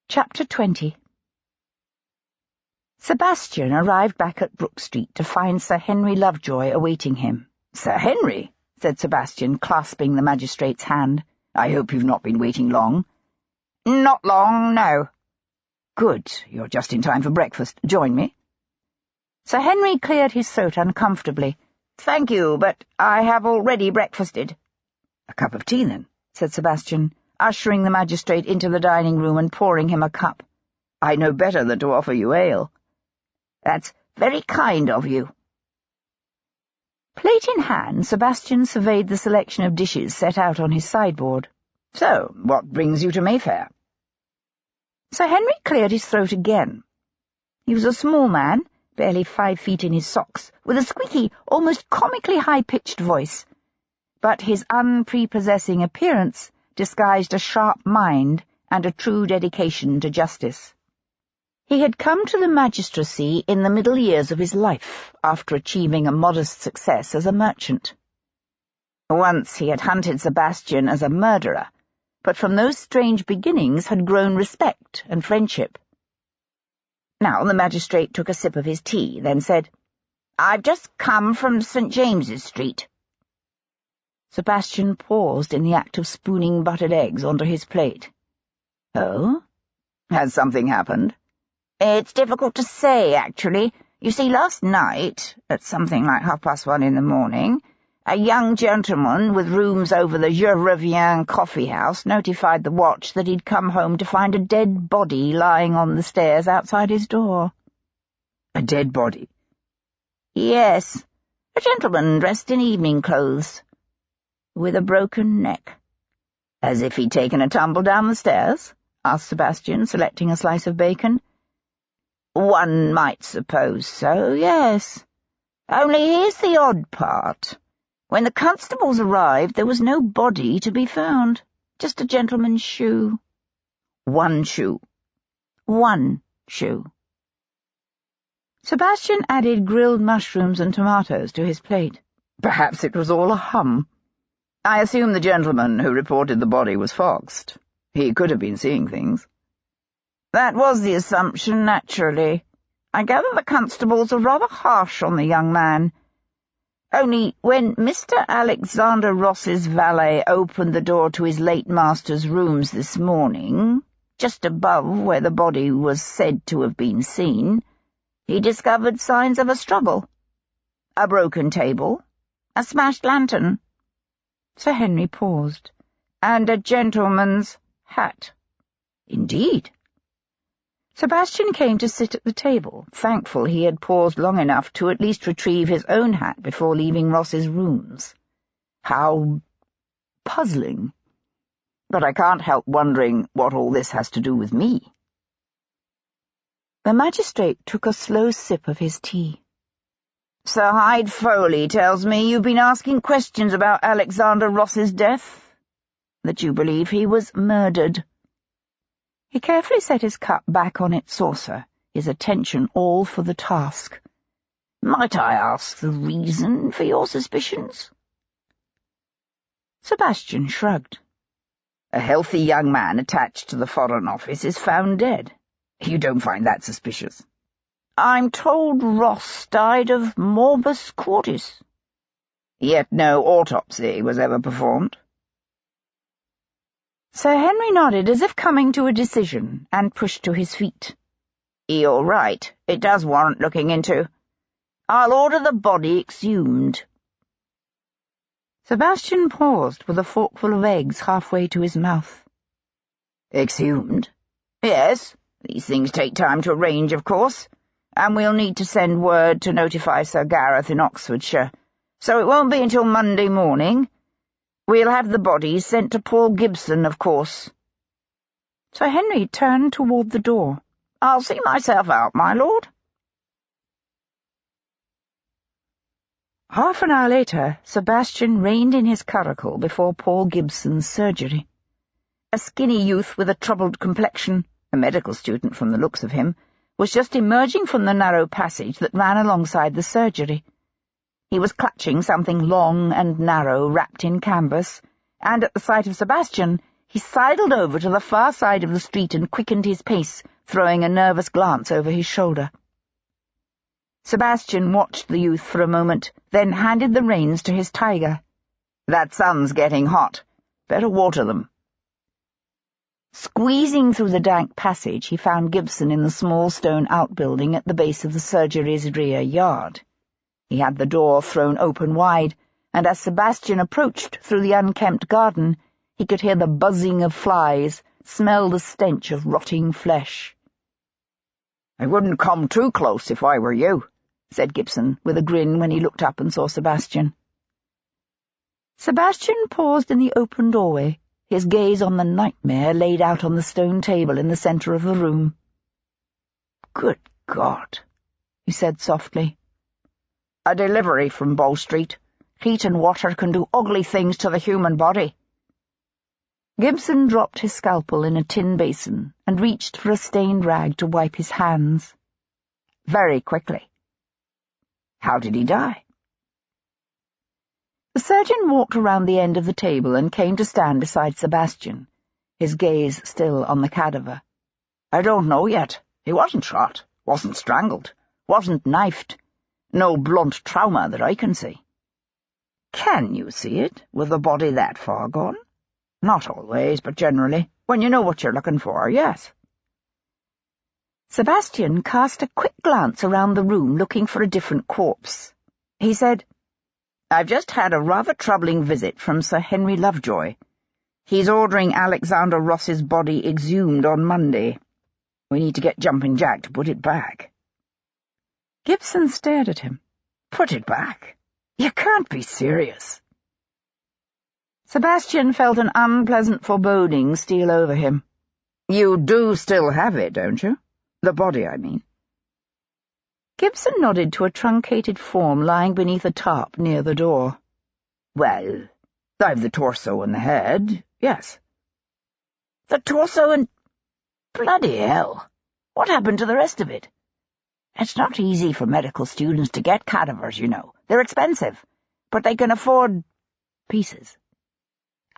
Chapter 20. Sebastian arrived back at Brook Street to find Sir Henry Lovejoy awaiting him. "Sir Henry," said Sebastian, clasping the magistrate's hand. "I hope you've not been waiting long." "Not long, no." "Good. You're just in time for breakfast. Join me." Sir Henry cleared his throat uncomfortably. "Thank you, but I have already breakfasted." "A cup of tea, then," said Sebastian, ushering the magistrate into the dining room and pouring him a cup. "I know better than to offer you ale." "That's very kind of you." Plate in hand, Sebastian surveyed the selection of dishes set out on his sideboard. "So, what brings you to Mayfair?" Sir Henry cleared his throat again. He was a small man, barely 5 feet in his socks, with a squeaky, almost comically high-pitched voice. But his unprepossessing appearance disguised a sharp mind and a true dedication to justice. He had come to the magistracy in the middle years of his life, after achieving a modest success as a merchant. Once he had hunted Sebastian as a murderer, but from those strange beginnings had grown respect and friendship. Now the magistrate took a sip of his tea, then said, "I've just come from St. James's Street." Sebastian paused in the act of spooning buttered eggs onto his plate. "Oh? Has something happened?" "It's difficult to say, actually. You see, last night, at something like 1:30 in the morning, a young gentleman with rooms over the Je Reviens coffee house notified the watch that he'd come home to find a dead body lying on the stairs outside his door." "A dead body?" "Yes, a gentleman dressed in evening clothes, with a broken neck." "As if he'd taken a tumble down the stairs?" asked Sebastian, selecting a slice of bacon. "One might suppose so, yes. Only here's the odd part. When the constables arrived, there was no body to be found, just a gentleman's shoe." "One shoe?" "One shoe." Sebastian added grilled mushrooms and tomatoes to his plate. "Perhaps it was all a hum. I assume the gentleman who reported the body was foxed. He could have been seeing things." "That was the assumption, naturally. I gather the constables are rather harsh on the young man. Only when Mr. Alexander Ross's valet opened the door to his late master's rooms this morning, just above where the body was said to have been seen, he discovered signs of a struggle. A broken table, a smashed lantern." Sir Henry paused. "And a gentleman's hat." "Indeed?" Sebastian came to sit at the table, thankful he had paused long enough to at least retrieve his own hat before leaving Ross's rooms. How puzzling. But I can't help wondering what all this has to do with me. The magistrate took a slow sip of his tea. "Sir Hyde Foley tells me you've been asking questions about Alexander Ross's death, that you believe he was murdered." He carefully set his cup back on its saucer, his attention all for the task. "Might I ask the reason for your suspicions?" Sebastian shrugged. "A healthy young man attached to the Foreign Office is found dead. You don't find that suspicious?" "I'm told Ross died of morbus cordis." "Yet no autopsy was ever performed?" Sir Henry nodded as if coming to a decision, and pushed to his feet. "You're right. It does warrant looking into. I'll order the body exhumed." Sebastian paused with a forkful of eggs halfway to his mouth. "Exhumed?" "Yes. These things take time to arrange, of course, and we'll need to send word to notify Sir Gareth in Oxfordshire, so it won't be until Monday morning. We'll have the bodies sent to Paul Gibson, of course." Sir Henry turned toward the door. "I'll see myself out, my lord." Half an hour later, Sebastian reined in his curricle before Paul Gibson's surgery. A skinny youth with a troubled complexion, a medical student from the looks of him, was just emerging from the narrow passage that ran alongside the surgery. He was clutching something long and narrow wrapped in canvas, and at the sight of Sebastian He sidled over to the far side of the street and quickened his pace, throwing a nervous glance over his shoulder. Sebastian watched the youth for a moment, then handed the reins to his tiger. "That sun's getting hot. Better water them." Squeezing through the dank passage, he found Gibson in the small stone outbuilding at the base of the surgery's rear yard. He had the door thrown open wide, and as Sebastian approached through the unkempt garden, he could hear the buzzing of flies, smell the stench of rotting flesh. "I wouldn't come too close if I were you," said Gibson, with a grin when he looked up and saw Sebastian. Sebastian paused in the open doorway, his gaze on the nightmare laid out on the stone table in the centre of the room. "Good God," he said softly. "A delivery from Bow Street. Heat and water can do ugly things to the human body." Gibson dropped his scalpel in a tin basin and reached for a stained rag to wipe his hands. "Very quickly. How did he die?" The surgeon walked around the end of the table and came to stand beside Sebastian, his gaze still on the cadaver. "I don't know yet. He wasn't shot, wasn't strangled, wasn't knifed. No blunt trauma that I can see." "Can you see it, with the body that far gone?" "Not always, but generally. When you know what you're looking for, yes." Sebastian cast a quick glance around the room looking for a different corpse. He said, "I've just had a rather troubling visit from Sir Henry Lovejoy. He's ordering Alexander Ross's body exhumed on Monday. We need to get Jumping Jack to put it back." Gibson stared at him. "Put it back? You can't be serious." Sebastian felt an unpleasant foreboding steal over him. "You do still have it, don't you? The body, I mean." Gibson nodded to a truncated form lying beneath a tarp near the door. "Well, I've the torso and the head, yes." "The torso and— Bloody hell! What happened to the rest of it? It's not easy for medical students to get cadavers, you know. They're expensive, but they can afford pieces."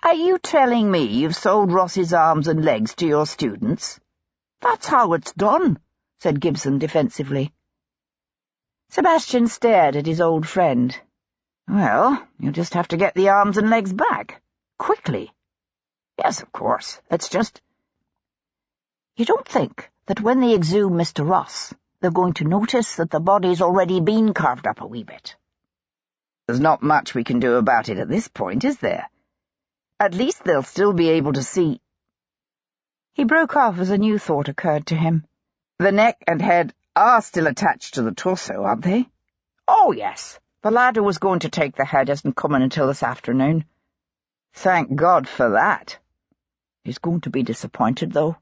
"Are you telling me you've sold Ross's arms and legs to your students?" "That's how it's done," said Gibson defensively. Sebastian stared at his old friend. "Well, you'll just have to get the arms and legs back. Quickly." "Yes, of course. It's just— You don't think that when they exhume Mr. Ross, they're going to notice that the body's already been carved up a wee bit?" "There's not much we can do about it at this point, is there? At least they'll still be able to see—" He broke off as a new thought occurred to him. "The neck and head are still attached to the torso, aren't they?" "Oh, yes. The lad who was going to take the head isn't coming until this afternoon." "Thank God for that." "He's going to be disappointed, though."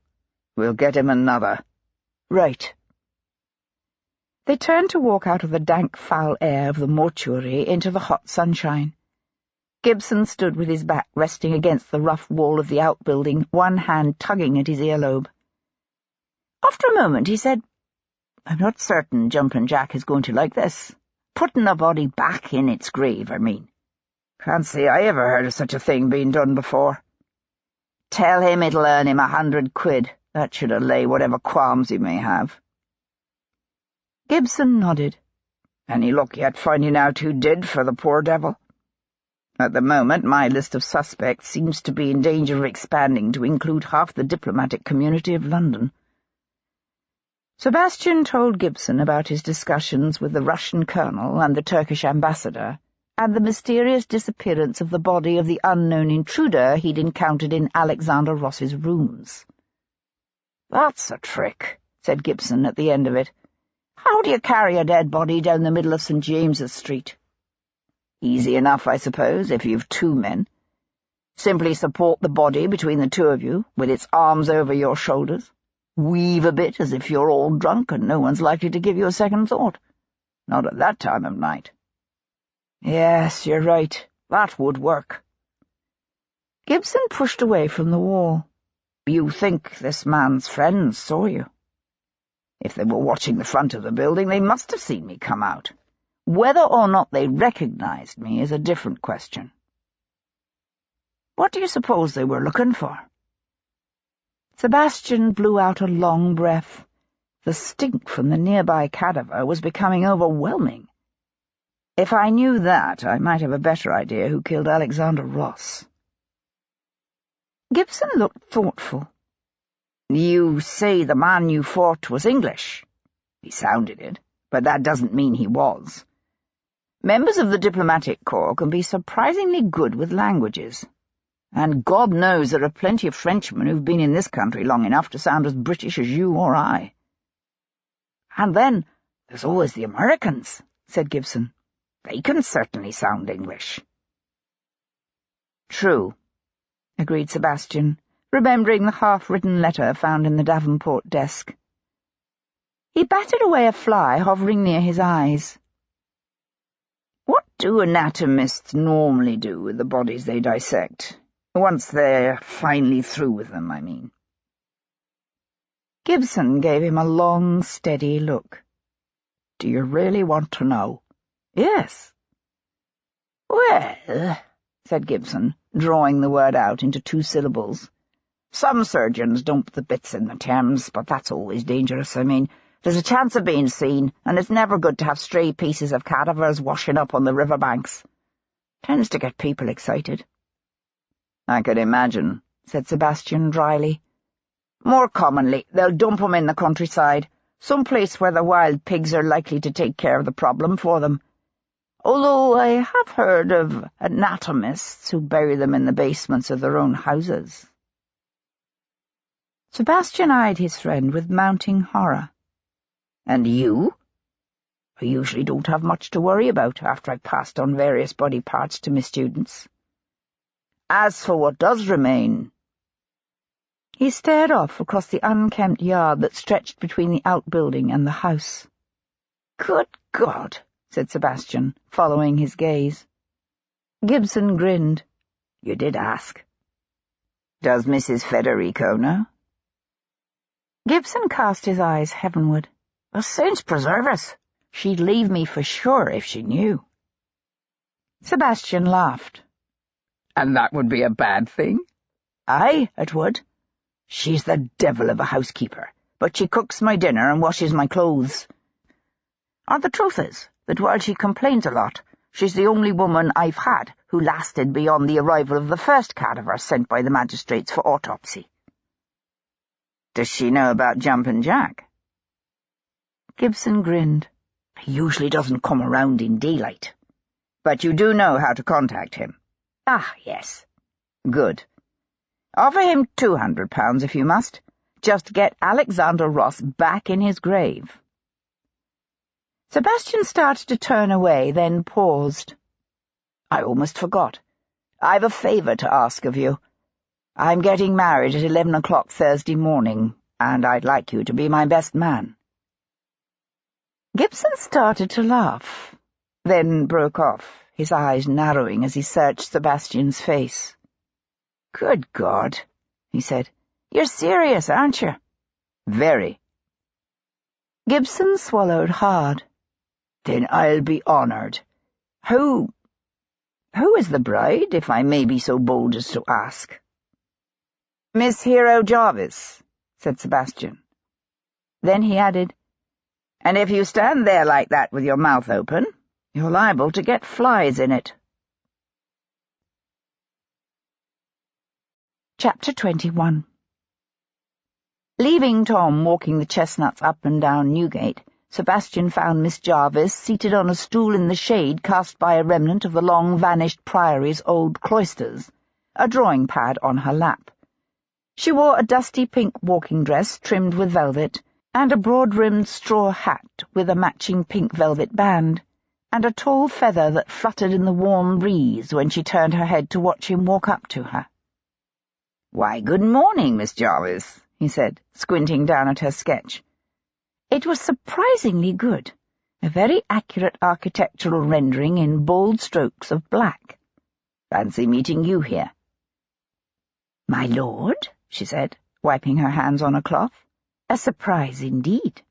"We'll get him another." "Right." They turned to walk out of the dank, foul air of the mortuary into the hot sunshine. Gibson stood with his back resting against the rough wall of the outbuilding, one hand tugging at his earlobe. After a moment he said, "I'm not certain Jumpin' Jack is going to like this. Putting a body back in its grave, I mean." "Can't say I ever heard of such a thing being done before." "Tell him it'll earn him £100. That should allay whatever qualms he may have." Gibson nodded. "Any luck yet finding out who did for the poor devil?" "At the moment, my list of suspects seems to be in danger of expanding to include half the diplomatic community of London." Sebastian told Gibson about his discussions with the Russian colonel and the Turkish ambassador, and the mysterious disappearance of the body of the unknown intruder he'd encountered in Alexander Ross's rooms. "That's a trick," said Gibson at the end of it. "How do you carry a dead body down the middle of St. James's Street?" "Easy enough, I suppose, if you've 2 men. Simply support the body between the 2 of you, with its arms over your shoulders. Weave a bit as if you're all drunk and no one's likely to give you a second thought. Not at that time of night." "Yes, you're right. That would work." Gibson pushed away from the wall. "You think this man's friends saw you?" "If they were watching the front of the building, they must have seen me come out. Whether or not they recognized me is a different question." "What do you suppose they were looking for?" Sebastian blew out a long breath. The stink from the nearby cadaver was becoming overwhelming. If I knew that, I might have a better idea who killed Alexander Ross. Gibson looked thoughtful. You say the man you fought was English. He sounded it, but that doesn't mean he was. Members of the diplomatic corps can be surprisingly good with languages. And God knows there are plenty of Frenchmen who've been in this country long enough to sound as British as you or I. And then there's always the Americans, said Gibson. They can certainly sound English. True, agreed Sebastian, remembering the half-written letter found in the Davenport desk. He batted away a fly hovering near his eyes. What do anatomists normally do with the bodies they dissect? Once they're finally through with them, I mean. Gibson gave him a long, steady look. Do you really want to know? Yes. Well, said Gibson, drawing the word out into 2 syllables. Some surgeons dump the bits in the Thames, but that's always dangerous. I mean, there's a chance of being seen, and it's never good to have stray pieces of cadavers washing up on the riverbanks. Tends to get people excited. I could imagine, said Sebastian dryly. More commonly, they'll dump 'em in the countryside, some place where the wild pigs are likely to take care of the problem for them. Although I have heard of anatomists who bury them in the basements of their own houses. Sebastian eyed his friend with mounting horror. And you? I usually don't have much to worry about after I've passed on various body parts to my students. As for what does remain— He stared off across the unkempt yard that stretched between the outbuilding and the house. Good God, said Sebastian, following his gaze. Gibson grinned. You did ask. Does Mrs. Federico know? Gibson cast his eyes heavenward. The saints preserve us. She'd leave me for sure if she knew. Sebastian laughed. And that would be a bad thing? Aye, it would. She's the devil of a housekeeper, but she cooks my dinner and washes my clothes. And the truth is that while she complains a lot, she's the only woman I've had who lasted beyond the arrival of the first cadaver sent by the magistrates for autopsy. Does she know about Jumpin' Jack? Gibson grinned. He usually doesn't come around in daylight. But you do know how to contact him? Ah, yes. Good. Offer him £200 if you must. Just get Alexander Ross back in his grave. Sebastian started to turn away, then paused. I almost forgot. I've a favour to ask of you. I'm getting married at 11 o'clock Thursday morning, and I'd like you to be my best man. Gibson started to laugh, then broke off, his eyes narrowing as he searched Sebastian's face. Good God, he said. You're serious, aren't you? Very. Gibson swallowed hard. Then I'll be honoured. Who is the bride, if I may be so bold as to ask? Miss Hero Jarvis, said Sebastian. Then he added, and if you stand there like that with your mouth open, you're liable to get flies in it. Chapter 21. Leaving Tom walking the chestnuts up and down Newgate, Sebastian found Miss Jarvis seated on a stool in the shade cast by a remnant of the long-vanished priory's old cloisters, a drawing-pad on her lap. She wore a dusty pink walking dress trimmed with velvet, and a broad-rimmed straw hat with a matching pink velvet band, and a tall feather that fluttered in the warm breeze when she turned her head to watch him walk up to her. "Why, good morning, Miss Jarvis," he said, squinting down at her sketch. It was surprisingly good, a very accurate architectural rendering in bold strokes of black. "Fancy meeting you here." "My lord," she said, wiping her hands on a cloth. "A surprise indeed."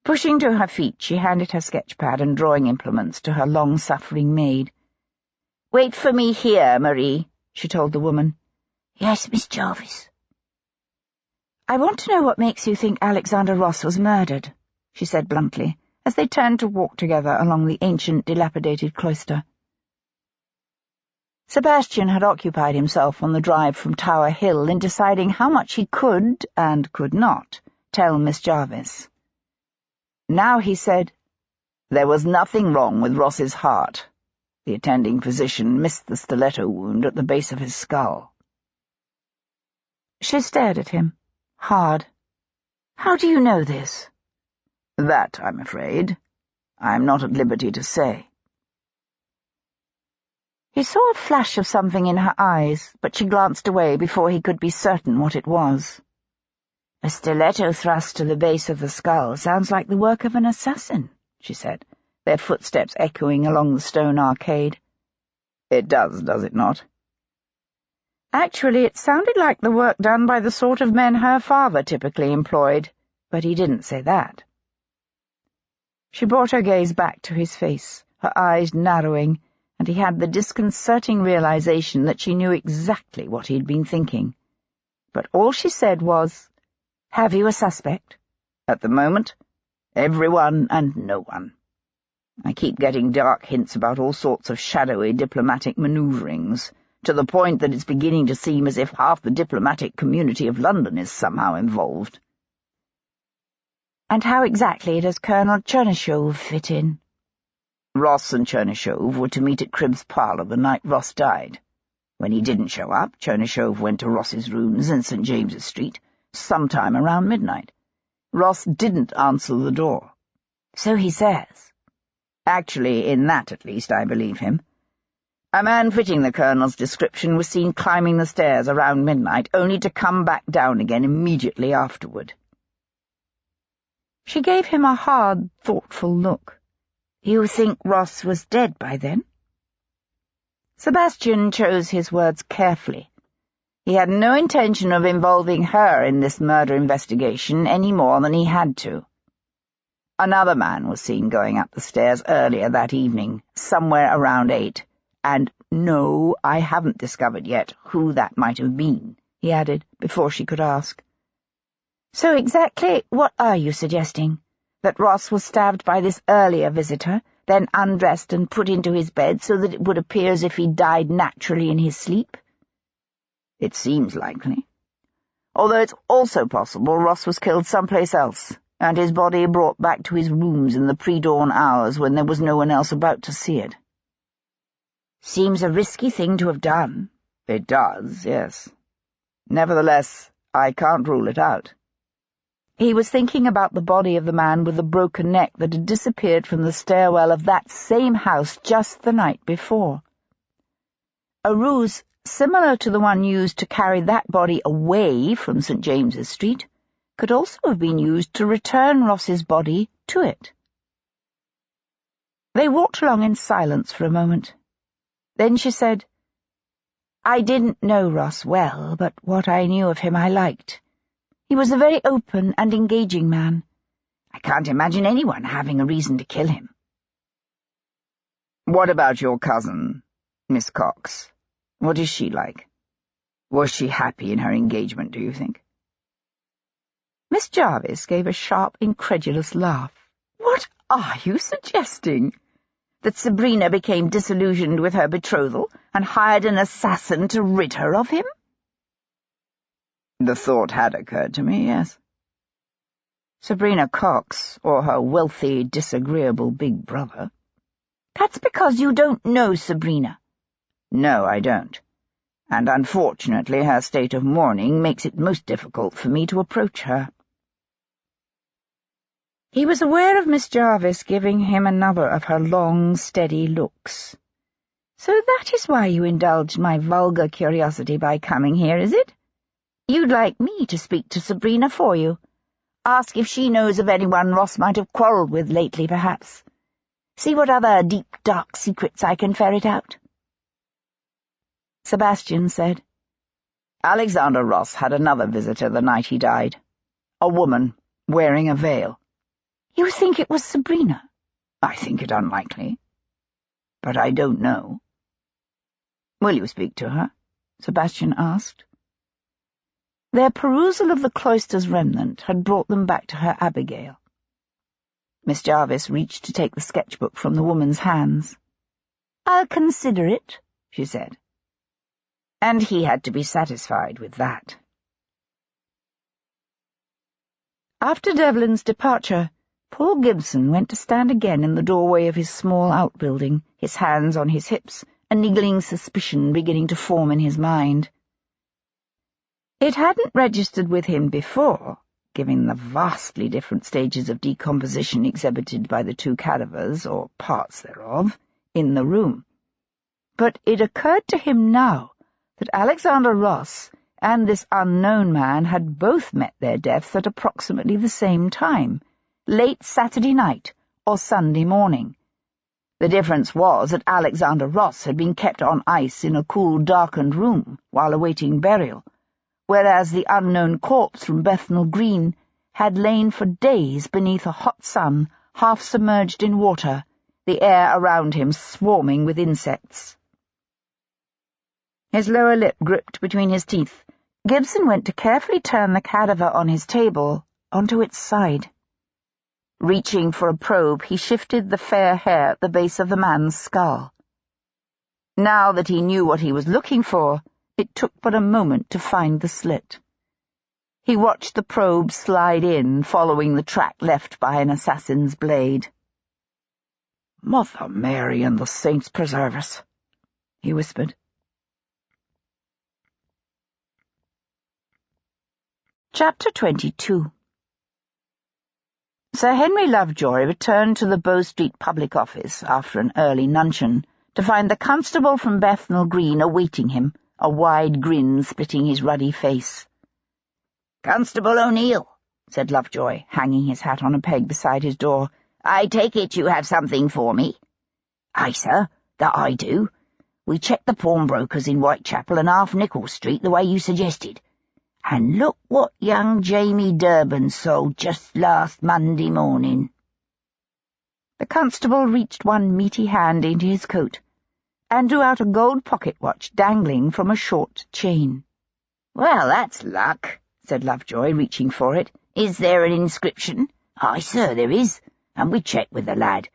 Pushing to her feet, she handed her sketchpad and drawing implements to her long-suffering maid. "Wait for me here, Marie," she told the woman. "Yes, Miss Jarvis." "I want to know what makes you think Alexander Ross was murdered," she said bluntly, as they turned to walk together along the ancient, dilapidated cloister. Sebastian had occupied himself on the drive from Tower Hill in deciding how much he could, and could not, tell Miss Jarvis. Now he said, "There was nothing wrong with Ross's heart. The attending physician missed the stiletto wound at the base of his skull." She stared at him, hard. "How do you know this?" "That, I'm afraid, I'm not at liberty to say." He saw a flash of something in her eyes, but she glanced away before he could be certain what it was. "A stiletto thrust to the base of the skull sounds like the work of an assassin," she said, their footsteps echoing along the stone arcade. "It does it not?" Actually, it sounded like the work done by the sort of men her father typically employed, but he didn't say that. She brought her gaze back to his face, her eyes narrowing, and he had the disconcerting realization that she knew exactly what he'd been thinking. But all she said was, "Have you a suspect?" "At the moment, everyone and no one. I keep getting dark hints about all sorts of shadowy diplomatic maneuverings, to the point that it's beginning to seem as if half the diplomatic community of London is somehow involved." "And how exactly does Colonel Chernyshov fit in?" "Ross and Chernyshov were to meet at Cribb's parlour the night Ross died. When he didn't show up, Chernyshov went to Ross's rooms in St. James's Street, sometime around midnight. Ross didn't answer the door." "So he says." "Actually, in that at least I believe him. A man fitting the Colonel's description was seen climbing the stairs around midnight, only to come back down again immediately afterward." She gave him a hard, thoughtful look. "You think Ross was dead by then?" Sebastian chose his words carefully. He had no intention of involving her in this murder investigation any more than he had to. Another man was seen going up the stairs earlier that evening, somewhere around 8, and no, I haven't discovered yet who that might have been," he added, before she could ask. "So exactly what are you suggesting? That Ross was stabbed by this earlier visitor, then undressed and put into his bed so that it would appear as if he died naturally in his sleep?" "It seems likely. Although it's also possible Ross was killed someplace else, and his body brought back to his rooms in the pre-dawn hours when there was no one else about to see it." "Seems a risky thing to have done." "It does, yes. Nevertheless, I can't rule it out." He was thinking about the body of the man with the broken neck that had disappeared from the stairwell of that same house just the night before. A ruse similar to the one used to carry that body away from St. James's Street could also have been used to return Ross's body to it. They walked along in silence for a moment. Then she said, "I didn't know Ross well, but what I knew of him I liked. He was a very open and engaging man. I can't imagine anyone having a reason to kill him." "What about your cousin, Miss Cox? What is she like? Was she happy in her engagement, do you think?" Miss Jarvis gave a sharp, incredulous laugh. "What are you suggesting? That Sabrina became disillusioned with her betrothal and hired an assassin to rid her of him?" "The thought had occurred to me, yes." "Sabrina Cox, or her wealthy, disagreeable big brother." "That's because you don't know Sabrina." "No, I don't. And unfortunately her state of mourning makes it most difficult for me to approach her." He was aware of Miss Jarvis giving him another of her long, steady looks. "So that is why you indulged my vulgar curiosity by coming here, is it? You'd like me to speak to Sabrina for you. Ask if she knows of anyone Ross might have quarrelled with lately, perhaps. See what other deep, dark secrets I can ferret out." Sebastian said, "Alexander Ross had another visitor the night he died. A woman, wearing a veil." "You think it was Sabrina?" "I think it unlikely. But I don't know." "Will you speak to her?" Sebastian asked. Their perusal of the cloister's remnant had brought them back to her Abigail. Miss Jarvis reached to take the sketchbook from the woman's hands. "I'll consider it," she said. And he had to be satisfied with that. After Devlin's departure, Paul Gibson went to stand again in the doorway of his small outbuilding, his hands on his hips, a niggling suspicion beginning to form in his mind. It hadn't registered with him before, given the vastly different stages of decomposition exhibited by the two cadavers, or parts thereof, in the room. But it occurred to him now that Alexander Ross and this unknown man had both met their deaths at approximately the same time, late Saturday night or Sunday morning. The difference was that Alexander Ross had been kept on ice in a cool, darkened room while awaiting burial, whereas the unknown corpse from Bethnal Green had lain for days beneath a hot sun, half submerged in water, the air around him swarming with insects. His lower lip gripped between his teeth, Gibson went to carefully turn the cadaver on his table onto its side. Reaching for a probe, he shifted the fair hair at the base of the man's skull. Now that he knew what he was looking for, it took but a moment to find the slit. He watched the probe slide in, following the track left by an assassin's blade. "Mother Mary and the saints preserve us," he whispered. Chapter 22. Sir Henry Lovejoy returned to the Bow Street public office after an early luncheon to find the constable from Bethnal Green awaiting him, a wide grin splitting his ruddy face. "Constable O'Neill," said Lovejoy, hanging his hat on a peg beside his door. "I take it you have something for me?" "Aye, sir, that I do. We checked the pawnbrokers in Whitechapel and Half Nickel Street the way you suggested. And look what young Jamie Durban sold just last Monday morning." The constable reached one meaty hand into his coat and drew out a gold pocket watch dangling from a short chain. "Well, that's luck," said Lovejoy, reaching for it. "Is there an inscription?" "Aye, sir, there is, and we checked with the lad.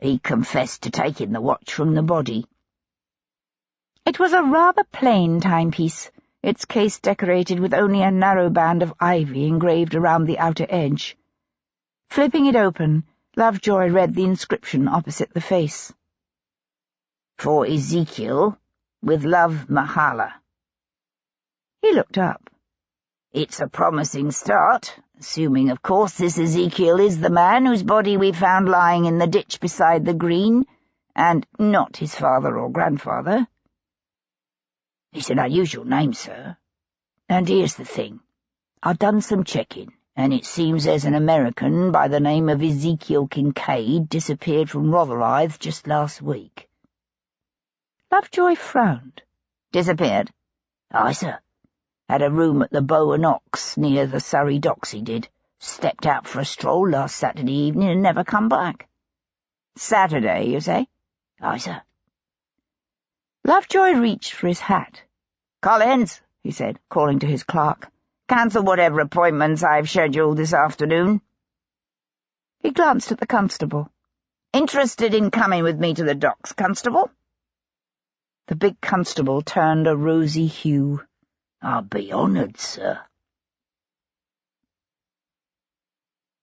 He confessed to taking the watch from the body." It was a rather plain timepiece, its case decorated with only a narrow band of ivy engraved around the outer edge. Flipping it open, Lovejoy read the inscription opposite the face. "For Ezekiel, with love, Mahala." He looked up. "It's a promising start, assuming, of course, this Ezekiel is the man whose body we found lying in the ditch beside the green, and not his father or grandfather." "It's an unusual name, sir. And here's the thing. I've done some checking, and it seems there's an American by the name of Ezekiel Kincaid disappeared from Rotherhithe just last week." Lovejoy frowned. "Disappeared?" "Aye, sir. Had a room at the Bow and Ox near the Surrey docks, he did. Stepped out for a stroll last Saturday evening and never come back." "Saturday, you say?" "Aye, sir." Lovejoy reached for his hat. "Collins," he said, calling to his clerk, "cancel whatever appointments I've scheduled this afternoon." He glanced at the constable. "Interested in coming with me to the docks, constable?" The big constable turned a rosy hue. "I'll be honoured, sir."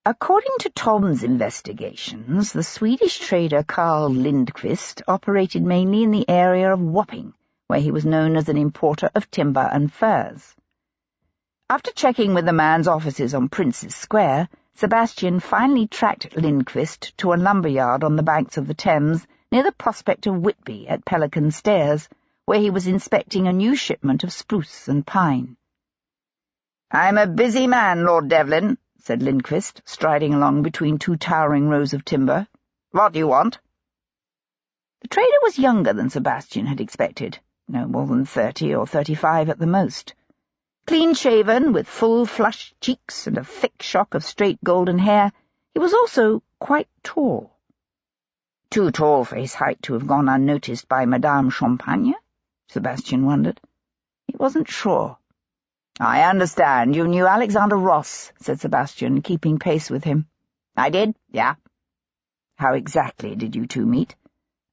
According to Tom's investigations, the Swedish trader Carl Lindqvist operated mainly in the area of Wapping, where he was known as an importer of timber and furs. After checking with the man's offices on Prince's Square, Sebastian finally tracked Lindqvist to a lumberyard on the banks of the Thames near the Prospect of Whitby at Pelican Stairs, where he was inspecting a new shipment of spruce and pine. "I'm a busy man, Lord Devlin," said Lindqvist, striding along between two towering rows of timber. "What do you want?" The trader was younger than Sebastian had expected, no more than 30 or 35 at the most. Clean-shaven, with full, flushed cheeks and a thick shock of straight golden hair, he was also quite tall. Too tall for his height to have gone unnoticed by Madame Champagne? Sebastian wondered. He wasn't sure. "I understand you knew Alexander Ross," said Sebastian, keeping pace with him. "I did, yeah." "How exactly did you two meet?"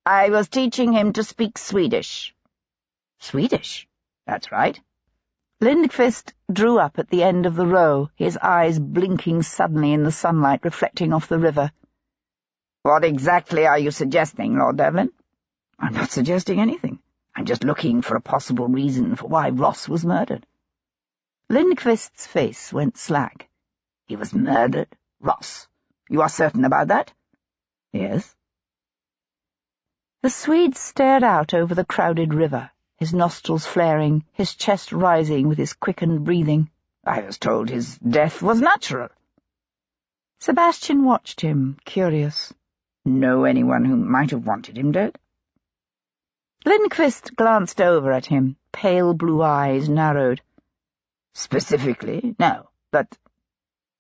"I was teaching him to speak Swedish." "Swedish? That's right." Lindqvist drew up at the end of the row, his eyes blinking suddenly in the sunlight reflecting off the river. "What exactly are you suggesting, Lord Devlin?" "I'm not suggesting anything. I'm just looking for a possible reason for why Ross was murdered." Lindqvist's face went slack. "He was murdered? Ross? You are certain about that?" "Yes." The Swede stared out over the crowded river, his nostrils flaring, his chest rising with his quickened breathing. "I was told his death was natural." Sebastian watched him, curious. "Know anyone who might have wanted him dead?" Lindqvist glanced over at him, pale blue eyes narrowed. "Specifically, no, but—"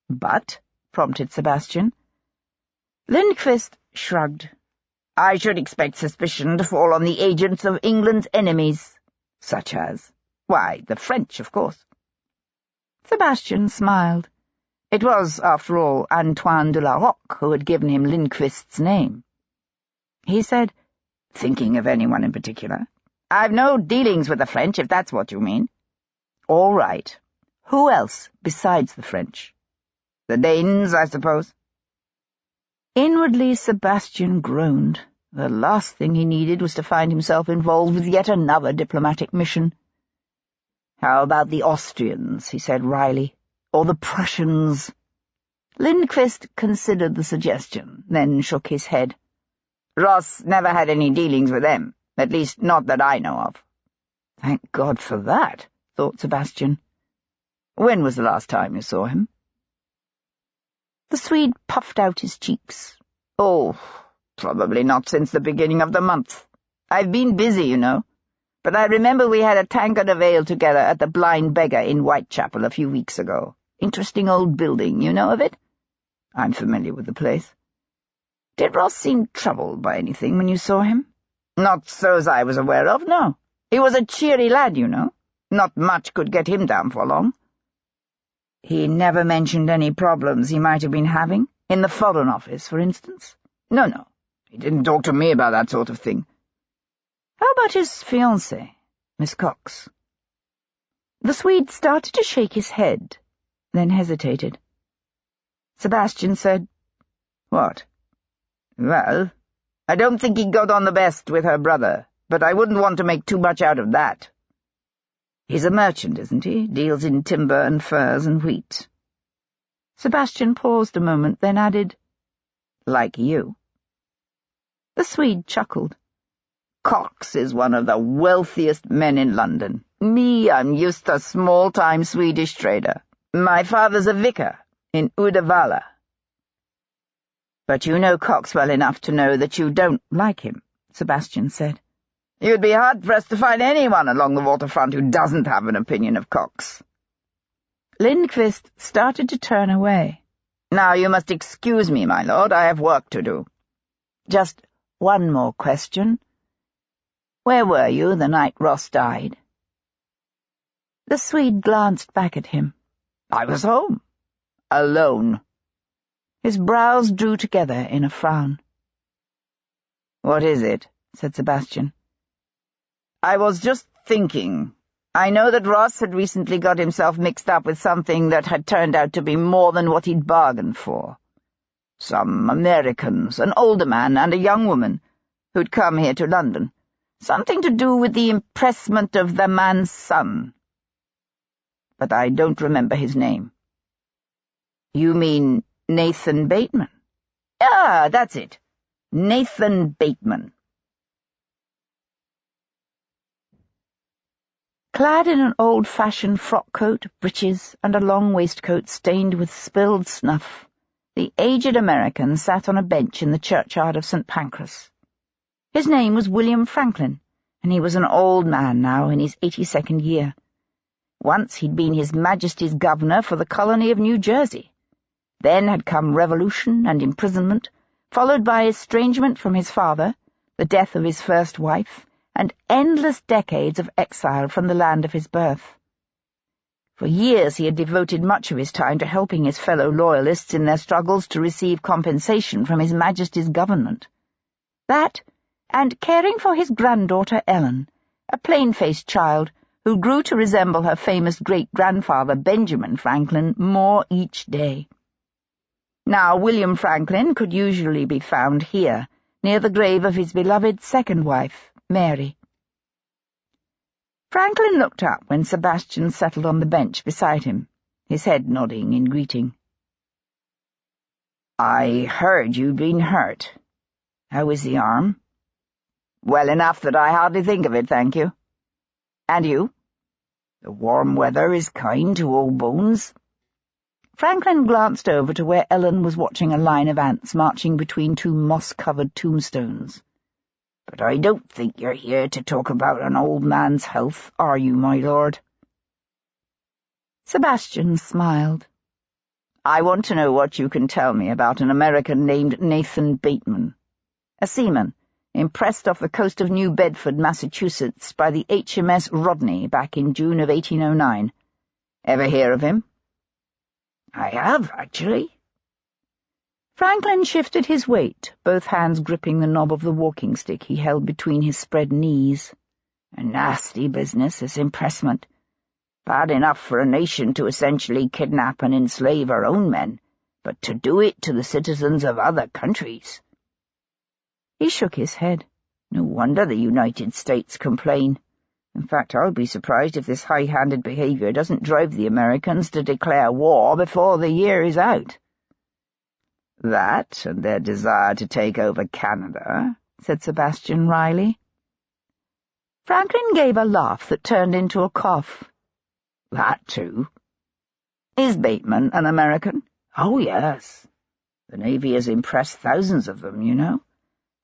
"But?" prompted Sebastian. Lindqvist shrugged. "I should expect suspicion to fall on the agents of England's enemies." "Such as?" "Why, the French, of course." Sebastian smiled. It was, after all, Antoine de la Roque who had given him Lindqvist's name. He said, "Thinking of anyone in particular?" "I've no dealings with the French, if that's what you mean." "All right. Who else besides the French?" "The Danes, I suppose." Inwardly, Sebastian groaned. The last thing he needed was to find himself involved with yet another diplomatic mission. "How about the Austrians?" he said wryly. "Or the Prussians?" Lindqvist considered the suggestion, then shook his head. "Ross never had any dealings with them, at least not that I know of." "Thank God for that," thought Sebastian. "When was the last time you saw him?" The Swede puffed out his cheeks. "Oh, probably not since the beginning of the month. I've been busy, you know. But I remember we had a tankard of ale together at the Blind Beggar in Whitechapel a few weeks ago. Interesting old building, you know of it?" "I'm familiar with the place." "Did Ross seem troubled by anything when you saw him?" "Not so as I was aware of, no. He was a cheery lad, you know. Not much could get him down for long." "He never mentioned any problems he might have been having? In the Foreign Office, for instance?" No. He didn't talk to me about that sort of thing." "How about his fiancée, Miss Cox?" The Swede started to shake his head, then hesitated. Sebastian said, "What?" "Well, I don't think he got on the best with her brother, but I wouldn't want to make too much out of that." "He's a merchant, isn't he? Deals in timber and furs and wheat." Sebastian paused a moment, then added, "Like you." The Swede chuckled. "Cox is one of the wealthiest men in London. Me, I'm just a small-time Swedish trader. My father's a vicar in Uddevalla." "But you know Cox well enough to know that you don't like him," Sebastian said. "You'd be hard-pressed to find anyone along the waterfront who doesn't have an opinion of Cox." Lindqvist started to turn away. "Now you must excuse me, my lord. I have work to do." "Just one more question. Where were you the night Ross died?" The Swede glanced back at him. "I was home. Alone." His brows drew together in a frown. "What is it?" said Sebastian. "I was just thinking. I know that Ross had recently got himself mixed up with something that had turned out to be more than what he'd bargained for. Some Americans, an older man and a young woman, who'd come here to London. Something to do with the impressment of the man's son. But I don't remember his name." "You mean Nathan Bateman?" "Ah, that's it. Nathan Bateman." Clad in an old-fashioned frock-coat, breeches, and a long waistcoat stained with spilled snuff, the aged American sat on a bench in the churchyard of St. Pancras. His name was William Franklin, and he was an old man now in his 82nd year. Once he'd been His Majesty's governor for the colony of New Jersey. Then had come revolution and imprisonment, followed by estrangement from his father, the death of his first wife, and endless decades of exile from the land of his birth. For years he had devoted much of his time to helping his fellow loyalists in their struggles to receive compensation from His Majesty's government. That, and caring for his granddaughter Ellen, a plain-faced child who grew to resemble her famous great-grandfather Benjamin Franklin more each day. Now William Franklin could usually be found here, near the grave of his beloved second wife, Mary. Franklin looked up when Sebastian settled on the bench beside him, his head nodding in greeting. "I heard you'd been hurt. How is the arm?" "Well enough that I hardly think of it, thank you. And you?" "The warm weather is kind to old bones." Franklin glanced over to where Ellen was watching a line of ants marching between two moss-covered tombstones. "But I don't think you're here to talk about an old man's health, are you, my lord?" Sebastian smiled. "I want to know what you can tell me about an American named Nathan Bateman, a seaman, impressed off the coast of New Bedford, Massachusetts, by the HMS Rodney back in June of 1809. Ever hear of him?" "I have, actually." Franklin shifted his weight, both hands gripping the knob of the walking stick he held between his spread knees. "A nasty business, this impressment. Bad enough for a nation to essentially kidnap and enslave our own men, but to do it to the citizens of other countries." He shook his head. "No wonder the United States complain. In fact, I'll be surprised if this high-handed behavior doesn't drive the Americans to declare war before the year is out." "That, and their desire to take over Canada," said Sebastian wryly. Franklin gave a laugh that turned into a cough. "That, too." "Is Bateman an American?" "Oh, yes. The Navy has impressed thousands of them, you know.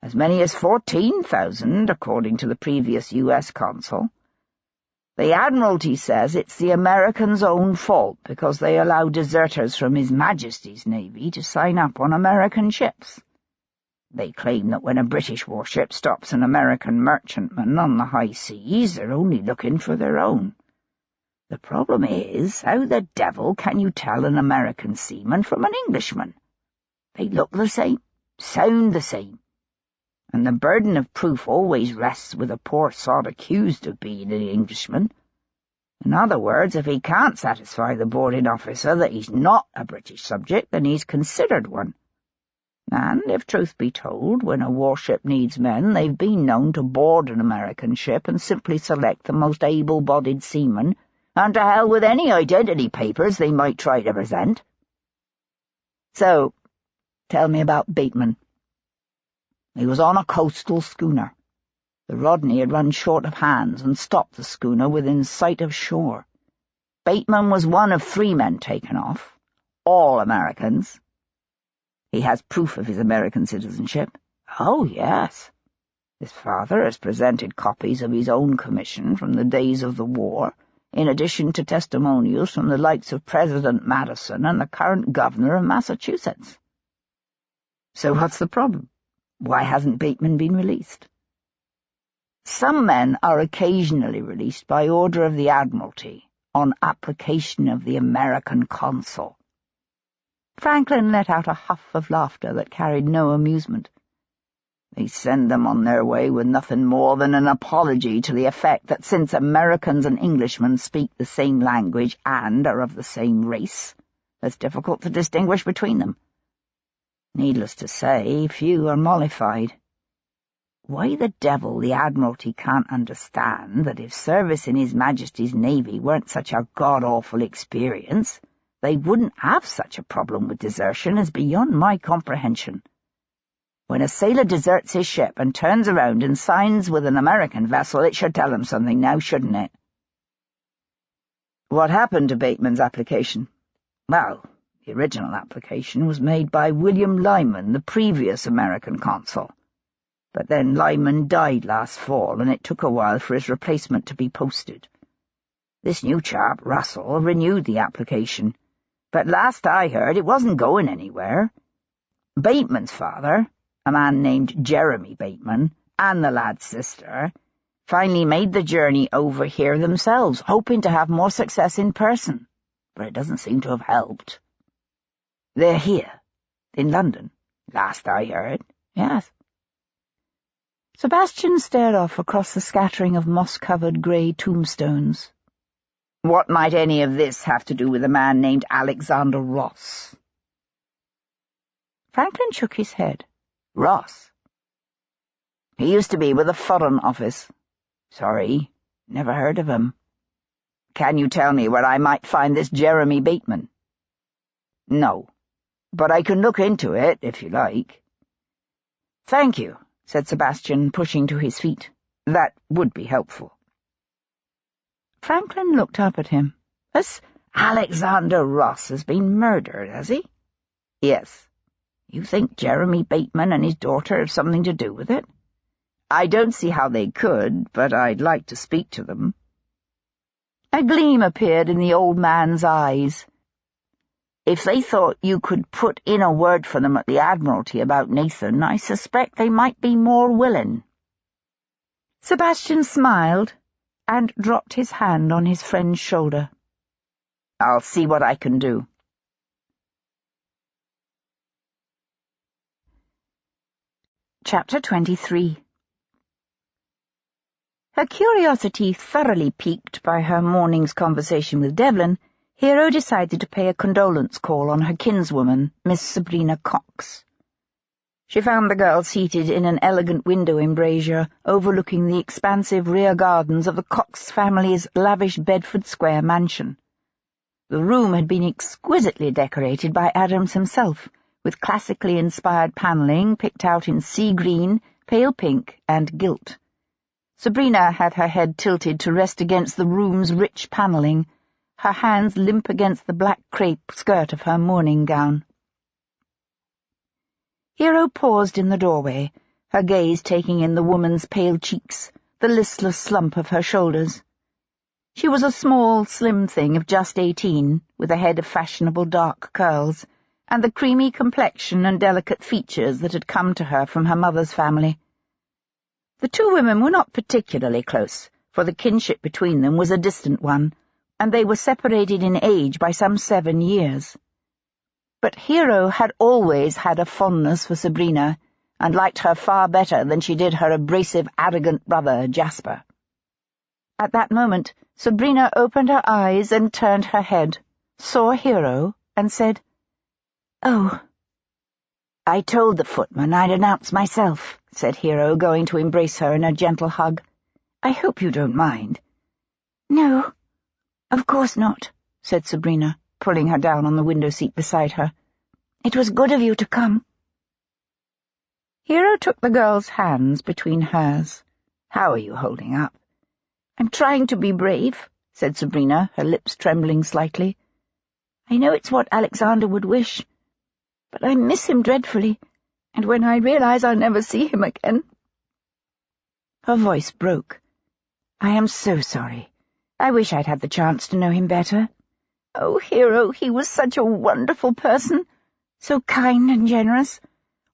As many as 14,000, according to the previous U.S. consul. The Admiralty says it's the Americans' own fault because they allow deserters from His Majesty's Navy to sign up on American ships. They claim that when a British warship stops an American merchantman on the high seas, they're only looking for their own. The problem is, how the devil can you tell an American seaman from an Englishman? They look the same, sound the same. And the burden of proof always rests with a poor sod accused of being an Englishman. In other words, if he can't satisfy the boarding officer that he's not a British subject, then he's considered one. And, if truth be told, when a warship needs men, they've been known to board an American ship and simply select the most able-bodied seamen, and to hell with any identity papers they might try to present. So, tell me about Bateman." "He was on a coastal schooner. The Rodney had run short of hands and stopped the schooner within sight of shore. Bateman was one of 3 men taken off, all Americans." "He has proof of his American citizenship?" "Oh, yes. His father has presented copies of his own commission from the days of the war, in addition to testimonials from the likes of President Madison and the current governor of Massachusetts." "So what's the problem? Why hasn't Bateman been released?" "Some men are occasionally released by order of the Admiralty, on application of the American consul." Franklin let out a huff of laughter that carried no amusement. "They send them on their way with nothing more than an apology to the effect that since Americans and Englishmen speak the same language and are of the same race, it's difficult to distinguish between them. Needless to say, few are mollified. Why the devil the Admiralty can't understand that if service in His Majesty's Navy weren't such a god-awful experience, they wouldn't have such a problem with desertion is beyond my comprehension. When a sailor deserts his ship and turns around and signs with an American vessel, it should tell him something now, shouldn't it?" "What happened to Bateman's application?" "Well, the original application was made by William Lyman, the previous American consul. But then Lyman died last fall, and it took a while for his replacement to be posted. This new chap, Russell, renewed the application, but last I heard it wasn't going anywhere. Bateman's father, a man named Jeremy Bateman, and the lad's sister, Finally made the journey over here themselves, hoping to have more success in person, but it doesn't seem to have helped. They're here, in London, last I heard, yes. Sebastian stared off across the scattering of moss-covered grey tombstones. What might any of this have to do with a man named Alexander Ross? Franklin shook his head. Ross? He used to be with the Foreign Office. Sorry, never heard of him. Can you tell me where I might find this Jeremy Bateman? No, but I can look into it, if you like. Thank you, said Sebastian, pushing to his feet. That would be helpful. Franklin looked up at him. This Alexander Ross has been murdered, has he? Yes. You think Jeremy Bateman and his daughter have something to do with it? I don't see how they could, but I'd like to speak to them. A gleam appeared in the old man's eyes. If they thought you could put in a word for them at the Admiralty about Nathan, I suspect they might be more willing. Sebastian smiled and dropped his hand on his friend's shoulder. I'll see what I can do. Chapter 23. Her curiosity thoroughly piqued by her morning's conversation with Devlin, Hero decided to pay a condolence call on her kinswoman, Miss Sabrina Cox. She found the girl seated in an elegant window embrasure overlooking the expansive rear gardens of the Cox family's lavish Bedford Square mansion. The room had been exquisitely decorated by Adams himself, with classically inspired panelling picked out in sea green, pale pink, and gilt. Sabrina had her head tilted to rest against the room's rich panelling, her hands limp against the black crepe skirt of her morning gown. Hero paused in the doorway, her gaze taking in the woman's pale cheeks, the listless slump of her shoulders. She was a small, slim thing of just 18, with a head of fashionable dark curls, and the creamy complexion and delicate features that had come to her from her mother's family. The two women were not particularly close, for the kinship between them was a distant one, and they were separated in age by some 7 years. But Hero had always had a fondness for Sabrina, and liked her far better than she did her abrasive, arrogant brother, Jasper. At that moment, Sabrina opened her eyes and turned her head, saw Hero, and said, "Oh." "I told the footman I'd announce myself," said Hero, going to embrace her in a gentle hug. "I hope you don't mind." "No, of course not," said Sabrina, pulling her down on the window seat beside her. "It was good of you to come." Hero took the girl's hands between hers. "How are you holding up?" "I'm trying to be brave," said Sabrina, her lips trembling slightly. "I know it's what Alexander would wish, but I miss him dreadfully, and when I realize I'll never see him again—" Her voice broke. "I am so sorry. I wish I'd had the chance to know him better. Oh, Hero, he was such a wonderful person, so kind and generous,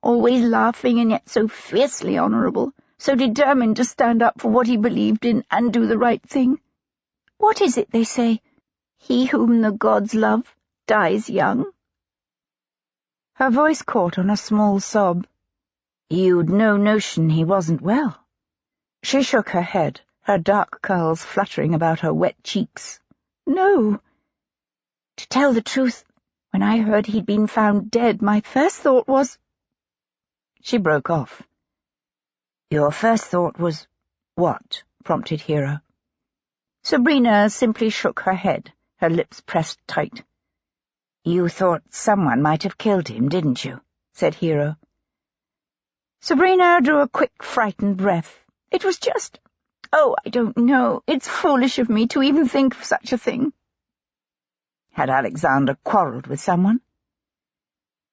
always laughing and yet so fiercely honorable, so determined to stand up for what he believed in and do the right thing. What is it they say? He whom the gods love dies young." Her voice caught on a small sob. "You'd no notion he wasn't well?" She shook her head, her dark curls fluttering about her wet cheeks. "No. To tell the truth, when I heard he'd been found dead, my first thought was—" She broke off. "Your first thought was what?" prompted Hero. Sabrina simply shook her head, her lips pressed tight. "You thought someone might have killed him, didn't you?" said Hero. Sabrina drew a quick, frightened breath. "It was just— oh, I don't know. It's foolish of me to even think of such a thing." Had Alexander quarrelled with someone?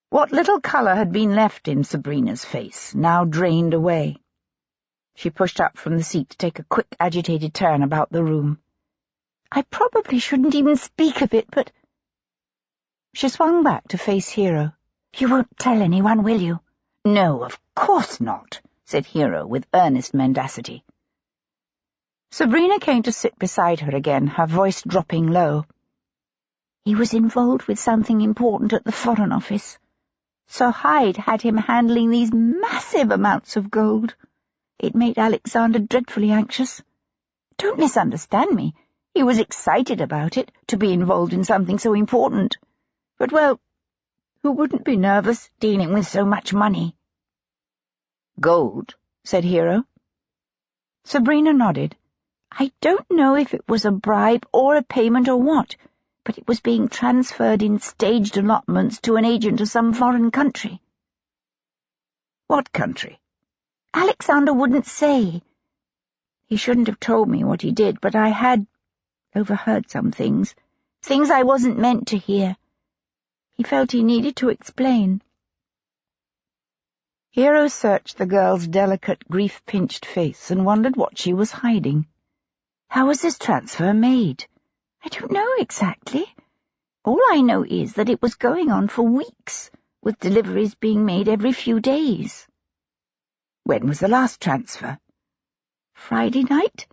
What little colour had been left in Sabrina's face now drained away. She pushed up from the seat to take a quick, agitated turn about the room. "I probably shouldn't even speak of it, but—" She swung back to face Hero. "You won't tell anyone, will you?" "No, of course not," said Hero with earnest mendacity. Sabrina came to sit beside her again, her voice dropping low. He was involved with something important at the Foreign Office. Sir Hyde had him handling these massive amounts of gold. It made Alexander dreadfully anxious. Don't misunderstand me. He was excited about it, to be involved in something so important. But, well, who wouldn't be nervous dealing with so much money? Gold, said Hero. Sabrina nodded. I don't know if it was a bribe or a payment or what, but it was being transferred in staged allotments to an agent of some foreign country. What country? Alexander wouldn't say. He shouldn't have told me what he did, but I had overheard some things I wasn't meant to hear. He felt he needed to explain. Hero searched the girl's delicate, grief-pinched face and wondered what she was hiding. How was this transfer made? I don't know exactly. All I know is that it was going on for weeks, with deliveries being made every few days. When was the last transfer? Friday night?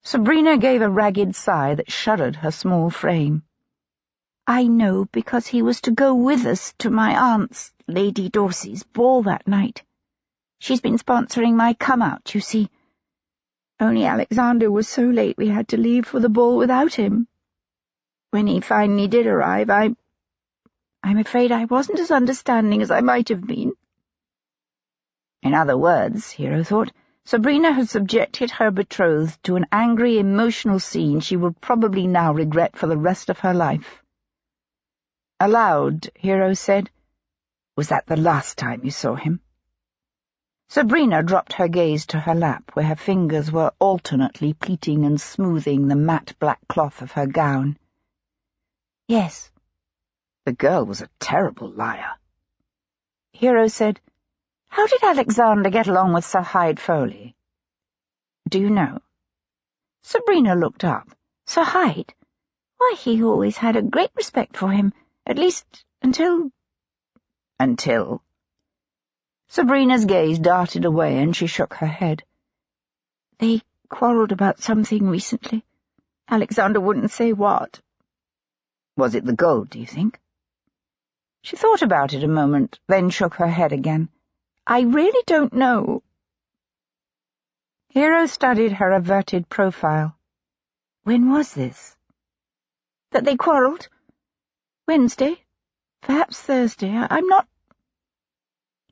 Sabrina gave a ragged sigh that shuddered her small frame. I know because he was to go with us to my aunt's, Lady Dorsey's, ball that night. She's been sponsoring my come-out, you see. Only Alexander was so late we had to leave for the ball without him. When he finally did arrive, I'm afraid I wasn't as understanding as I might have been. In other words, Hero thought, Sabrina had subjected her betrothed to an angry, emotional scene she would probably now regret for the rest of her life. Aloud, Hero said, "Was that the last time you saw him?" Sabrina dropped her gaze to her lap, where her fingers were alternately pleating and smoothing the matte black cloth of her gown. Yes. The girl was a terrible liar. Hero said, How did Alexander get along with Sir Hyde Foley? Do you know? Sabrina looked up. Sir Hyde? Why, he always had a great respect for him, at least until... Until? Sabrina's gaze darted away and she shook her head. They quarrelled about something recently. Alexander wouldn't say what. Was it the gold, do you think? She thought about it a moment, then shook her head again. I really don't know. Hero studied her averted profile. When was this? That they quarrelled? Wednesday? Perhaps Thursday. I'm not...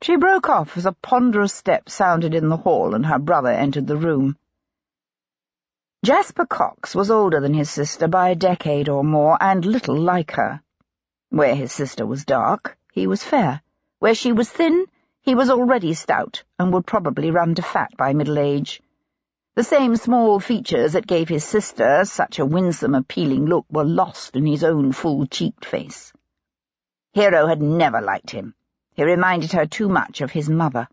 She broke off as a ponderous step sounded in the hall and her brother entered the room. Jasper Cox was older than his sister by a decade or more and little like her. Where his sister was dark, he was fair. Where she was thin, he was already stout and would probably run to fat by middle age. The same small features that gave his sister such a winsome, appealing look were lost in his own full-cheeked face. Hero had never liked him. He reminded her too much of his mother.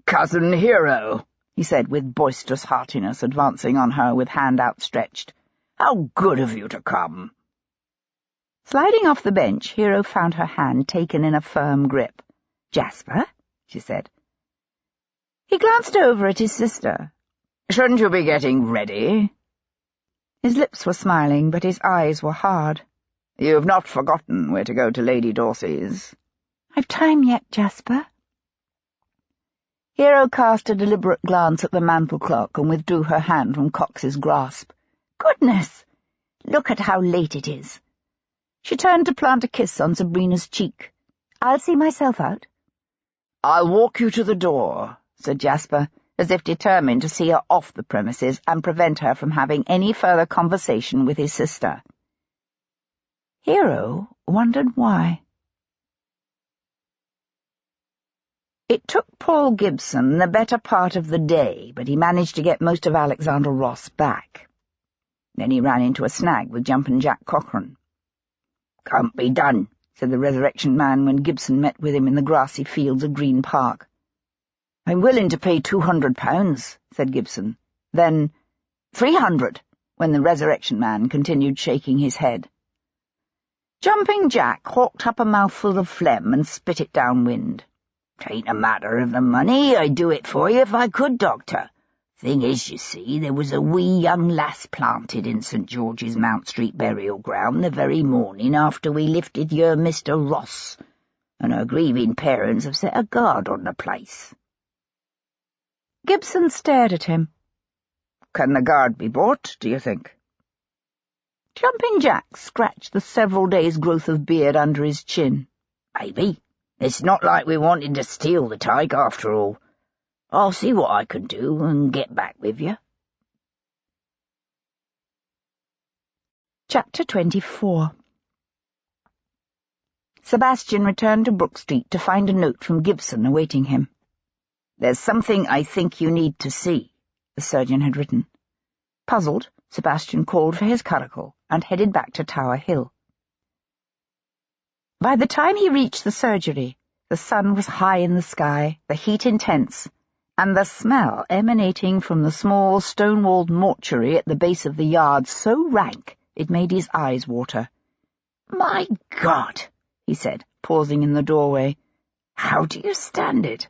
"Cousin Hero," he said with boisterous heartiness, advancing on her with hand outstretched. "How good of you to come." Sliding off the bench, Hero found her hand taken in a firm grip. "Jasper?" she said. He glanced over at his sister. "Shouldn't you be getting ready?" His lips were smiling, but his eyes were hard. "You've not forgotten where to go to Lady Dorsey's?" "I've time yet, Jasper." Hero cast a deliberate glance at the mantel clock and withdrew her hand from Cox's grasp. "Goodness! Look at how late it is." She turned to plant a kiss on Sabrina's cheek. "I'll see myself out." "I'll walk you to the door," said Jasper, as if determined to see her off the premises and prevent her from having any further conversation with his sister. Hero wondered why. It took Paul Gibson the better part of the day, but he managed to get most of Alexander Ross back. Then he ran into a snag with Jumpin' Jack Cochrane. "Can't be done," said the Resurrection Man when Gibson met with him in the grassy fields of Green Park. "I'm willing to pay £200, said Gibson. Then 300, when the Resurrection Man continued shaking his head. Jumping Jack hawked up a mouthful of phlegm and spit it downwind. "'Tain't a matter of the money. I'd do it for you if I could, Doctor. Thing is, you see, there was a wee young lass planted in St. George's Mount Street burial ground the very morning after we lifted your Mr. Ross, and her grieving parents have set a guard on the place." Gibson stared at him. "Can the guard be bought, do you think?" Jumping Jack scratched the several days' growth of beard under his chin. "Maybe. It's not like we wanted to steal the tyke after all. I'll see what I can do and get back with you." Chapter 24. Sebastian returned to Brook Street to find a note from Gibson awaiting him. "There's something I think you need to see," the surgeon had written. Puzzled, Sebastian called for his curricle and headed back to Tower Hill. By the time he reached the surgery, the sun was high in the sky, the heat intense, and the smell emanating from the small stone-walled mortuary at the base of the yard so rank it made his eyes water. "My God," he said, pausing in the doorway. "How do you stand it?"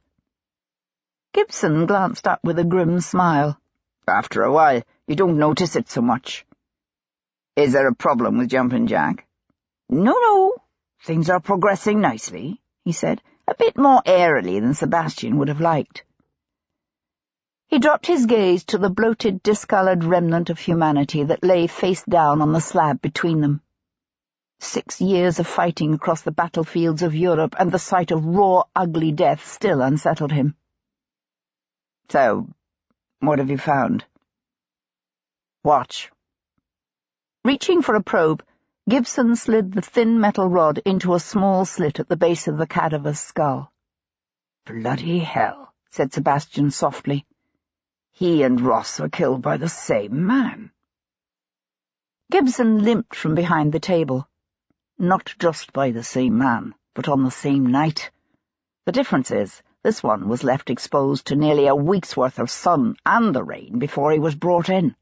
Gibson glanced up with a grim smile. "After a while, you don't notice it so much. Is there a problem with Jumping Jack?" No. Things are progressing nicely," he said, a bit more airily than Sebastian would have liked. He dropped his gaze to the bloated, discoloured remnant of humanity that lay face down on the slab between them. 6 years of fighting across the battlefields of Europe, and the sight of raw, ugly death still unsettled him. "So, what have you found?" "Watch." Reaching for a probe, Gibson slid the thin metal rod into a small slit at the base of the cadaver's skull. "Bloody hell," said Sebastian softly. "He and Ross were killed by the same man." Gibson limped from behind the table. "Not just by the same man, but on the same night. The difference is, this one was left exposed to nearly a week's worth of sun and the rain before he was brought in."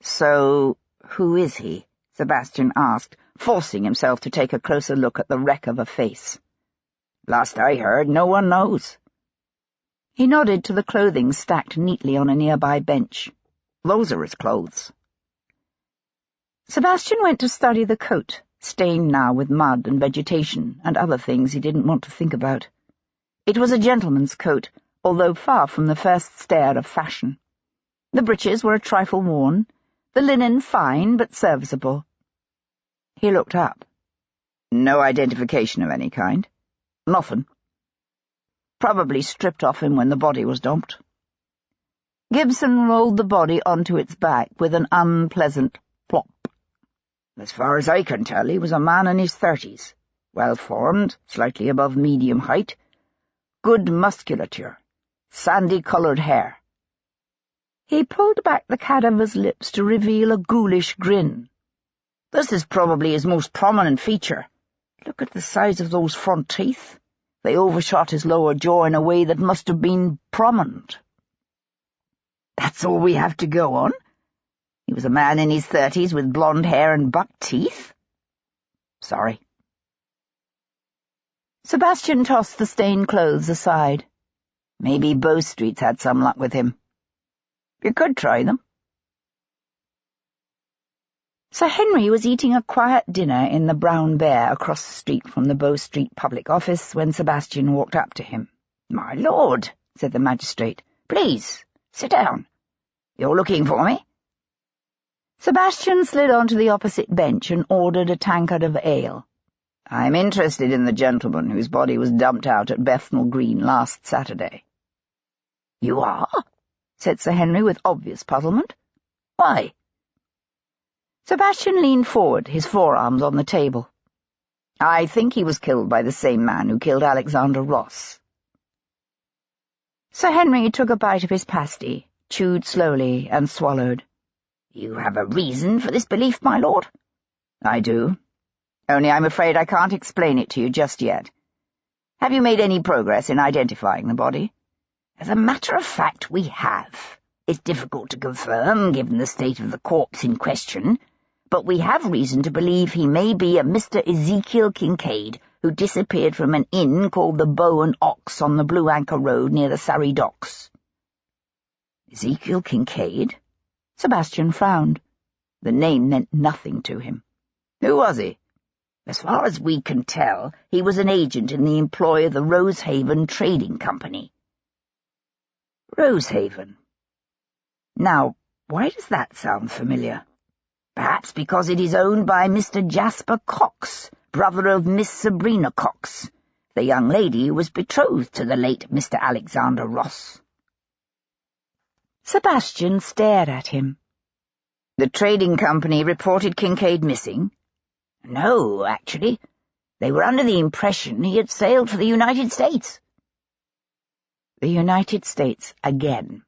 "So, who is he?" Sebastian asked, forcing himself to take a closer look at the wreck of a face. "Last I heard, no one knows." He nodded to the clothing stacked neatly on a nearby bench. "Those are his clothes." Sebastian went to study the coat, stained now with mud and vegetation and other things he didn't want to think about. It was a gentleman's coat, although far from the first stare of fashion. The breeches were a trifle worn, the linen fine but serviceable. He looked up. "No identification of any kind?" "Nothing. Probably stripped off him when the body was dumped." Gibson rolled the body onto its back with an unpleasant plop. "As far as I can tell, he was a man in his 30s, well-formed, slightly above medium height, good musculature, sandy-coloured hair." He pulled back the cadaver's lips to reveal a ghoulish grin. "This is probably his most prominent feature. Look at the size of those front teeth. They overshot his lower jaw in a way that must have been prominent." "That's all we have to go on? He was a man in his 30s with blonde hair and buck teeth?" "Sorry." Sebastian tossed the stained clothes aside. "Maybe Bow Street's had some luck with him. You could try them." Sir Henry was eating a quiet dinner in the Brown Bear across the street from the Bow Street public office when Sebastian walked up to him. "My lord," said the magistrate, "please, sit down. You're looking for me?" Sebastian slid onto the opposite bench and ordered a tankard of ale. "I'm interested in the gentleman whose body was dumped out at Bethnal Green last Saturday." "You are?" said Sir Henry with obvious puzzlement. "Why?" Sebastian leaned forward, his forearms on the table. "I think he was killed by the same man who killed Alexander Ross." Sir Henry took a bite of his pasty, chewed slowly, and swallowed. "You have a reason for this belief, my lord?" "I do. Only I'm afraid I can't explain it to you just yet. Have you made any progress in identifying the body?" "As a matter of fact, we have. It's difficult to confirm, given the state of the corpse in question, but we have reason to believe he may be a Mr. Ezekiel Kincaid, who disappeared from an inn called the Bow and Ox on the Blue Anchor Road near the Surrey Docks." Ezekiel Kincaid? Sebastian frowned. The name meant nothing to him. Who was he? As far as we can tell, he was an agent in the employ of the Rosehaven Trading Company. Rosehaven. Now, why does that sound familiar? Perhaps because it is owned by Mr. Jasper Cox, brother of Miss Sabrina Cox, the young lady who was betrothed to the late Mr. Alexander Ross. Sebastian stared at him. The trading company reported Kincaid missing? No, actually. They were under the impression he had sailed for the United States. The United States again.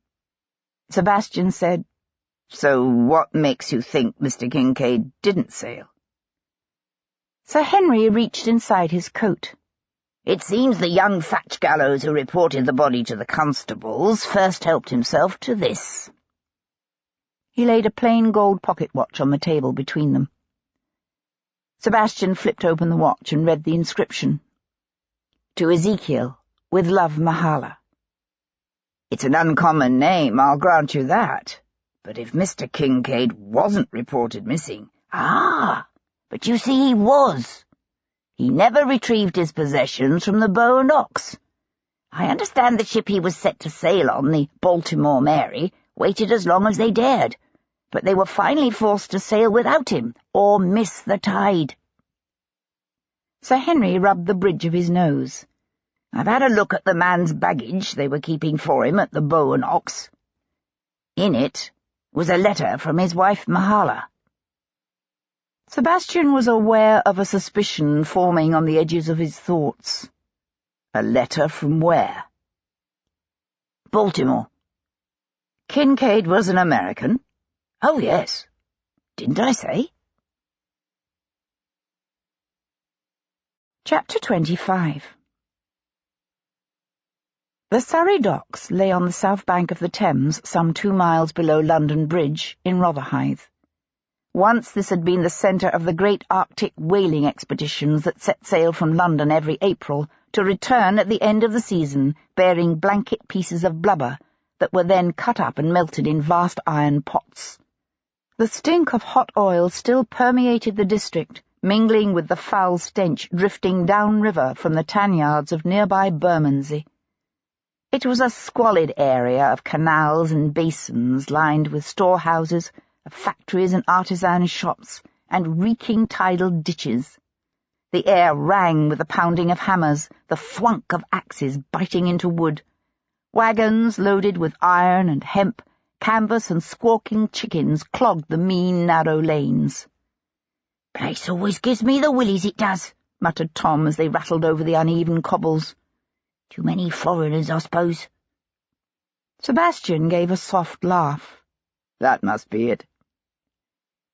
Sebastian said, So what makes you think Mr. Kincaid didn't sail? Sir Henry reached inside his coat. It seems the young Fatchgallows who reported the body to the constables first helped himself to this. He laid a plain gold pocket watch on the table between them. Sebastian flipped open the watch and read the inscription. To Ezekiel, with love, Mahala. It's an uncommon name, I'll grant you that. But if Mr. Kincaid wasn't reported missing— but you see he was. He never retrieved his possessions from the Bow and Ox. I understand the ship he was set to sail on, the Baltimore Mary, waited as long as they dared, but they were finally forced to sail without him, or miss the tide. Sir Henry rubbed the bridge of his nose. I've had a look at the man's baggage they were keeping for him at the Bow and Ox. In it was a letter from his wife Mahala. Sebastian was aware of a suspicion forming on the edges of his thoughts. A letter from where? Baltimore. Kincaid was an American? Oh, yes. Didn't I say? Chapter 25. The Surrey docks lay on the south bank of the Thames, some 2 miles below London Bridge, in Rotherhithe. Once this had been the centre of the great Arctic whaling expeditions that set sail from London every April, to return at the end of the season bearing blanket pieces of blubber that were then cut up and melted in vast iron pots. The stink of hot oil still permeated the district, mingling with the foul stench drifting downriver from the tan yards of nearby Bermondsey. It was a squalid area of canals and basins lined with storehouses, of factories and artisan shops, and reeking tidal ditches. The air rang with the pounding of hammers, the thwunk of axes biting into wood. Wagons loaded with iron and hemp, canvas and squawking chickens clogged the mean, narrow lanes. "Place always gives me the willies, it does," muttered Tom as they rattled over the uneven cobbles. "Too many foreigners, I suppose." Sebastian gave a soft laugh. "That must be it."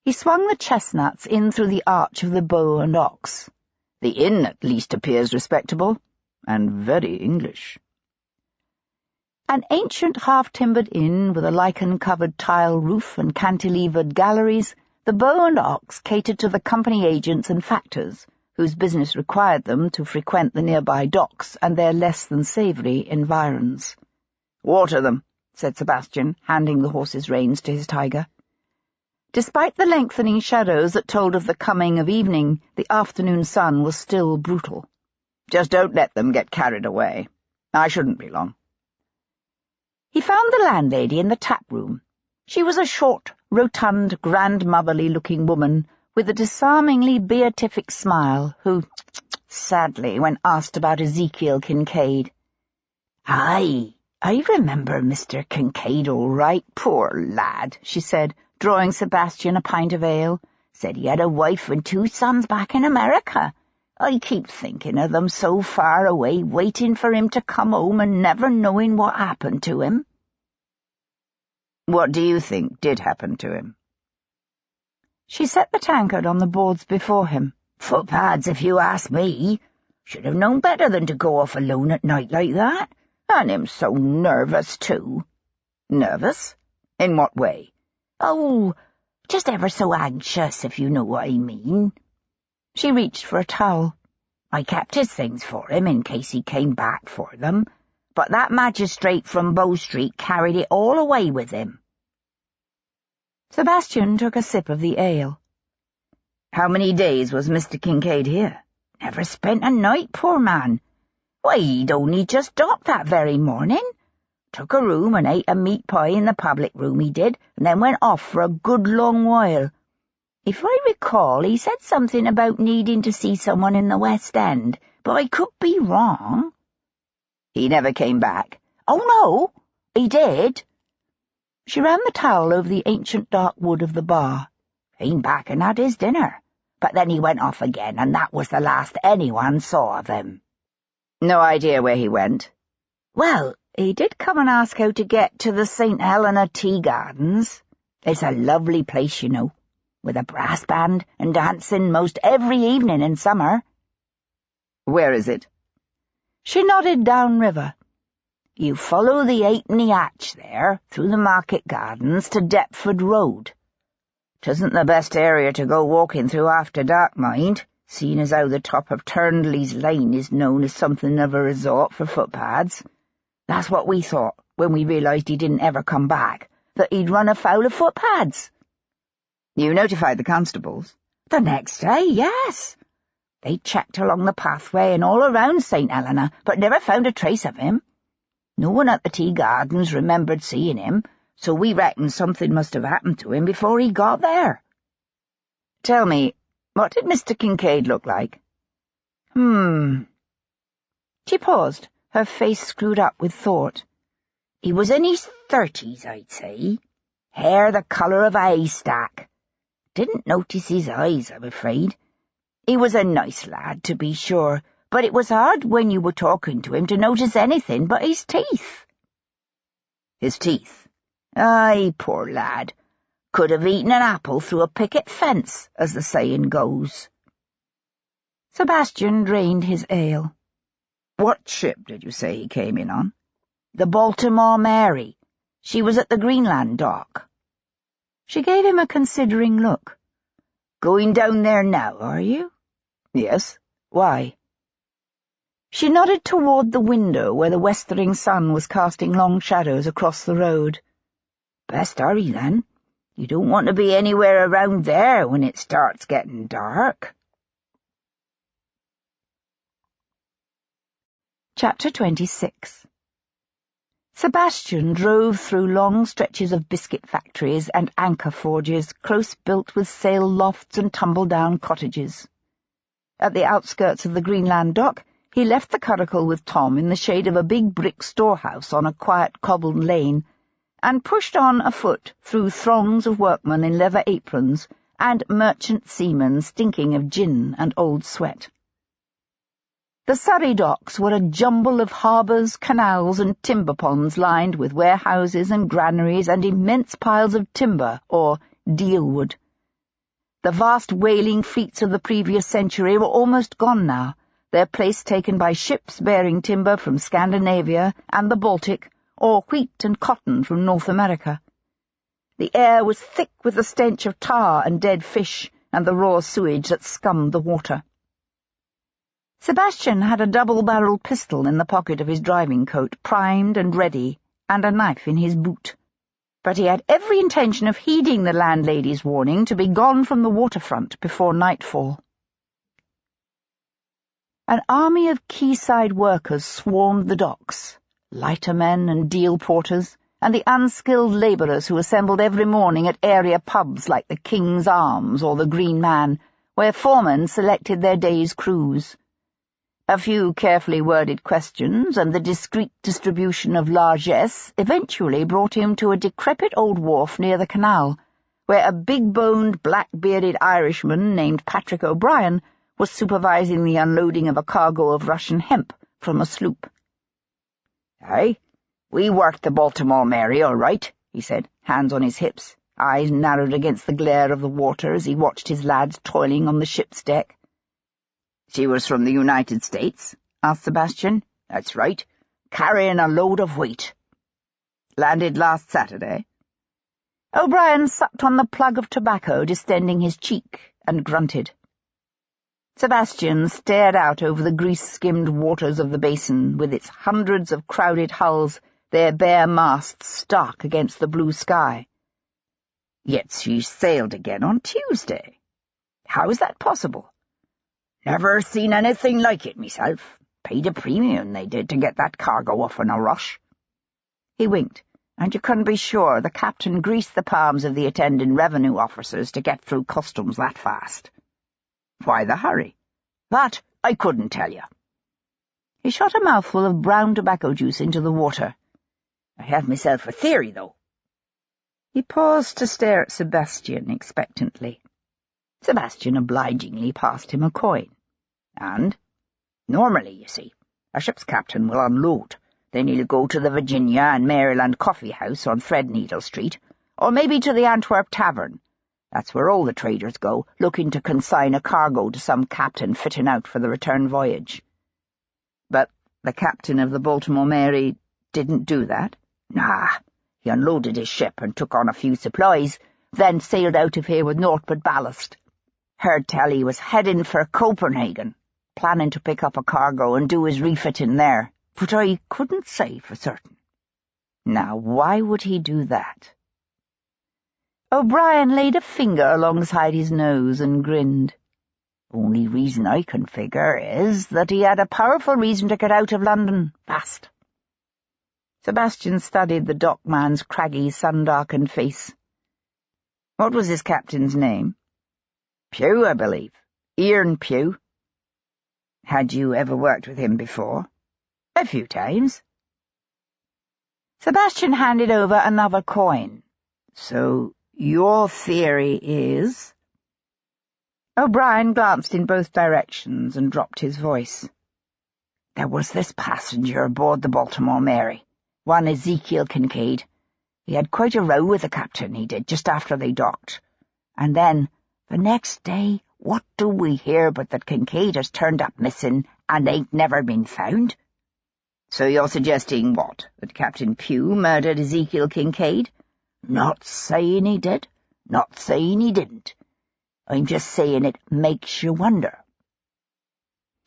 He swung the chestnuts in through the arch of the Bow and Ox. "The inn at least appears respectable, and very English." An ancient half-timbered inn with a lichen-covered tile roof and cantilevered galleries, the Bow and Ox catered to the company agents and factors, whose business required them to frequent the nearby docks and their less-than-savoury environs. "Water them," said Sebastian, handing the horse's reins to his tiger. Despite the lengthening shadows that told of the coming of evening, the afternoon sun was still brutal. "Just don't let them get carried away. I shouldn't be long." He found the landlady in the tap-room. She was a short, rotund, grandmotherly-looking woman with a disarmingly beatific smile, who, sadly, when asked about Ezekiel Kincaid. "Aye, I remember Mr. Kincaid all right, poor lad," she said, drawing Sebastian a pint of ale. "Said he had a wife and 2 sons back in America. I keep thinking of them so far away, waiting for him to come home and never knowing what happened to him." "What do you think did happen to him?" She set the tankard on the boards before him. "Footpads, if you ask me. Should have known better than to go off alone at night like that. And him so nervous, too." "Nervous? In what way?" "Oh, just ever so anxious, if you know what I mean." She reached for a towel. "I kept his things for him in case he came back for them. but that magistrate from Bow Street carried it all away with him." Sebastian took a sip of the ale. "How many days was Mr. Kincaid here?" "Never spent a night, poor man. Why, he'd only just docked that very morning. Took a room and ate a meat pie in the public room, he did, and then went off for a good long while. If I recall, he said something about needing to see someone in the West End, but I could be wrong." "He never came back?" "Oh, no, he did." She ran the towel over the ancient dark wood of the bar. "Came back and had his dinner, but then he went off again, and that was the last anyone saw of him." "No idea where he went?" "Well, he did come and ask how to get to the St. Helena Tea Gardens. It's a lovely place, you know, with a brass band and dancing most every evening in summer." "Where is it?" She nodded downriver. "You follow the Halfpenny Hatch there, through the market gardens to Deptford Road. 'Tisn't the best area to go walking through after dark, mind, seeing as how the top of Turnley's Lane is known as something of a resort for footpads. That's what we thought when we realised he didn't ever come back, that he'd run afoul of footpads." "You notified the constables?" "The next day, yes. They checked along the pathway and all around St. Helena, but never found a trace of him. No one at the Tea Gardens remembered seeing him, so we reckoned something must have happened to him before he got there." "Tell me, what did Mr. Kincaid look like?" She paused, her face screwed up with thought. "He was in his 30s, I'd say. Hair the colour of a haystack. Didn't notice his eyes, I'm afraid. He was a nice lad, to be sure, but it was hard when you were talking to him to notice anything but his teeth." "His teeth?" "Aye, poor lad. Could have eaten an apple through a picket fence, as the saying goes." Sebastian drained his ale. "What ship did you say he came in on?" "The Baltimore Mary. She was at the Greenland dock." She gave him a considering look. "Going down there now, are you?" "Yes. Why?" She nodded toward the window where the westering sun was casting long shadows across the road. "Best hurry, then. You don't want to be anywhere around there when it starts getting dark." Chapter 26. Sebastian drove through long stretches of biscuit factories and anchor forges, close built with sail lofts and tumble-down cottages. At the outskirts of the Greenland dock, he left the curricle with Tom in the shade of a big brick storehouse on a quiet cobbled lane, and pushed on afoot through throngs of workmen in leather aprons and merchant seamen stinking of gin and old sweat. The Surrey docks were a jumble of harbours, canals, and timber ponds lined with warehouses and granaries and immense piles of timber, or dealwood. The vast whaling fleets of the previous century were almost gone now, their place taken by ships bearing timber from Scandinavia and the Baltic, or wheat and cotton from North America. The air was thick with the stench of tar and dead fish and the raw sewage that scummed the water. Sebastian had a double-barreled pistol in the pocket of his driving coat, primed and ready, and a knife in his boot. But he had every intention of heeding the landlady's warning to be gone from the waterfront before nightfall. An army of quayside workers swarmed the docks, lightermen and deal porters, and the unskilled labourers who assembled every morning at area pubs like the King's Arms or the Green Man, where foremen selected their day's crews. A few carefully worded questions and the discreet distribution of largesse eventually brought him to a decrepit old wharf near the canal, where a big-boned, black-bearded Irishman named Patrick O'Brien was supervising the unloading of a cargo of Russian hemp from a sloop. "Aye, we worked the Baltimore Mary, all right," he said, hands on his hips, eyes narrowed against the glare of the water as he watched his lads toiling on the ship's deck. "She was from the United States?" asked Sebastian. "That's right, carrying a load of wheat." "Landed last Saturday?" O'Brien sucked on the plug of tobacco distending his cheek and grunted. Sebastian stared out over the grease-skimmed waters of the basin, with its hundreds of crowded hulls, their bare masts stark against the blue sky. Yet she sailed again on Tuesday. How is that possible? Never seen anything like it myself. Paid a premium they did to get that cargo off in a rush. He winked, and you couldn't be sure the captain greased the palms of the attending revenue officers to get through customs that fast. Why the hurry? That I couldn't tell you. He shot a mouthful of brown tobacco juice into the water. I have myself a theory, though. He paused to stare at Sebastian expectantly. Sebastian obligingly passed him a coin. And? Normally, you see, a ship's captain will unload. Then he'll go to the Virginia and Maryland Coffee House on Threadneedle Street, or maybe to the Antwerp Tavern. That's where all the traders go, looking to consign a cargo to some captain fitting out for the return voyage. But the captain of the Baltimore Mary didn't do that? Nah, he unloaded his ship and took on a few supplies, then sailed out of here with naught but ballast. Heard tell he was heading for Copenhagen, planning to pick up a cargo and do his refitting there, but I couldn't say for certain. Now, why would he do that? O'Brien laid a finger alongside his nose and grinned. Only reason I can figure is that he had a powerful reason to get out of London fast. Sebastian studied the dockman's craggy, sun-darkened face. What was his captain's name? P.2, I believe. Ian P.2. Had you ever worked with him before? A few times. Sebastian handed over another coin. So, your theory is? O'Brien glanced in both directions and dropped his voice. There was this passenger aboard the Baltimore Mary, one Ezekiel Kincaid. He had quite a row with the captain, he did, just after they docked. And then, the next day, what do we hear but that Kincaid has turned up missing and ain't never been found? So you're suggesting what? That Captain P.2 murdered Ezekiel Kincaid? Not saying he did, not saying he didn't. I'm just saying it makes you wonder.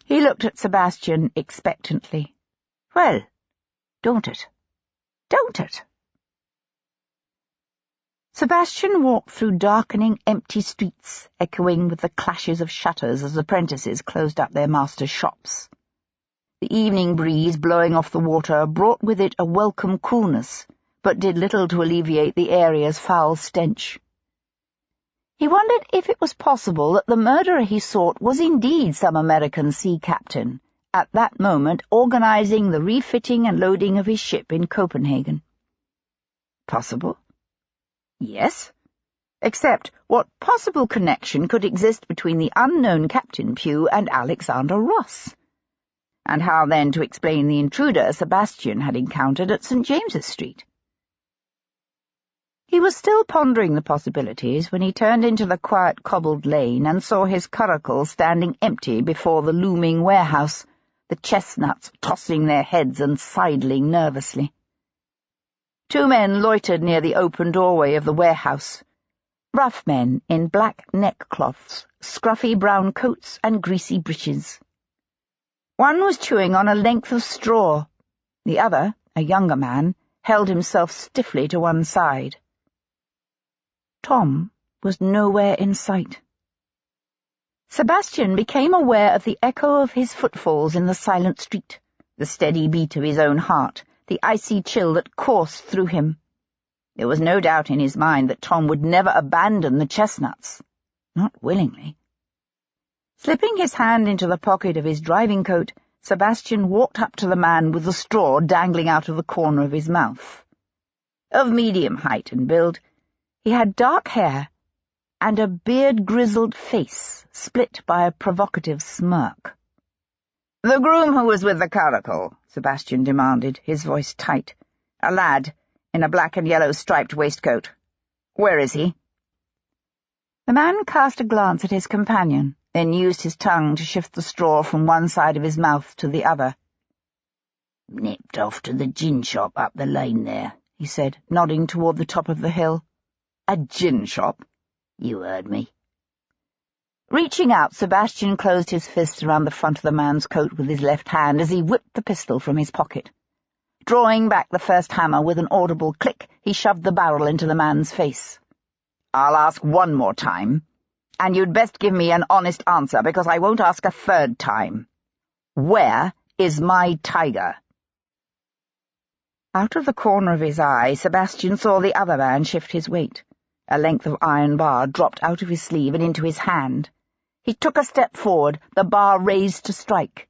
He looked at Sebastian expectantly. Well, don't it? Don't it? Sebastian walked through darkening, empty streets, echoing with the clashes of shutters as apprentices closed up their masters' shops. The evening breeze blowing off the water brought with it a welcome coolness, but did little to alleviate the area's foul stench. He wondered if it was possible that the murderer he sought was indeed some American sea captain, at that moment organizing the refitting and loading of his ship in Copenhagen. Possible? Yes. Except what possible connection could exist between the unknown Captain P.2 and Alexander Ross? And how then to explain the intruder Sebastian had encountered at St. James's Street? He was still pondering the possibilities when he turned into the quiet cobbled lane and saw his curricle standing empty before the looming warehouse, the chestnuts tossing their heads and sidling nervously. 2 men loitered near the open doorway of the warehouse, rough men in black neckcloths, scruffy brown coats, and greasy breeches. One was chewing on a length of straw. The other, a younger man, held himself stiffly to one side. Tom was nowhere in sight. Sebastian became aware of the echo of his footfalls in the silent street, the steady beat of his own heart, the icy chill that coursed through him. There was no doubt in his mind that Tom would never abandon the chestnuts. Not willingly. Slipping his hand into the pocket of his driving coat, Sebastian walked up to the man with the straw dangling out of the corner of his mouth. Of medium height and build, he had dark hair and a beard-grizzled face split by a provocative smirk. "The groom who was with the curricle," Sebastian demanded, his voice tight. "A lad, in a black and yellow striped waistcoat. Where is he?" The man cast a glance at his companion, then used his tongue to shift the straw from one side of his mouth to the other. "Nipped off to the gin shop up the lane there," he said, nodding toward the top of the hill. "A gin shop?" "You heard me." Reaching out, Sebastian closed his fist around the front of the man's coat with his left hand as he whipped the pistol from his pocket. Drawing back the first hammer with an audible click, he shoved the barrel into the man's face. "I'll ask one more time, and you'd best give me an honest answer, because I won't ask a third time. Where is my tiger?" Out of the corner of his eye, Sebastian saw the other man shift his weight. A length of iron bar dropped out of his sleeve and into his hand. He took a step forward, the bar raised to strike.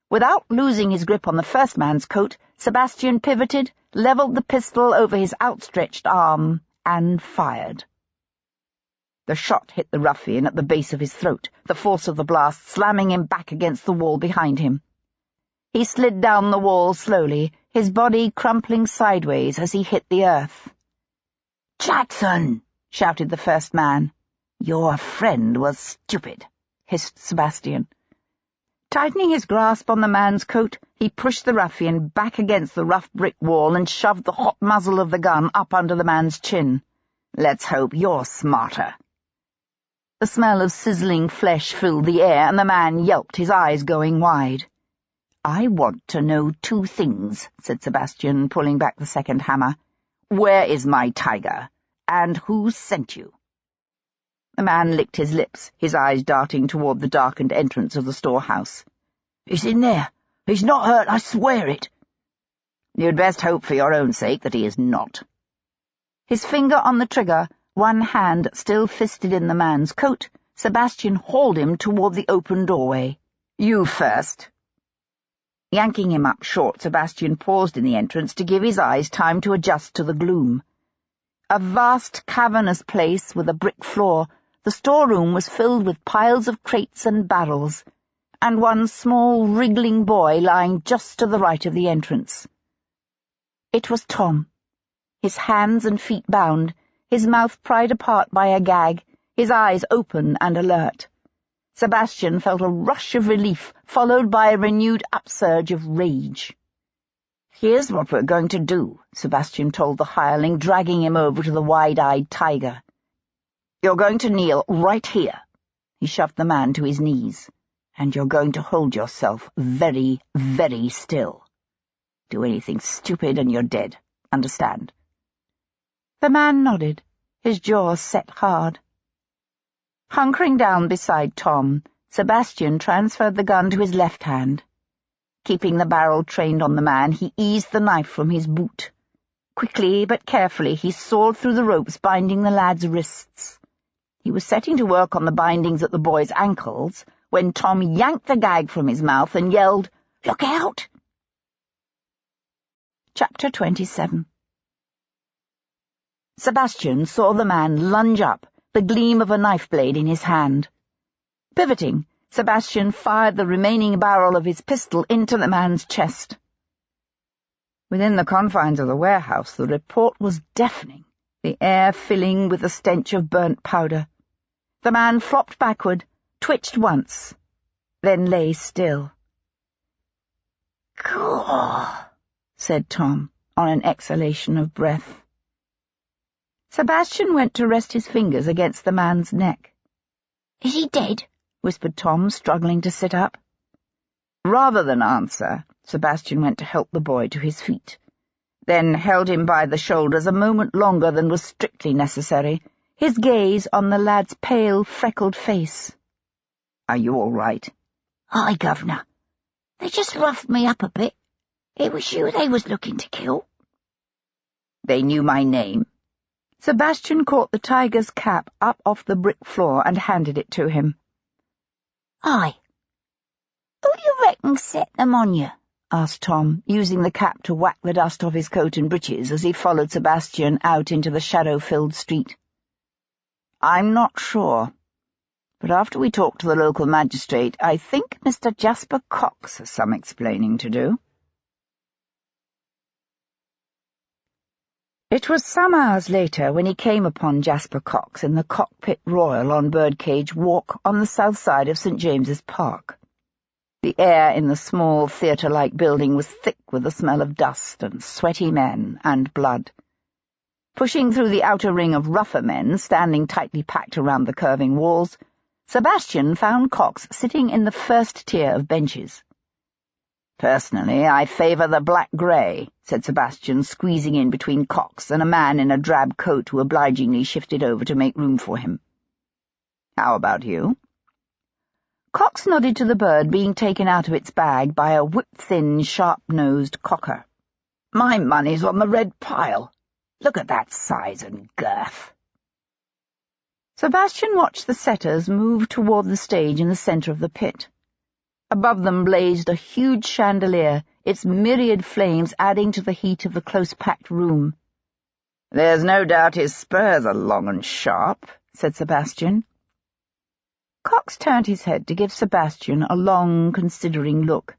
Without losing his grip on the first man's coat, Sebastian pivoted, levelled the pistol over his outstretched arm, and fired. The shot hit the ruffian at the base of his throat, the force of the blast slamming him back against the wall behind him. He slid down the wall slowly, his body crumpling sideways as he hit the earth. "Jackson!" shouted the first man. "Your friend was stupid," hissed Sebastian. Tightening his grasp on the man's coat, he pushed the ruffian back against the rough brick wall and shoved the hot muzzle of the gun up under the man's chin. "Let's hope you're smarter." The smell of sizzling flesh filled the air, and the man yelped, his eyes going wide. "I want to know two things," said Sebastian, pulling back the second hammer. "Where is my tiger? And who sent you?" The man licked his lips, his eyes darting toward the darkened entrance of the storehouse. "He's in there. He's not hurt, I swear it." "You'd best hope for your own sake that he is not." His finger on the trigger, one hand still fisted in the man's coat, Sebastian hauled him toward the open doorway. "You first." Yanking him up short, Sebastian paused in the entrance to give his eyes time to adjust to the gloom. A vast, cavernous place with a brick floor, the storeroom was filled with piles of crates and barrels, and one small, wriggling boy lying just to the right of the entrance. It was Tom, his hands and feet bound, his mouth pried apart by a gag, his eyes open and alert. Sebastian felt a rush of relief, followed by a renewed upsurge of rage. "Here's what we're going to do," Sebastian told the hireling, dragging him over to the wide-eyed tiger. "You're going to kneel right here." He shoved the man to his knees. "And you're going to hold yourself very, very still. Do anything stupid and you're dead. Understand?" The man nodded, his jaws set hard. Hunkering down beside Tom, Sebastian transferred the gun to his left hand. Keeping the barrel trained on the man, he eased the knife from his boot. Quickly but carefully he sawed through the ropes binding the lad's wrists. He was setting to work on the bindings at the boy's ankles when Tom yanked the gag from his mouth and yelled, "Look out!" Chapter 27. Sebastian saw the man lunge up, the gleam of a knife blade in his hand. Pivoting, Sebastian fired the remaining barrel of his pistol into the man's chest. Within the confines of the warehouse, the report was deafening, the air filling with the stench of burnt powder. The man flopped backward, twitched once, then lay still. "Caw," said Tom, on an exhalation of breath. Sebastian went to rest his fingers against the man's neck. "Is he dead?" whispered Tom, struggling to sit up. Rather than answer, Sebastian went to help the boy to his feet, then held him by the shoulders a moment longer than was strictly necessary, his gaze on the lad's pale, freckled face. "Are you all right?" "Aye, Governor. They just roughed me up a bit. It was you they was looking to kill." "They knew my name?" Sebastian caught the tiger's cap up off the brick floor and handed it to him. "Aye. Who do you reckon set them on you?" asked Tom, using the cap to whack the dust off his coat and breeches as he followed Sebastian out into the shadow-filled street. "I'm not sure. But after we talked to the local magistrate, I think Mr. Jasper Cox has some explaining to do." It was some hours later when he came upon Jasper Cox in the Cockpit Royal on Birdcage Walk on the south side of St. James's Park. The air in the small theatre-like building was thick with the smell of dust and sweaty men and blood. Pushing through the outer ring of rougher men standing tightly packed around the curving walls, Sebastian found Cox sitting in the first tier of benches. "Personally, I favour the black-grey," said Sebastian, squeezing in between Cox and a man in a drab coat who obligingly shifted over to make room for him. "How about you?" Cox nodded to the bird being taken out of its bag by a whip-thin, sharp-nosed cocker. "My money's on the red pile. Look at that size and girth." Sebastian watched the setters move toward the stage in the centre of the pit. Above them blazed a huge chandelier, its myriad flames adding to the heat of the close-packed room. "There's no doubt his spurs are long and sharp," said Sebastian. Cox turned his head to give Sebastian a long, considering look.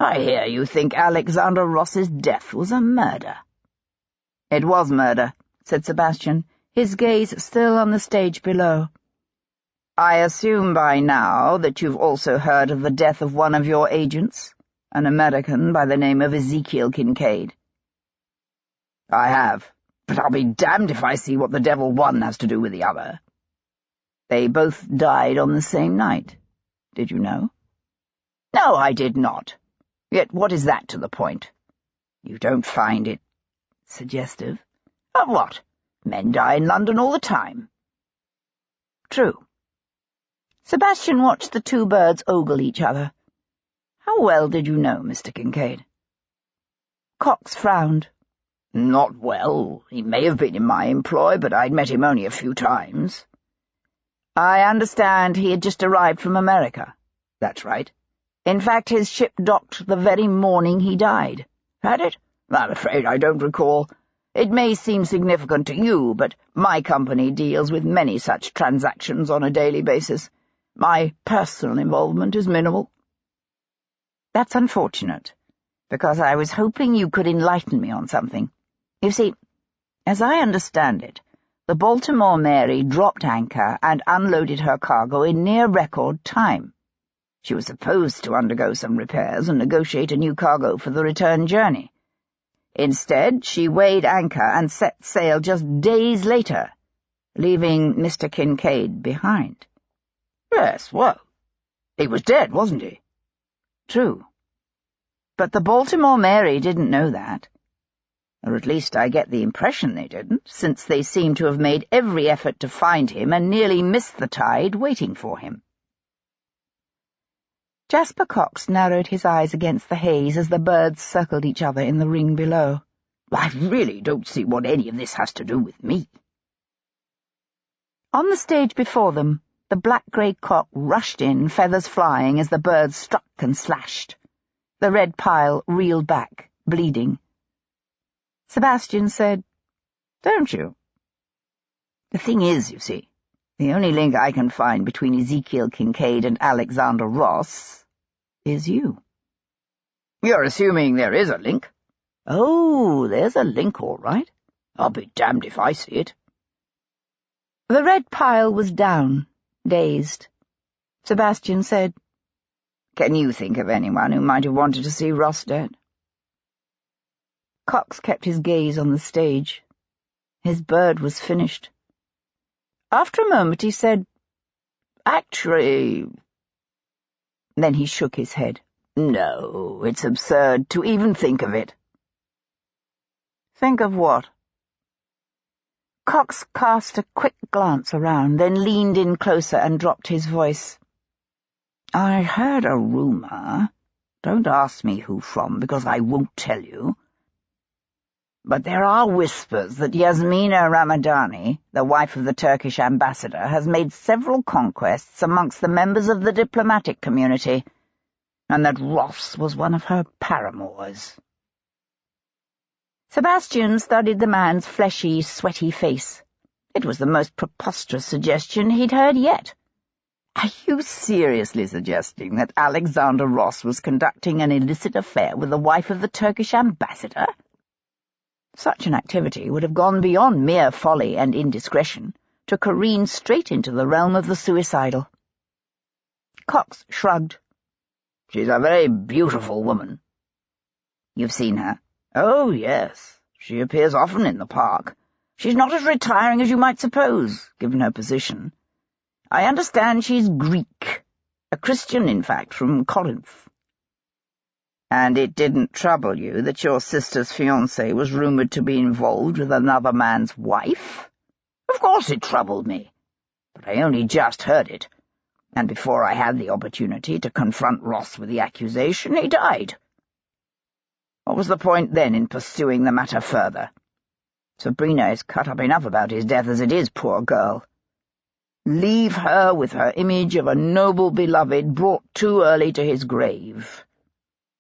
"I hear you think Alexander Ross's death was a murder." "It was murder," said Sebastian, his gaze still on the stage below. "I assume by now that you've also heard of the death of one of your agents, an American by the name of Ezekiel Kincaid." "I have, but I'll be damned if I see what the devil one has to do with the other." "They both died on the same night. Did you know?" "No, I did not. Yet what is that to the point?" "You don't find it suggestive?" "Of what? Men die in London all the time." "True." Sebastian watched the two birds ogle each other. "How well did you know Mr. Kincaid?" Cox frowned. "Not well. He may have been in my employ, but I'd met him only a few times." "I understand he had just arrived from America." "That's right." "In fact, his ship docked the very morning he died." "Had it? I'm afraid I don't recall. It may seem significant to you, but my company deals with many such transactions on a daily basis. My personal involvement is minimal." "That's unfortunate, because I was hoping you could enlighten me on something. You see, as I understand it, the Baltimore Mary dropped anchor and unloaded her cargo in near record time. She was supposed to undergo some repairs and negotiate a new cargo for the return journey. Instead, she weighed anchor and set sail just days later, leaving Mr. Kincaid behind." "Yes, well, he was dead, wasn't he?" "True. But the Baltimore Mary didn't know that. Or at least I get the impression they didn't, since they seem to have made every effort to find him and nearly missed the tide waiting for him." Jasper Cox narrowed his eyes against the haze as the birds circled each other in the ring below. "I really don't see what any of this has to do with me." On the stage before them, the black-grey cock rushed in, feathers flying as the birds struck and slashed. The red pile reeled back, bleeding. Sebastian said, "Don't you? The thing is, you see, the only link I can find between Ezekiel Kincaid and Alexander Ross is you." "You're assuming there is a link?" "Oh, there's a link, all right." "I'll be damned if I see it." The red pile was down, dazed. Sebastian said, "Can you think of anyone who might have wanted to see Ross dead?" Cox kept his gaze on the stage. His bird was finished. After a moment he said, "Actually—" Then he shook his head. "No, it's absurd to even think of it." "Think of what?" Cox cast a quick glance around, then leaned in closer and dropped his voice. "I heard a rumor. Don't ask me who from, because I won't tell you. But there are whispers that Yasmina Ramadani, the wife of the Turkish ambassador, has made several conquests amongst the members of the diplomatic community, and that Ross was one of her paramours." Sebastian studied the man's fleshy, sweaty face. It was the most preposterous suggestion he'd heard yet. "Are you seriously suggesting that Alexander Ross was conducting an illicit affair with the wife of the Turkish ambassador?" Such an activity would have gone beyond mere folly and indiscretion to careen straight into the realm of the suicidal. Cox shrugged. "She's a very beautiful woman." "You've seen her?" "Oh, yes. She appears often in the park. She's not as retiring as you might suppose, given her position. I understand she's Greek. A Christian, in fact, from Corinth. And it didn't trouble you that your sister's fiancé was rumoured to be involved with another man's wife? Of course it troubled me, but I only just heard it, and before I had the opportunity to confront Ross with the accusation, he died. What was the point then in pursuing the matter further? Sabrina is cut up enough about his death as it is, poor girl. Leave her with her image of a noble beloved brought too early to his grave.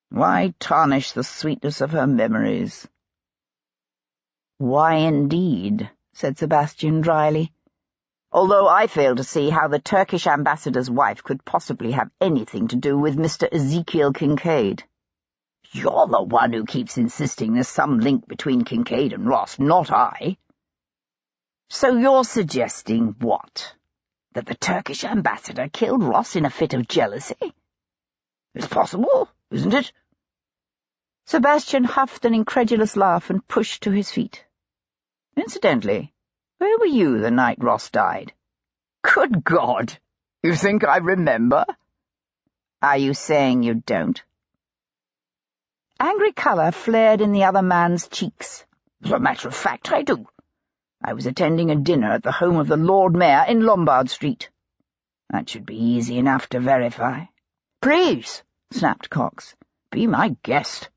Why tarnish the sweetness of her memories? Why indeed, said Sebastian dryly, although I fail to see how the Turkish ambassador's wife could possibly have anything to do with Mr. Ezekiel Kincaid. You're the one who keeps insisting there's some link between Kincaid and Ross, not I. So you're suggesting what? That the Turkish ambassador killed Ross in a fit of jealousy? It's possible, isn't it? Sebastian huffed an incredulous laugh and pushed to his feet. Incidentally, where were you the night Ross died? Good God! You think I remember? Are you saying you don't? Angry colour flared in the other man's cheeks. As a matter of fact, I do. I was attending a dinner at the home of the Lord Mayor in Lombard Street. That should be easy enough to verify. Please, snapped Cox, be my guest.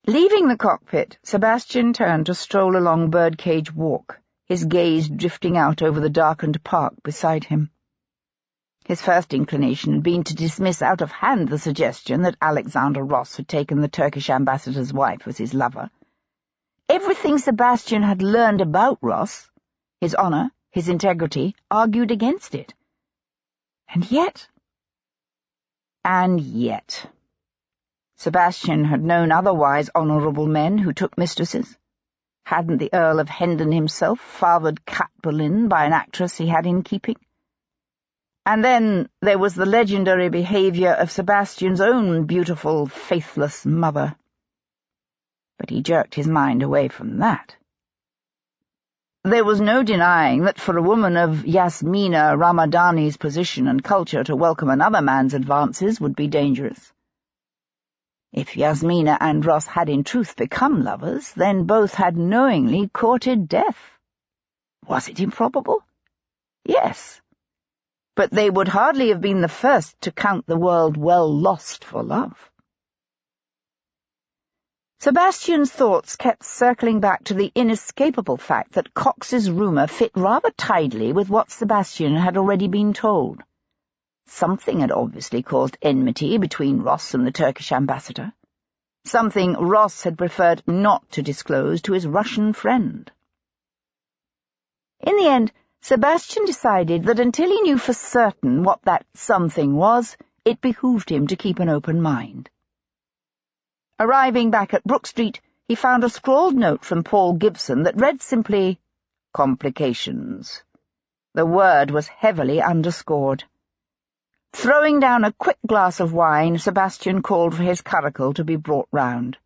Leaving the cockpit, Sebastian turned to stroll along Birdcage Walk, his gaze drifting out over the darkened park beside him. His first inclination had been to dismiss out of hand the suggestion that Alexander Ross had taken the Turkish ambassador's wife as his lover. Everything Sebastian had learned about Ross, his honour, his integrity, argued against it. And yet... Sebastian had known otherwise honourable men who took mistresses. Hadn't the Earl of Hendon himself fathered Cat Boleyn by an actress he had in keeping? And then there was the legendary behaviour of Sebastian's own beautiful, faithless mother. But he jerked his mind away from that. There was no denying that for a woman of Yasmina Ramadani's position and culture to welcome another man's advances would be dangerous. If Yasmina and Ross had in truth become lovers, then both had knowingly courted death. Was it improbable? Yes. But they would hardly have been the first to count the world well lost for love. Sebastian's thoughts kept circling back to the inescapable fact that Cox's rumour fit rather tidily with what Sebastian had already been told. Something had obviously caused enmity between Ross and the Turkish ambassador. Something Ross had preferred not to disclose to his Russian friend. In the end, Sebastian decided that until he knew for certain what that something was, it behooved him to keep an open mind. Arriving back at Brook Street, he found a scrawled note from Paul Gibson that read simply, "Complications." The word was heavily underscored. Throwing down a quick glass of wine, Sebastian called for his curricle to be brought round.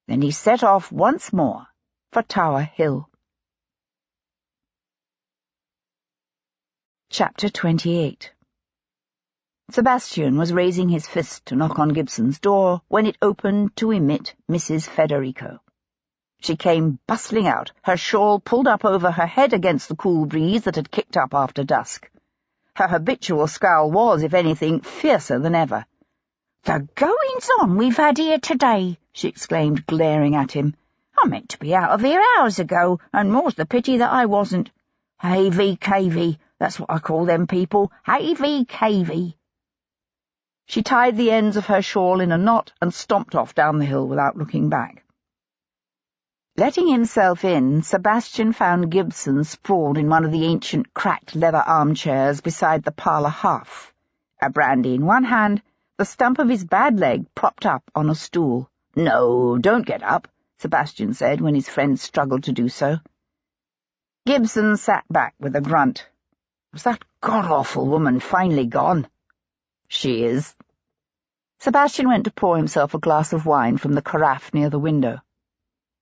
Then he set off once more for Tower Hill. Chapter 28. Sebastian was raising his fist to knock on Gibson's door when it opened to emit Mrs. Federico. She came bustling out, her shawl pulled up over her head against the cool breeze that had kicked up after dusk. Her habitual scowl was, if anything, fiercer than ever. "The goings-on we've had here today!" she exclaimed, glaring at him. "I meant to be out of here hours ago, and more's the pity that I wasn't. Havey-cavey, that's what I call them people, havey-cavey." She tied the ends of her shawl in a knot and stomped off down the hill without looking back. Letting himself in, Sebastian found Gibson sprawled in one of the ancient cracked leather armchairs beside the parlour hearth, a brandy in one hand, the stump of his bad leg propped up on a stool. "No, don't get up," Sebastian said when his friend struggled to do so. Gibson sat back with a grunt. "Was that god-awful woman finally gone?" "She is." Sebastian went to pour himself a glass of wine from the carafe near the window.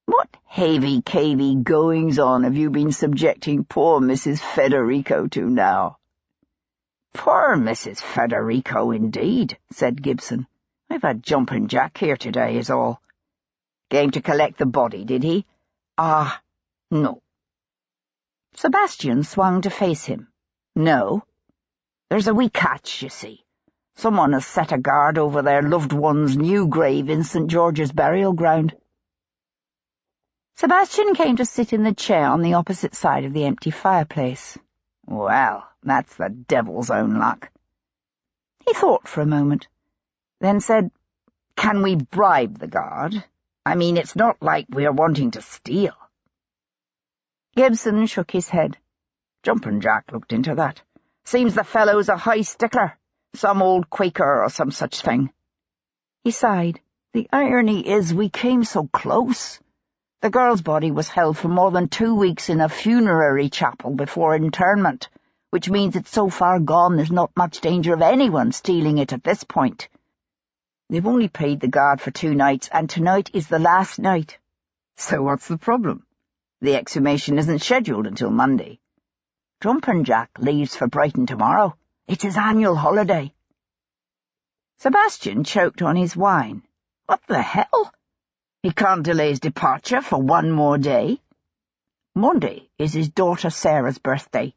What havey-cavey goings-on have you been subjecting poor Mrs. Federico to now?" "Poor Mrs. Federico, indeed," said Gibson. "I've had Jumpin' Jack here today, is all." "Came to collect the body, did he?" "Ah, no." Sebastian swung to face him. "No? There's a wee catch, you see. Someone has set a guard over their loved one's new grave in St. George's burial ground." Sebastian came to sit in the chair on the opposite side of the empty fireplace. "Well, that's the devil's own luck." He thought for a moment, then said, "Can we bribe the guard? I mean, it's not like we're wanting to steal." Gibson shook his head. "Jumpin' Jack looked into that. Seems the fellow's a high stickler, some old Quaker or some such thing." He sighed. "The irony is we came so close. The girl's body was held for more than 2 weeks in a funerary chapel before internment, which means it's so far gone there's not much danger of anyone stealing it at this point. They've only paid the guard for 2 nights, and tonight is the last night. So what's the problem? The exhumation isn't scheduled until Monday. Jumpin' Jack leaves for Brighton tomorrow. It's his annual holiday." Sebastian choked on his wine. "What the hell? He can't delay his departure for 1 more day. Monday is his daughter Sarah's birthday.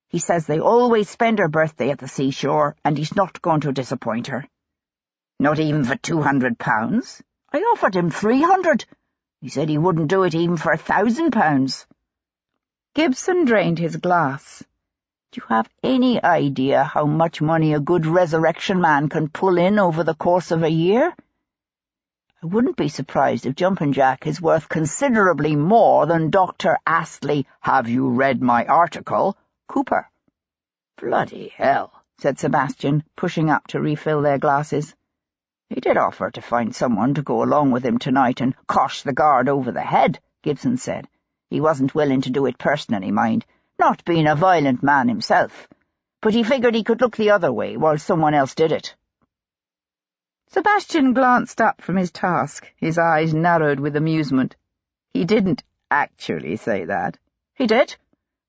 He says they always spend her birthday at the seashore, and he's not going to disappoint her. Not even for £200. I offered him 300. He said he wouldn't do it even for £1,000. Gibson drained his glass. "Do you have any idea how much money a good resurrection man can pull in over the course of a year? I wouldn't be surprised if Jumpin' Jack is worth considerably more than Dr. Astley, have you read my article, Cooper." "Bloody hell," said Sebastian, pushing up to refill their glasses. "He did offer to find someone to go along with him tonight and cosh the guard over the head," Gibson said. "He wasn't willing to do it personally, mind, not being a violent man himself, but he figured he could look the other way while someone else did it." Sebastian glanced up from his task, his eyes narrowed with amusement. "He didn't actually say that." "He did,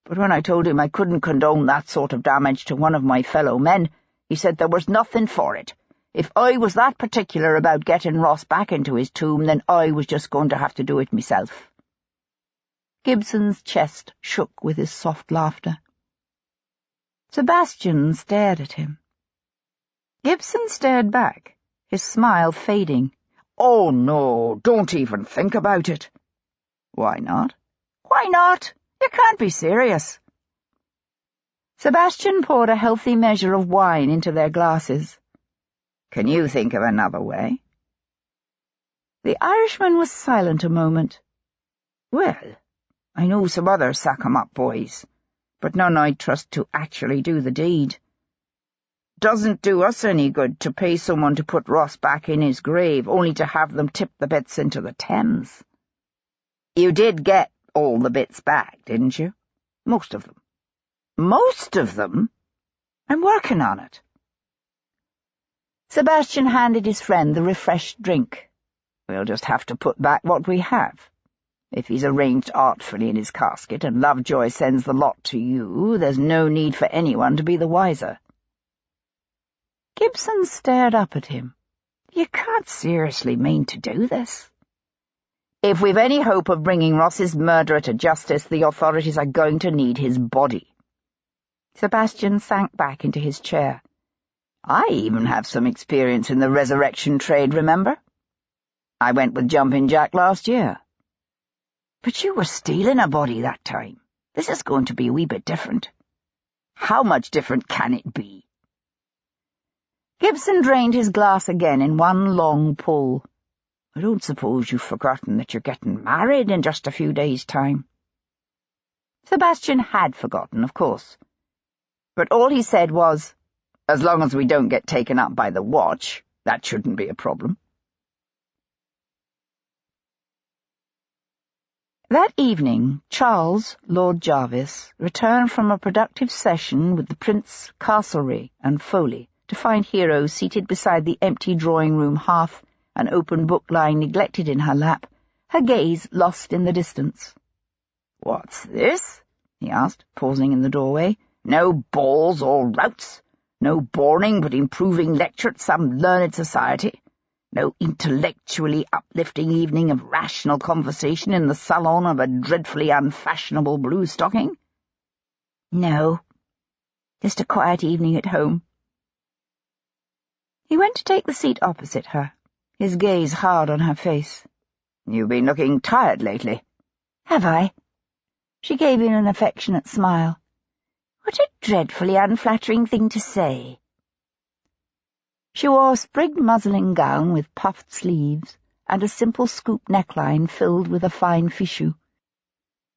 but when I told him I couldn't condone that sort of damage to one of my fellow men, he said there was nothing for it. If I was that particular about getting Ross back into his tomb, then I was just going to have to do it myself." Gibson's chest shook with his soft laughter. Sebastian stared at him. Gibson stared back, his smile fading. "Oh, no, don't even think about it." "Why not?" "Why not? You can't be serious." Sebastian poured a healthy measure of wine into their glasses. "Can you think of another way?" The Irishman was silent a moment. "Well, I know some other sack-em-up boys, but none I'd trust to actually do the deed. Doesn't do us any good to pay someone to put Ross back in his grave, only to have them tip the bits into the Thames. You did get all the bits back, didn't you? Most of them." "Most of them? I'm working on it." Sebastian handed his friend the refreshed drink. "We'll just have to put back what we have. If he's arranged artfully in his casket and Lovejoy sends the lot to you, there's no need for anyone to be the wiser." Gibson stared up at him. "You can't seriously mean to do this?" "If we've any hope of bringing Ross's murderer to justice, the authorities are going to need his body." Sebastian sank back into his chair. "I even have some experience in the resurrection trade, remember? I went with Jumpin' Jack last year." "But you were stealing a body that time. This is going to be a wee bit different." "How much different can it be?" Gibson drained his glass again in one long pull. "I don't suppose you've forgotten that you're getting married in just a few days' time." Sebastian had forgotten, of course. But all he said was, "As long as we don't get taken up by the watch, that shouldn't be a problem." That evening, Charles, Lord Jarvis, returned from a productive session with the Prince, Castlereagh, and Foley to find Hero seated beside the empty drawing-room hearth, an open book lying neglected in her lap, her gaze lost in the distance. "What's this?" he asked, pausing in the doorway. "No balls or routs? No boring but improving lecture at some learned society? No intellectually uplifting evening of rational conversation in the salon of a dreadfully unfashionable blue stocking?" "No, just a quiet evening at home." He went to take the seat opposite her, his gaze hard on her face. "You've been looking tired lately." "Have I?" She gave him an affectionate smile. "What a dreadfully unflattering thing to say." She wore a sprigged muslin gown with puffed sleeves and a simple scoop neckline filled with a fine fichu.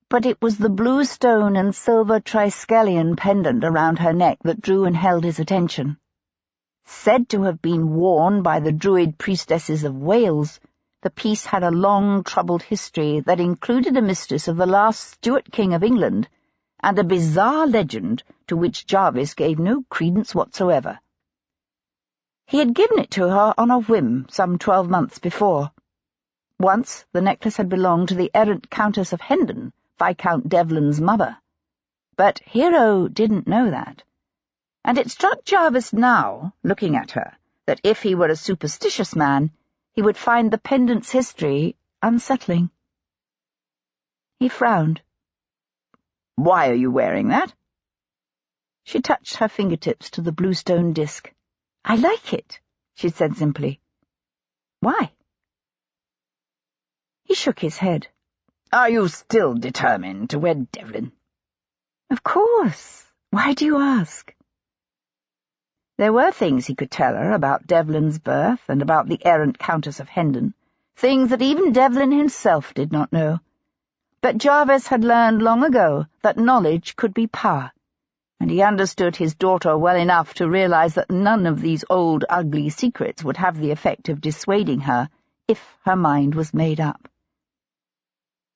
But it was the blue stone and silver triskelion pendant around her neck that drew and held his attention. Said to have been worn by the Druid priestesses of Wales, the piece had a long, troubled history that included a mistress of the last Stuart King of England and a bizarre legend to which Jarvis gave no credence whatsoever. He had given it to her on a whim some 12 months before. Once the necklace had belonged to the errant Countess of Hendon, Viscount Devlin's mother. But Hero didn't know that, and it struck Jarvis now, looking at her, that if he were a superstitious man, he would find the pendant's history unsettling. He frowned. "Why are you wearing that?" She touched her fingertips to the bluestone disc. "I like it," she said simply. "Why?" He shook his head. "Are you still determined to wed Devlin?" "Of course. Why do you ask?" There were things he could tell her about Devlin's birth and about the errant Countess of Hendon, things that even Devlin himself did not know. But Jarvis had learned long ago that knowledge could be power, and he understood his daughter well enough to realize that none of these old, ugly secrets would have the effect of dissuading her if her mind was made up.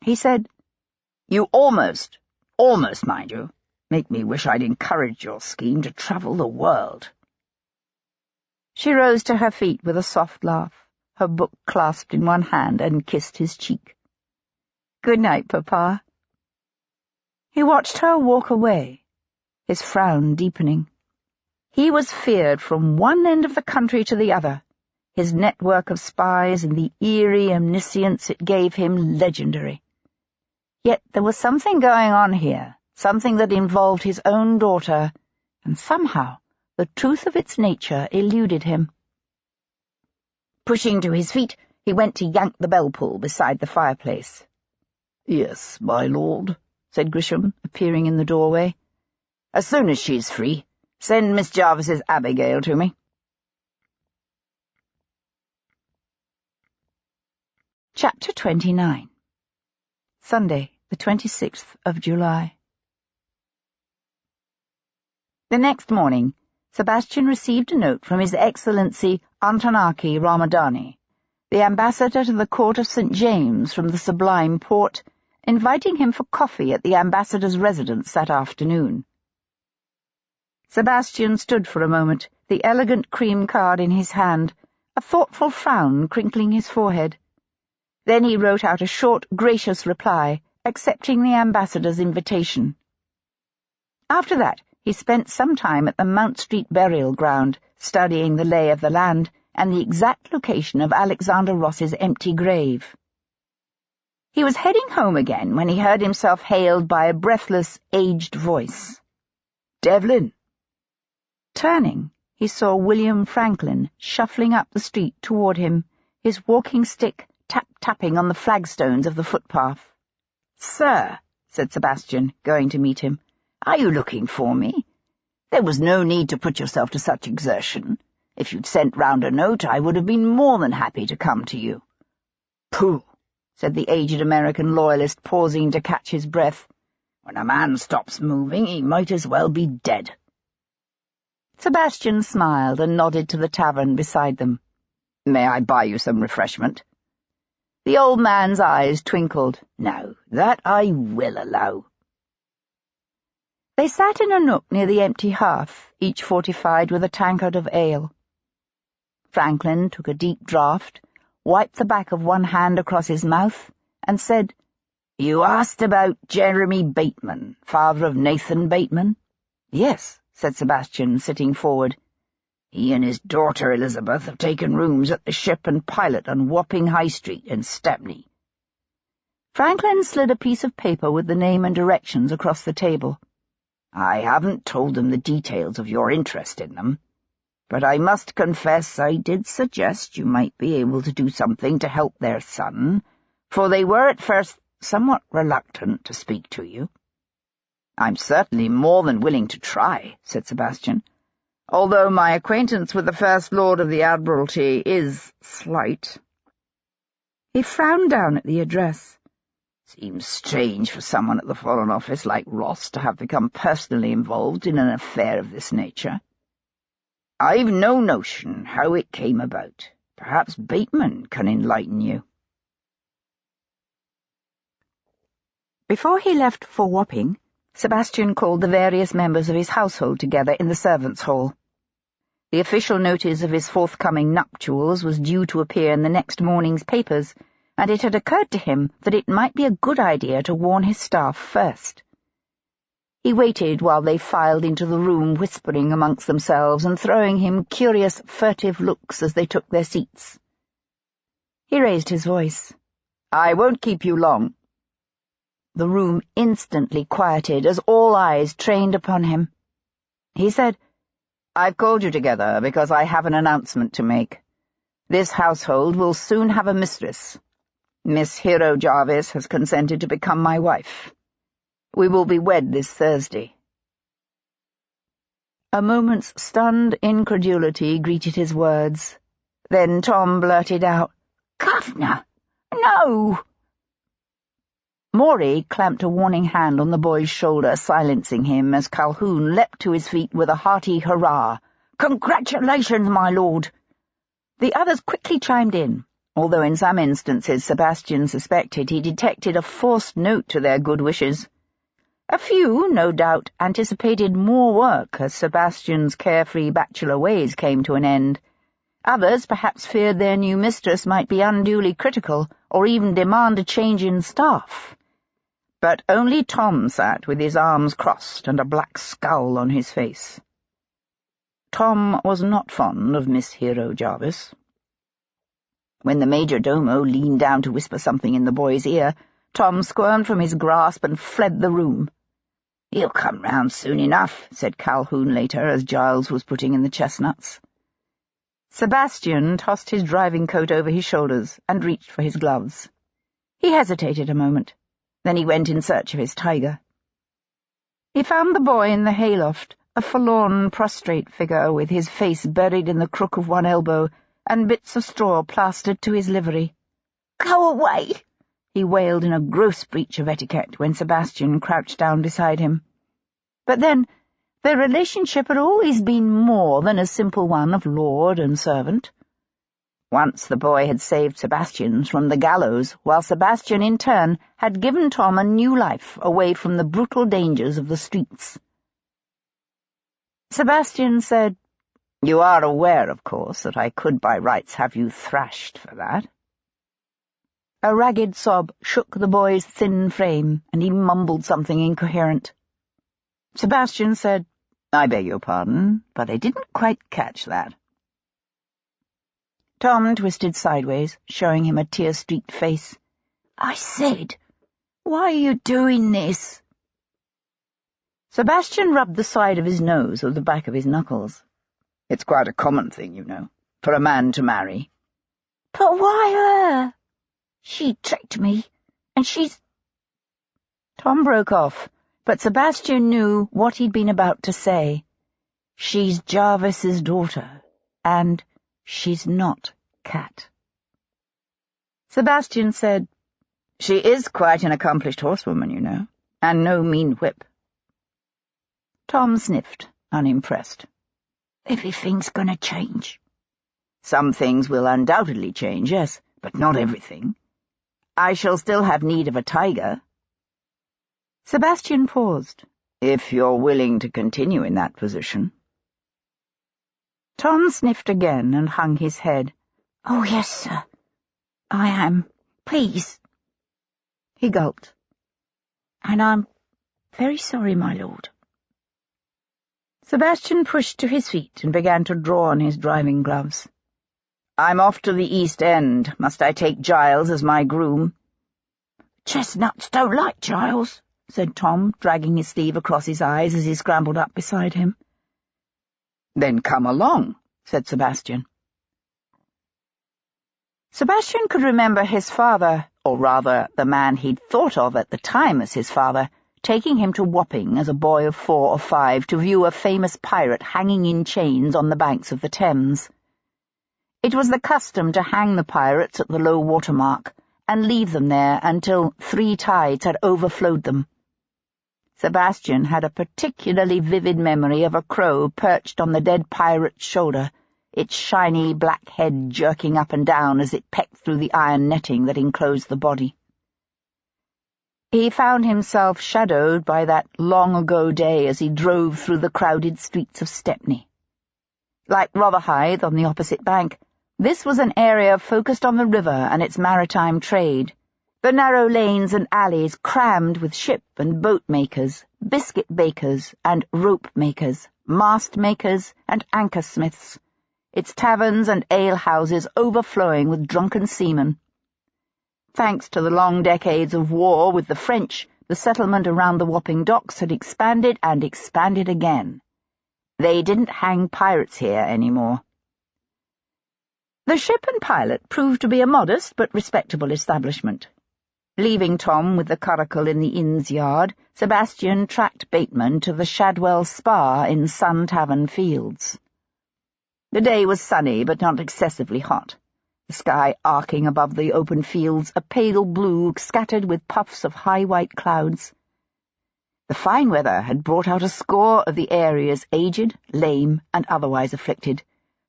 He said, "You almost, mind you, make me wish I'd encouraged your scheme to travel the world." She rose to her feet with a soft laugh, her book clasped in one hand, and kissed his cheek. "Good night, Papa." He watched her walk away, his frown deepening. He was feared from one end of the country to the other, his network of spies and the eerie omniscience it gave him legendary. Yet there was something going on here, something that involved his own daughter, and somehow the truth of its nature eluded him. Pushing to his feet, he went to yank the bell-pull beside the fireplace. "Yes, my lord," said Grisham, appearing in the doorway. "As soon as she's free, send Miss Jarvis's Abigail to me." Chapter 29. Sunday, the 26th of July. The next morning, Sebastian received a note from His Excellency Antonaki Ramadani, the ambassador to the court of St. James from the Sublime Porte, inviting him for coffee at the ambassador's residence that afternoon. Sebastian stood for a moment, the elegant cream card in his hand, a thoughtful frown crinkling his forehead. Then he wrote out a short, gracious reply, accepting the ambassador's invitation. After that, he spent some time at the Mount Street burial ground, studying the lay of the land and the exact location of Alexander Ross's empty grave. He was heading home again when he heard himself hailed by a breathless, aged voice. "Devlin!" Turning, he saw William Franklin shuffling up the street toward him, his walking stick tap-tapping on the flagstones of the footpath. "Sir," said Sebastian, going to meet him, "are you looking for me? There was no need to put yourself to such exertion. If you'd sent round a note, I would have been more than happy to come to you." "Pooh," said the aged American loyalist, pausing to catch his breath. "When a man stops moving, he might as well be dead." Sebastian smiled and nodded to the tavern beside them. "May I buy you some refreshment?" The old man's eyes twinkled. "Now, that I will allow." They sat in a nook near the empty hearth, each fortified with a tankard of ale. Franklin took a deep draught, wiped the back of one hand across his mouth, and said, "You asked about Jeremy Bateman, father of Nathan Bateman?" "Yes," said Sebastian, sitting forward. "He and his daughter Elizabeth have taken rooms at the Ship and Pilot on Wapping High Street in Stepney." Franklin slid a piece of paper with the name and directions across the table. "I haven't told them the details of your interest in them, but I must confess I did suggest you might be able to do something to help their son, for they were at first somewhat reluctant to speak to you." "I'm certainly more than willing to try," said Sebastian, "although my acquaintance with the First Lord of the Admiralty is slight." He frowned down at the address. "Seems strange for someone at the Foreign Office like Ross to have become personally involved in an affair of this nature. I've no notion how it came about. Perhaps Bateman can enlighten you." Before he left for Wapping, Sebastian called the various members of his household together in the servants' hall. The official notice of his forthcoming nuptials was due to appear in the next morning's papers, and it had occurred to him that it might be a good idea to warn his staff first. He waited while they filed into the room, whispering amongst themselves and throwing him curious, furtive looks as they took their seats. He raised his voice. "I won't keep you long." The room instantly quieted as all eyes trained upon him. He said, "I've called you together because I have an announcement to make. This household will soon have a mistress. Miss Hero Jarvis has consented to become my wife. We will be wed this Thursday." A moment's stunned incredulity greeted his words. Then Tom blurted out, "Governor, no!" Maury clamped a warning hand on the boy's shoulder, silencing him as Calhoun leapt to his feet with a hearty hurrah. "Congratulations, my lord!" The others quickly chimed in, although in some instances Sebastian suspected he detected a forced note to their good wishes. A few, no doubt, anticipated more work as Sebastian's carefree bachelor ways came to an end. Others perhaps feared their new mistress might be unduly critical or even demand a change in staff. But only Tom sat with his arms crossed and a black scowl on his face. Tom was not fond of Miss Hero Jarvis. When the major domo leaned down to whisper something in the boy's ear, Tom squirmed from his grasp and fled the room. "He'll come round soon enough," said Calhoun later as Giles was putting in the chestnuts. Sebastian tossed his driving coat over his shoulders and reached for his gloves. He hesitated a moment. Then he went in search of his tiger. He found the boy in the hayloft, a forlorn, prostrate figure with his face buried in the crook of one elbow and bits of straw plastered to his livery. "Go away!" he wailed in a gross breach of etiquette when Sebastian crouched down beside him. But then, their relationship had always been more than a simple one of lord and servant. Once the boy had saved Sebastian from the gallows, while Sebastian in turn had given Tom a new life away from the brutal dangers of the streets. Sebastian said, "You are aware, of course, that I could by rights have you thrashed for that." A ragged sob shook the boy's thin frame, and he mumbled something incoherent. Sebastian said, "I beg your pardon, but I didn't quite catch that." Tom twisted sideways, showing him a tear-streaked face. "I said, why are you doing this?" Sebastian rubbed the side of his nose with the back of his knuckles. "It's quite a common thing, you know, for a man to marry." "But why her? She tricked me, and she's—" Tom broke off, but Sebastian knew what he'd been about to say. "She's Jarvis's daughter, and she's not Cat." Sebastian said, "She is quite an accomplished horsewoman, you know, and no mean whip." Tom sniffed, unimpressed. "Everything's going to change." "Some things will undoubtedly change, yes, but not everything. I shall still have need of a tiger." Sebastian paused. "If you're willing to continue in that position." Tom sniffed again and hung his head. "Oh, yes, sir. I am. Please." He gulped. "And I'm very sorry, my lord." Sebastian pushed to his feet and began to draw on his driving gloves. "I'm off to the East End. Must I take Giles as my groom?" "Chestnuts don't like Giles," said Tom, dragging his sleeve across his eyes as he scrambled up beside him. "Then come along," said Sebastian. Sebastian could remember his father, or rather the man he'd thought of at the time as his father, taking him to Wapping as a boy of 4 or 5 to view a famous pirate hanging in chains on the banks of the Thames. It was the custom to hang the pirates at the low water mark and leave them there until 3 tides had overflowed them. Sebastian had a particularly vivid memory of a crow perched on the dead pirate's shoulder, its shiny black head jerking up and down as it pecked through the iron netting that enclosed the body. He found himself shadowed by that long-ago day as he drove through the crowded streets of Stepney. Like Rotherhithe on the opposite bank, this was an area focused on the river and its maritime trade, the narrow lanes and alleys crammed with ship and boat makers, biscuit bakers and rope makers, mast makers and anchor smiths, its taverns and ale-houses overflowing with drunken seamen. Thanks to the long decades of war with the French, the settlement around the Wapping docks had expanded and expanded again. They didn't hang pirates here anymore. The ship and pilot proved to be a modest but respectable establishment. Leaving Tom with the curricle in the inn's yard, Sebastian tracked Bateman to the Shadwell Spa in Sun Tavern Fields. The day was sunny but not excessively hot, the sky arcing above the open fields a pale blue scattered with puffs of high white clouds. The fine weather had brought out a score of the area's aged, lame, and otherwise afflicted,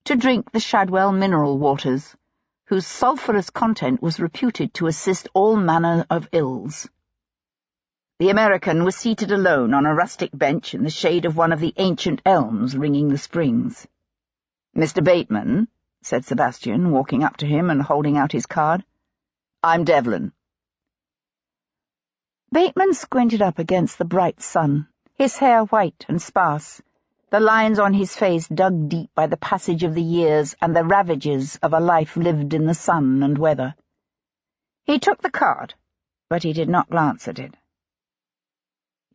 to drink the Shadwell mineral waters, whose sulphurous content was reputed to assist all manner of ills. The American was seated alone on a rustic bench in the shade of one of the ancient elms ringing the springs. "Mr. Bateman," said Sebastian, walking up to him and holding out his card. "I'm Devlin." Bateman squinted up against the bright sun, his hair white and sparse, the lines on his face dug deep by the passage of the years and the ravages of a life lived in the sun and weather. He took the card, but he did not glance at it.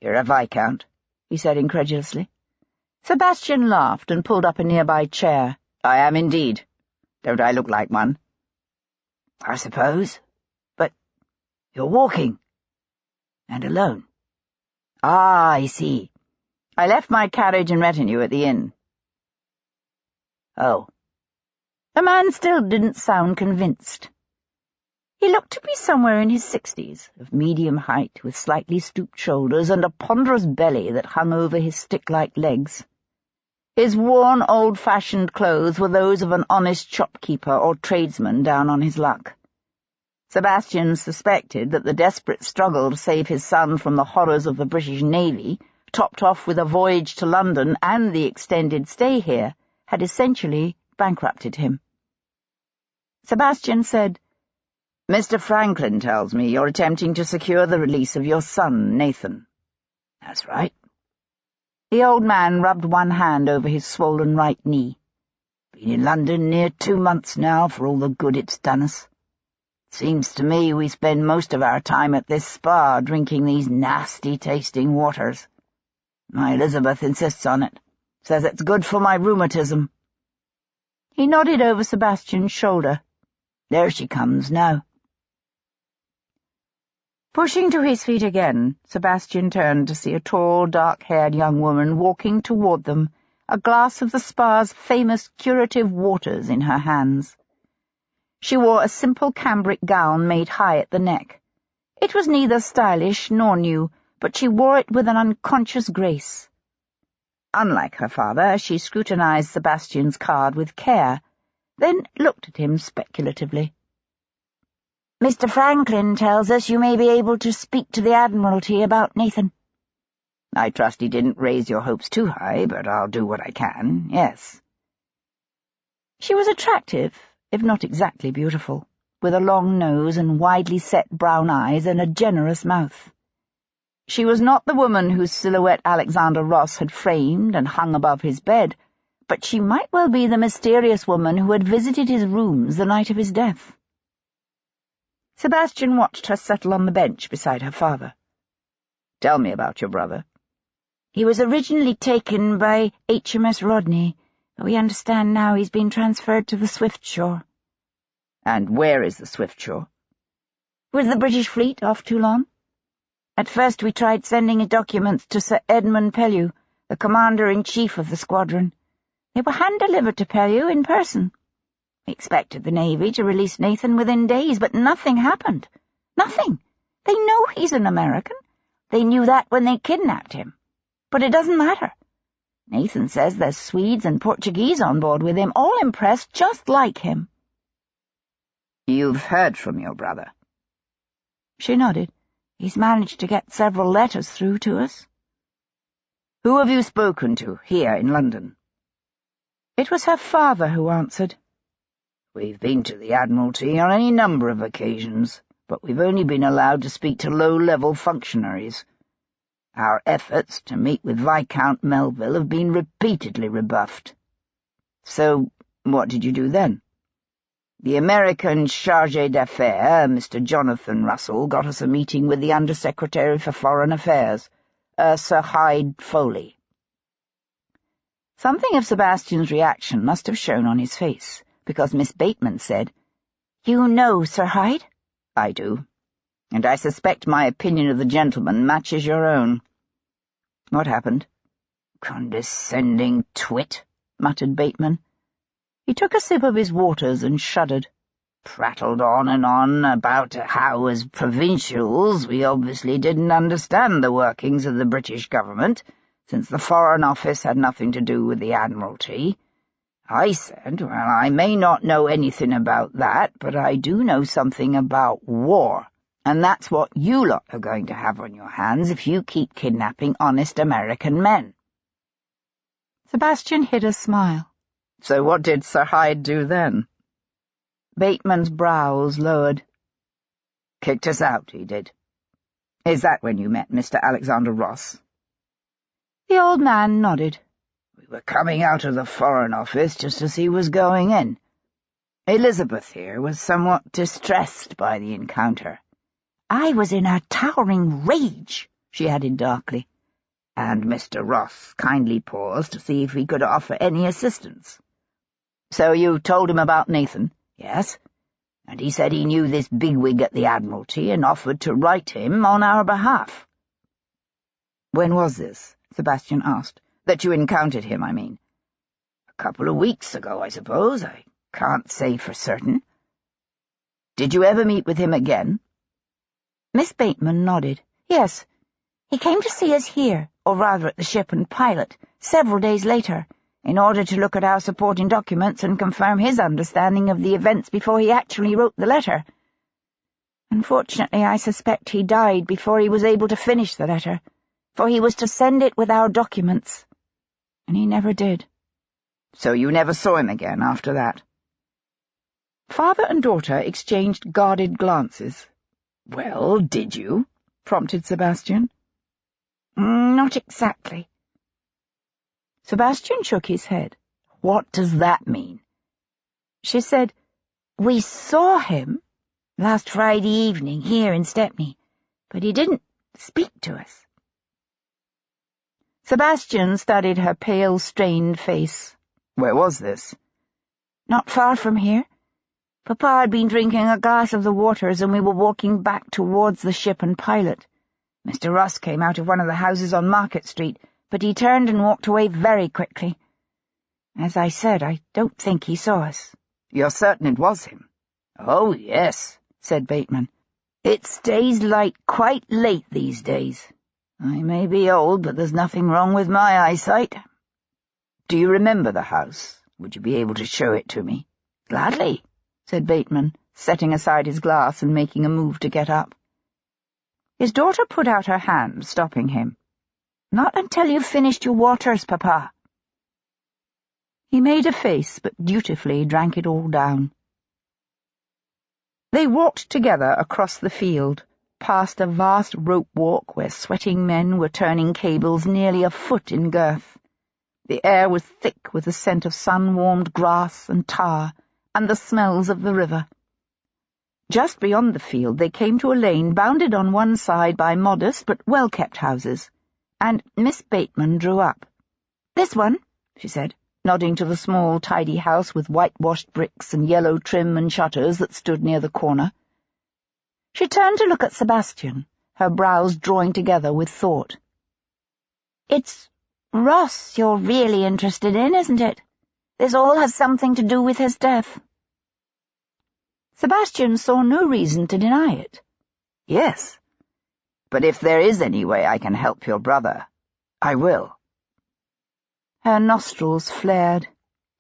"You're a Viscount," he said incredulously. Sebastian laughed and pulled up a nearby chair. "I am indeed. Don't I look like one?" "I suppose. But you're walking. And alone." "Ah, I see. I left my carriage and retinue at the inn." "Oh." The man still didn't sound convinced. He looked to be somewhere in his 60s, of medium height, with slightly stooped shoulders and a ponderous belly that hung over his stick-like legs. His worn, old-fashioned clothes were those of an honest shopkeeper or tradesman down on his luck. Sebastian suspected that the desperate struggle to save his son from the horrors of the British Navy, topped off with a voyage to London and the extended stay here, had essentially bankrupted him. Sebastian said, "Mr. Franklin tells me you're attempting to secure the release of your son, Nathan." "That's right." The old man rubbed one hand over his swollen right knee. "Been in London near 2 months now, for all the good it's done us. Seems to me we spend most of our time at this spa drinking these nasty-tasting waters. My Elizabeth insists on it, says it's good for my rheumatism." He nodded over Sebastian's shoulder. "There she comes now." Pushing to his feet again, Sebastian turned to see a tall, dark-haired young woman walking toward them, a glass of the spa's famous curative waters in her hands. She wore a simple cambric gown made high at the neck. It was neither stylish nor new, but she wore it with an unconscious grace. Unlike her father, she scrutinized Sebastian's card with care, then looked at him speculatively. "Mr. Franklin tells us you may be able to speak to the Admiralty about Nathan." "I trust he didn't raise your hopes too high, but I'll do what I can, yes." She was attractive, if not exactly beautiful, with a long nose and widely set brown eyes and a generous mouth. She was not the woman whose silhouette Alexander Ross had framed and hung above his bed, but she might well be the mysterious woman who had visited his rooms the night of his death. Sebastian watched her settle on the bench beside her father. "Tell me about your brother." "He was originally taken by HMS Rodney, but we understand now he's been transferred to the Swiftshore." "And where is the Swiftshore?" "With the British fleet off Toulon. At first we tried sending his documents to Sir Edmund Pellew, the commander-in-chief of the squadron. They were hand-delivered to Pellew in person. We expected the Navy to release Nathan within days, but nothing happened. Nothing. They know he's an American. They knew that when they kidnapped him. But it doesn't matter. Nathan says there's Swedes and Portuguese on board with him, all impressed just like him." "You've heard from your brother?" She nodded. "He's managed to get several letters through to us." "Who have you spoken to here in London?" It was her father who answered. "We've been to the Admiralty on any number of occasions, but we've only been allowed to speak to low-level functionaries. Our efforts to meet with Viscount Melville have been repeatedly rebuffed." "So what did you do then?" "The American chargé d'affaires, Mr. Jonathan Russell, got us a meeting with the Under-Secretary for Foreign Affairs, Sir Hyde Foley." Something of Sebastian's reaction must have shown on his face, because Miss Bateman said, "You know Sir Hyde?" "I do, and I suspect my opinion of the gentleman matches your own." "What happened?" "Condescending twit," muttered Bateman. He took a sip of his waters and shuddered. "Prattled on and on about how, as provincials, we obviously didn't understand the workings of the British government, since the Foreign Office had nothing to do with the Admiralty. I said, well, I may not know anything about that, but I do know something about war, and that's what you lot are going to have on your hands if you keep kidnapping honest American men." Sebastian hid a smile. "So what did Sir Hyde do then?" Bateman's brows lowered. "Kicked us out, he did. Is that when you met Mr. Alexander Ross?" The old man nodded. "We were coming out of the Foreign Office just as he was going in. Elizabeth here was somewhat distressed by the encounter." "I was in a towering rage," she added darkly. "And Mr. Ross kindly paused to see if he could offer any assistance." "So you told him about Nathan?" "Yes, and he said he knew this bigwig at the Admiralty and offered to write him on our behalf." "When was this?" Sebastian asked. "That you encountered him, I mean." "A couple of weeks ago, I suppose. I can't say for certain." "Did you ever meet with him again?" Miss Bateman nodded. "Yes. He came to see us here, or rather at the Ship and Pilot, several days later, in order to look at our supporting documents and confirm his understanding of the events before he actually wrote the letter. Unfortunately, I suspect he died before he was able to finish the letter, for he was to send it with our documents, and he never did." "So you never saw him again after that?" Father and daughter exchanged guarded glances. "Well, did you?" prompted Sebastian. "Not exactly." Sebastian shook his head. "What does that mean?" She said, "We saw him last Friday evening here in Stepney, but he didn't speak to us." Sebastian studied her pale, strained face. "Where was this?" "Not far from here. Papa had been drinking a glass of the waters, and we were walking back towards the Ship and Pilot. Mr. Ross came out of one of the houses on Market Street, but he turned and walked away very quickly. As I said, I don't think he saw us." "You're certain it was him?" "Oh, yes," said Bateman. "It stays light quite late these days. I may be old, but there's nothing wrong with my eyesight." "Do you remember the house? Would you be able to show it to me?" "Gladly," said Bateman, setting aside his glass and making a move to get up. His daughter put out her hand, stopping him. "Not until you've finished your waters, Papa." He made a face, but dutifully drank it all down. They walked together across the field, past a vast rope walk where sweating men were turning cables nearly a foot in girth. The air was thick with the scent of sun-warmed grass and tar, and the smells of the river. Just beyond the field they came to a lane bounded on one side by modest but well-kept houses, and Miss Bateman drew up. "This one," she said, nodding to the small, tidy house with whitewashed bricks and yellow trim and shutters that stood near the corner. She turned to look at Sebastian, her brows drawing together with thought. "It's Ross you're really interested in, isn't it? This all has something to do with his death." Sebastian saw no reason to deny it. "Yes. But if there is any way I can help your brother, I will." Her nostrils flared.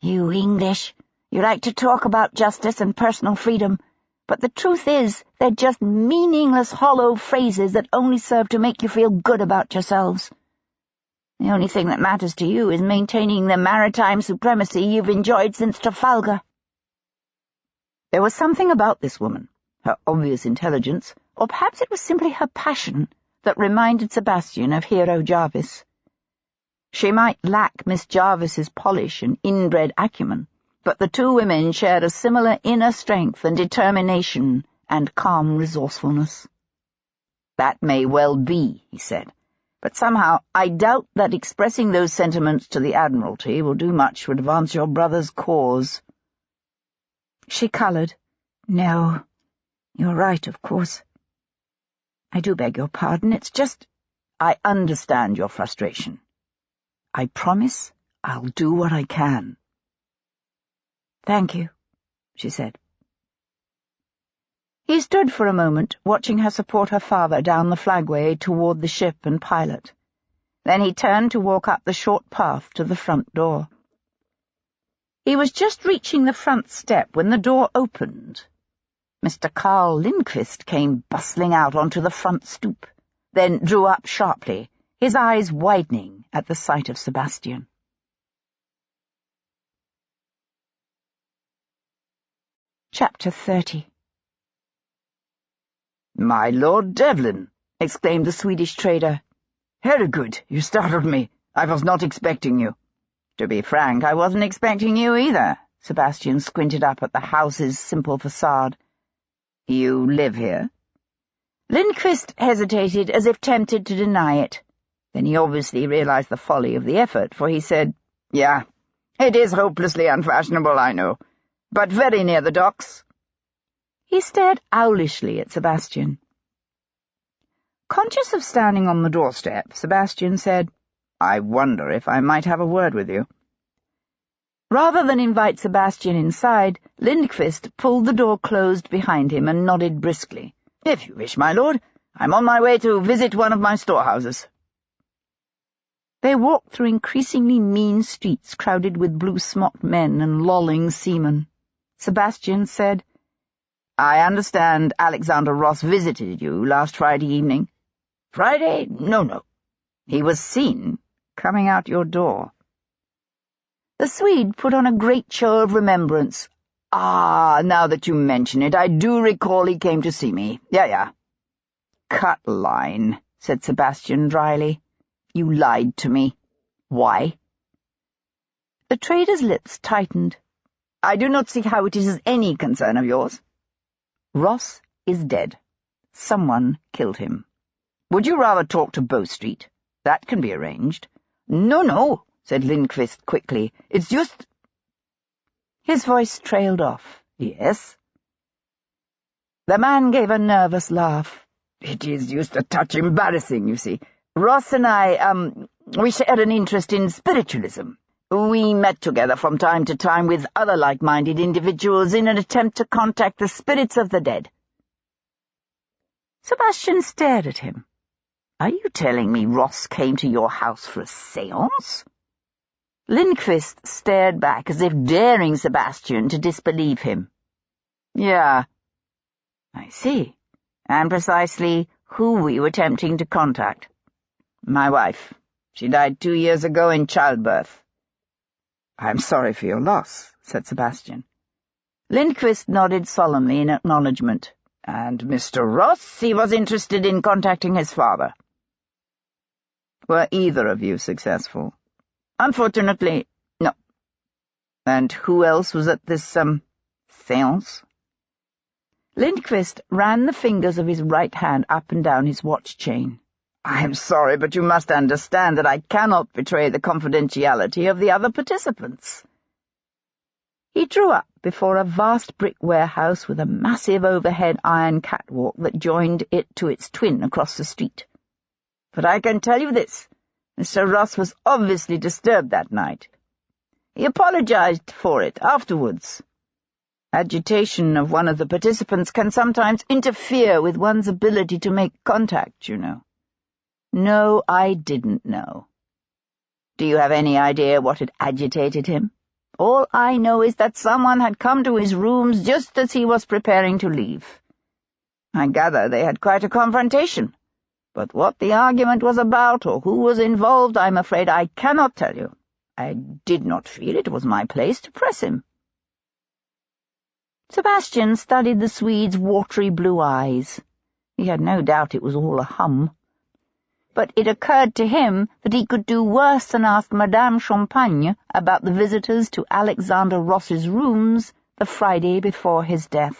"You English, you like to talk about justice and personal freedom, but the truth is they're just meaningless, hollow phrases that only serve to make you feel good about yourselves. The only thing that matters to you is maintaining the maritime supremacy you've enjoyed since Trafalgar." There was something about this woman, her obvious intelligence, or perhaps it was simply her passion, that reminded Sebastian of Hero Jarvis. She might lack Miss Jarvis's polish and inbred acumen, but the two women shared a similar inner strength and determination and calm resourcefulness. "That may well be," he said, "but somehow I doubt that expressing those sentiments to the Admiralty will do much to advance your brother's cause." She coloured. "No, you're right, of course. I do beg your pardon, it's just—" "I understand your frustration. I promise I'll do what I can." "Thank you," she said. He stood for a moment, watching her support her father down the flagway toward the ship and pilot. Then he turned to walk up the short path to the front door. He was just reaching the front step when the door opened. Mr. Carl Lindquist came bustling out onto the front stoop, then drew up sharply, his eyes widening at the sight of Sebastian. Chapter 30. "My Lord Devlin!" exclaimed the Swedish trader. "Herregud, you startled me. I was not expecting you." "To be frank, I wasn't expecting you either." Sebastian squinted up at the house's simple facade. "You live here?" Lindquist hesitated as if tempted to deny it. Then he obviously realized the folly of the effort, for he said, "Yeah, it is hopelessly unfashionable, I know, but very near the docks." He stared owlishly at Sebastian. Conscious of standing on the doorstep, Sebastian said, "I wonder if I might have a word with you." Rather than invite Sebastian inside, Lindquist pulled the door closed behind him and nodded briskly. "If you wish, my lord, I'm on my way to visit one of my storehouses." They walked through increasingly mean streets crowded with blue-smocked men and lolling seamen. Sebastian said, "I understand Alexander Ross visited you last Friday evening." "Friday? No. He was seen coming out your door." The Swede put on a great show of remembrance. Now that you mention it, I do recall he came to see me. Yeah. "Cut line," said Sebastian dryly. "You lied to me. Why?" The trader's lips tightened. "I do not see how it is any concern of yours." "Ross is dead. Someone killed him. Would you rather talk to Bow Street? That can be arranged." No, said Lindquist quickly. "It's just—" His voice trailed off. "Yes?" The man gave a nervous laugh. "It is just a touch embarrassing, you see. Ross and I, we share an interest in spiritualism. We met together from time to time with other like-minded individuals in an attempt to contact the spirits of the dead." Sebastian stared at him. "Are you telling me Ross came to your house for a séance?" Lindquist stared back as if daring Sebastian to disbelieve him. "Yeah." "I see. And precisely who were you attempting to contact?" "My wife. She died 2 years ago in childbirth." "I'm sorry for your loss," said Sebastian. Lindquist nodded solemnly in acknowledgement. And Mr. Ross, he was interested in contacting his father. Were either of you successful? Unfortunately, no. And who else was at this, séance? Lindquist ran the fingers of his right hand up and down his watch chain. I am sorry, but you must understand that I cannot betray the confidentiality of the other participants. He drew up before a vast brick warehouse with a massive overhead iron catwalk that joined it to its twin across the street. But I can tell you this, Mr. Ross was obviously disturbed that night. He apologized for it afterwards. Agitation of one of the participants can sometimes interfere with one's ability to make contact, you know. No, I didn't know. Do you have any idea what had agitated him? All I know is that someone had come to his rooms just as he was preparing to leave. I gather they had quite a confrontation, but what the argument was about or who was involved, I'm afraid I cannot tell you. I did not feel it was my place to press him. Sebastian studied the Swede's watery blue eyes. He had no doubt it was all a hum. But it occurred to him that he could do worse than ask Madame Champagne about the visitors to Alexander Ross's rooms the Friday before his death.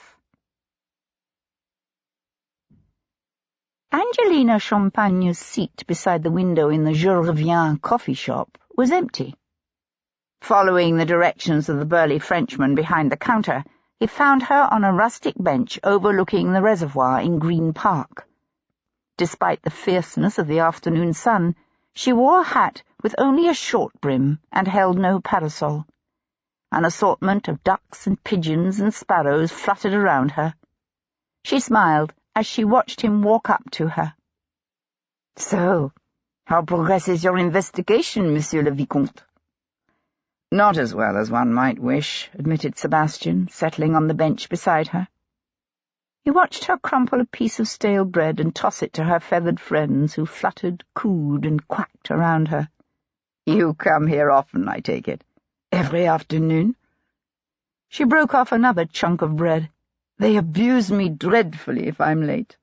Angelina Champagne's seat beside the window in the Je Reviens coffee shop was empty. Following the directions of the burly Frenchman behind the counter, he found her on a rustic bench overlooking the reservoir in Green Park. Despite the fierceness of the afternoon sun, she wore a hat with only a short brim and held no parasol. An assortment of ducks and pigeons and sparrows fluttered around her. She smiled as she watched him walk up to her. "So, how progresses your investigation, Monsieur le Vicomte?" "Not as well as one might wish," admitted Sebastian, settling on the bench beside her. He watched her crumple a piece of stale bread and toss it to her feathered friends, who fluttered, cooed, and quacked around her. "You come here often, I take it. Every afternoon?" She broke off another chunk of bread. "They abuse me dreadfully if I'm late."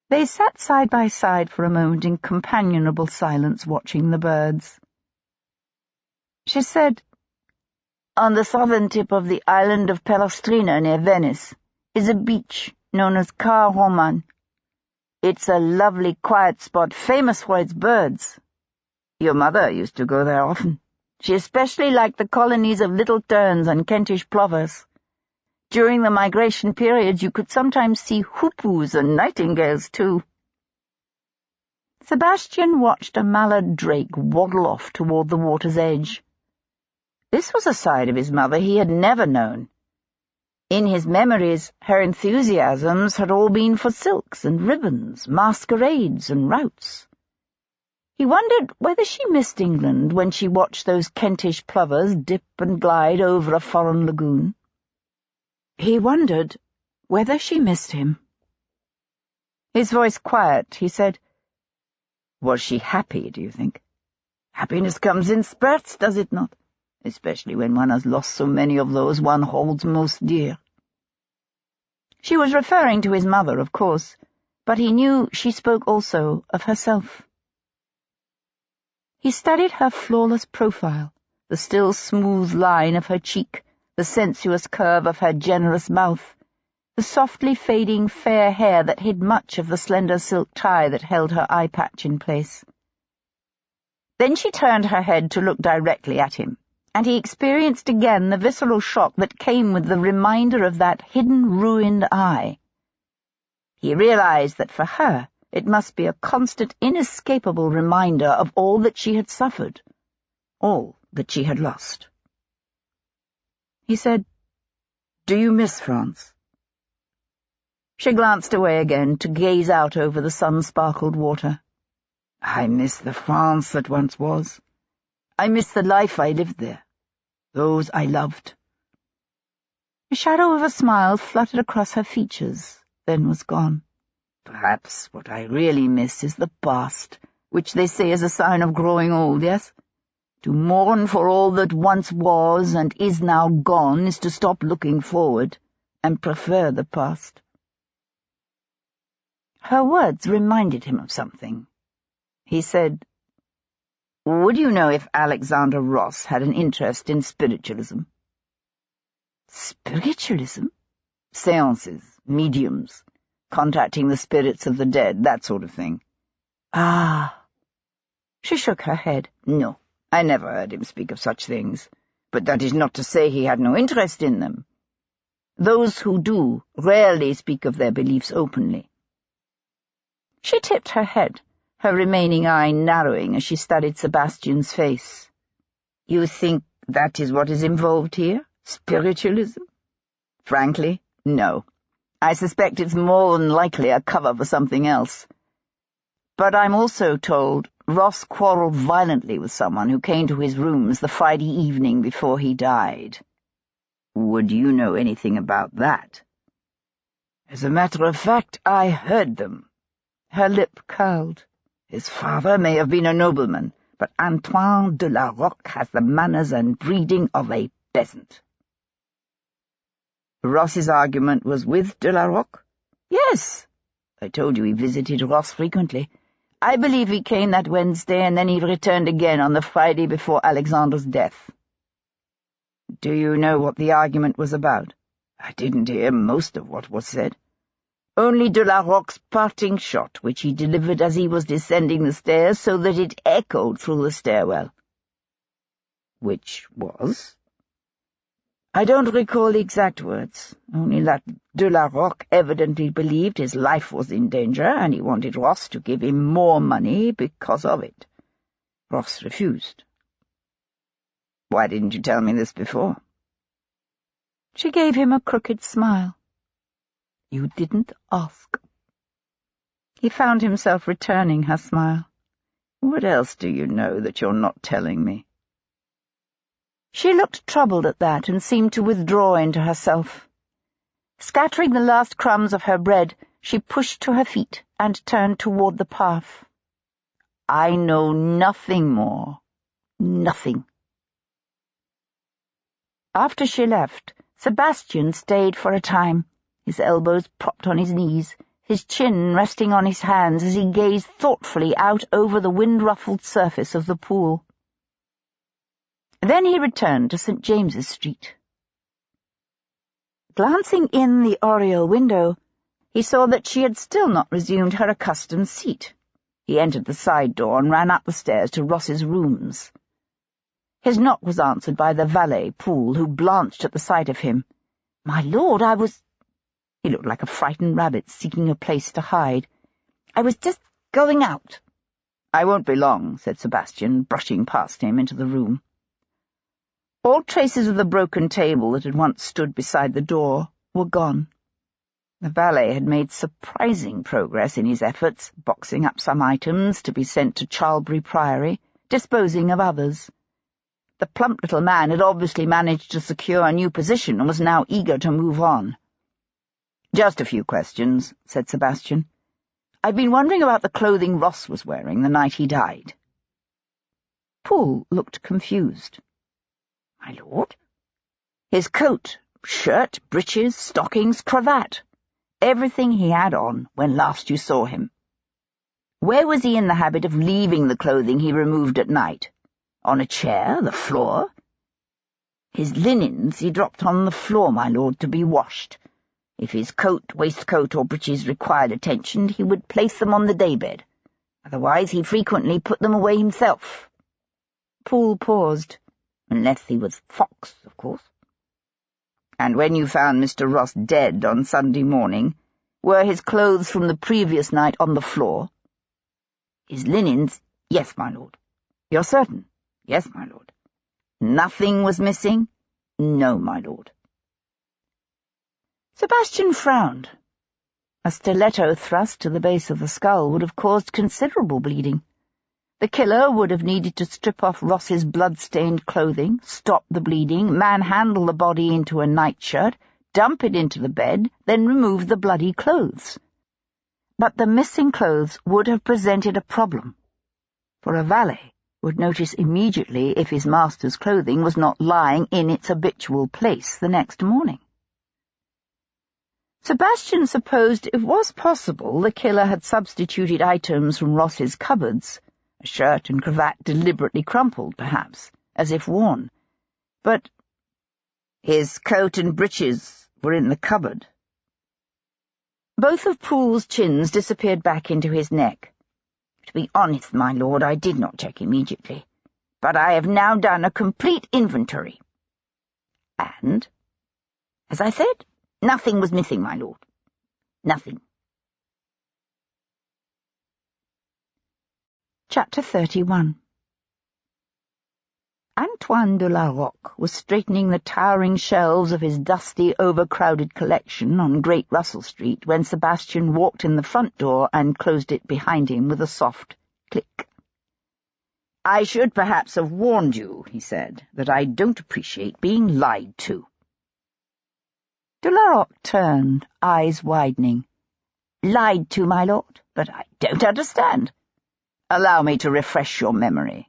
They sat side by side for a moment in companionable silence, watching the birds. She said, "On the southern tip of the island of Palestrina near Venice is a beach known as Car Roman. It's a lovely, quiet spot famous for its birds. Your mother used to go there often. She especially liked the colonies of little terns and Kentish plovers. During the migration periods you could sometimes see hoopoes and nightingales too." Sebastian watched a mallard drake waddle off toward the water's edge. This was a side of his mother he had never known. In his memories, her enthusiasms had all been for silks and ribbons, masquerades and routs. He wondered whether she missed England when she watched those Kentish plovers dip and glide over a foreign lagoon. He wondered whether she missed him. His voice quiet, he said, "Was she happy, do you think? Happiness comes in spurts, does it not? Especially when one has lost so many of those one holds most dear." She was referring to his mother, of course, but he knew she spoke also of herself. He studied her flawless profile, the still smooth line of her cheek, the sensuous curve of her generous mouth, the softly fading fair hair that hid much of the slender silk tie that held her eye patch in place. Then she turned her head to look directly at him, and he experienced again the visceral shock that came with the reminder of that hidden, ruined eye. He realized that for her it must be a constant, inescapable reminder of all that she had suffered, all that she had lost. He said, "Do you miss France?" She glanced away again to gaze out over the sun-sparkled water. "I miss the France that once was. I miss the life I lived there, those I loved." The shadow of a smile fluttered across her features, then was gone. "Perhaps what I really miss is the past, which they say is a sign of growing old, yes? To mourn for all that once was and is now gone is to stop looking forward and prefer the past." Her words reminded him of something. He said, "Would you know if Alexander Ross had an interest in spiritualism?" "Spiritualism?" "Seances, mediums, contacting the spirits of the dead, that sort of thing." "Ah." She shook her head. "No, I never heard him speak of such things, but that is not to say he had no interest in them. Those who do rarely speak of their beliefs openly." She tipped her head, her remaining eye narrowing as she studied Sebastian's face. "You think that is what is involved here? Spiritualism?" "Frankly, no. I suspect it's more than likely a cover for something else. But I'm also told Ross quarreled violently with someone who came to his rooms the Friday evening before he died. Would you know anything about that?" "As a matter of fact, I heard them." Her lip curled. "His father may have been a nobleman, but Antoine de la Roque has the manners and breeding of a peasant." "Ross's argument was with de la Roque?" "Yes. I told you he visited Ross frequently. I believe he came that Wednesday, and then he returned again on the Friday before Alexander's death." "Do you know what the argument was about?" "I didn't hear most of what was said. Only de la Roque's parting shot, which he delivered as he was descending the stairs so that it echoed through the stairwell." "Which was?" "I don't recall the exact words, only that de la Roque evidently believed his life was in danger, and he wanted Ross to give him more money because of it. Ross refused." "Why didn't you tell me this before?" She gave him a crooked smile. "You didn't ask." He found himself returning her smile. "What else do you know that you're not telling me?" She looked troubled at that and seemed to withdraw into herself. Scattering the last crumbs of her bread, she pushed to her feet and turned toward the path. "I know nothing more. Nothing." After she left, Sebastian stayed for a time, his elbows propped on his knees, his chin resting on his hands as he gazed thoughtfully out over the wind-ruffled surface of the pool. Then he returned to St. James's Street. Glancing in the oriel window, he saw that she had still not resumed her accustomed seat. He entered the side door and ran up the stairs to Ross's rooms. His knock was answered by the valet, Poole, who blanched at the sight of him. "My lord, I was—" He looked like a frightened rabbit seeking a place to hide. "I was just going out." "I won't be long," said Sebastian, brushing past him into the room. All traces of the broken table that had once stood beside the door were gone. The valet had made surprising progress in his efforts, boxing up some items to be sent to Charlbury Priory, disposing of others. The plump little man had obviously managed to secure a new position and was now eager to move on. "Just a few questions," said Sebastian. "I've been wondering about the clothing Ross was wearing the night he died." Poole looked confused. "My lord?" "His coat, shirt, breeches, stockings, cravat. Everything he had on when last you saw him. Where was he in the habit of leaving the clothing he removed at night? On a chair, the floor?" "His linens he dropped on the floor, my lord, to be washed. If his coat, waistcoat, or breeches required attention, he would place them on the daybed. Otherwise he frequently put them away himself." Poole paused. "Unless he was Fox, of course." "And when you found Mr. Ross dead on Sunday morning, were his clothes from the previous night on the floor?" "His linens, yes, my lord." "You're certain?" "Yes, my lord." "Nothing was missing?" "No, my lord." Sebastian frowned. A stiletto thrust to the base of the skull would have caused considerable bleeding. The killer would have needed to strip off Ross's blood-stained clothing, stop the bleeding, manhandle the body into a nightshirt, dump it into the bed, then remove the bloody clothes. But the missing clothes would have presented a problem. For a valet, would notice immediately if his master's clothing was not lying in its habitual place the next morning. Sebastian supposed it was possible the killer had substituted items from Ross's cupboards, a shirt and cravat deliberately crumpled, perhaps, as if worn. But his coat and breeches were in the cupboard. Both of Poole's chins disappeared back into his neck. To be honest, my lord, I did not check immediately, but I have now done a complete inventory. And, as I said, nothing was missing, my lord. Nothing. Chapter 31. Antoine de la Roque was straightening the towering shelves of his dusty, overcrowded collection on Great Russell Street when Sebastian walked in the front door and closed it behind him with a soft click. "I should perhaps have warned you," he said, "that I don't appreciate being lied to." De la Roque turned, eyes widening. "Lied to, my lord? But I don't understand." "Allow me to refresh your memory.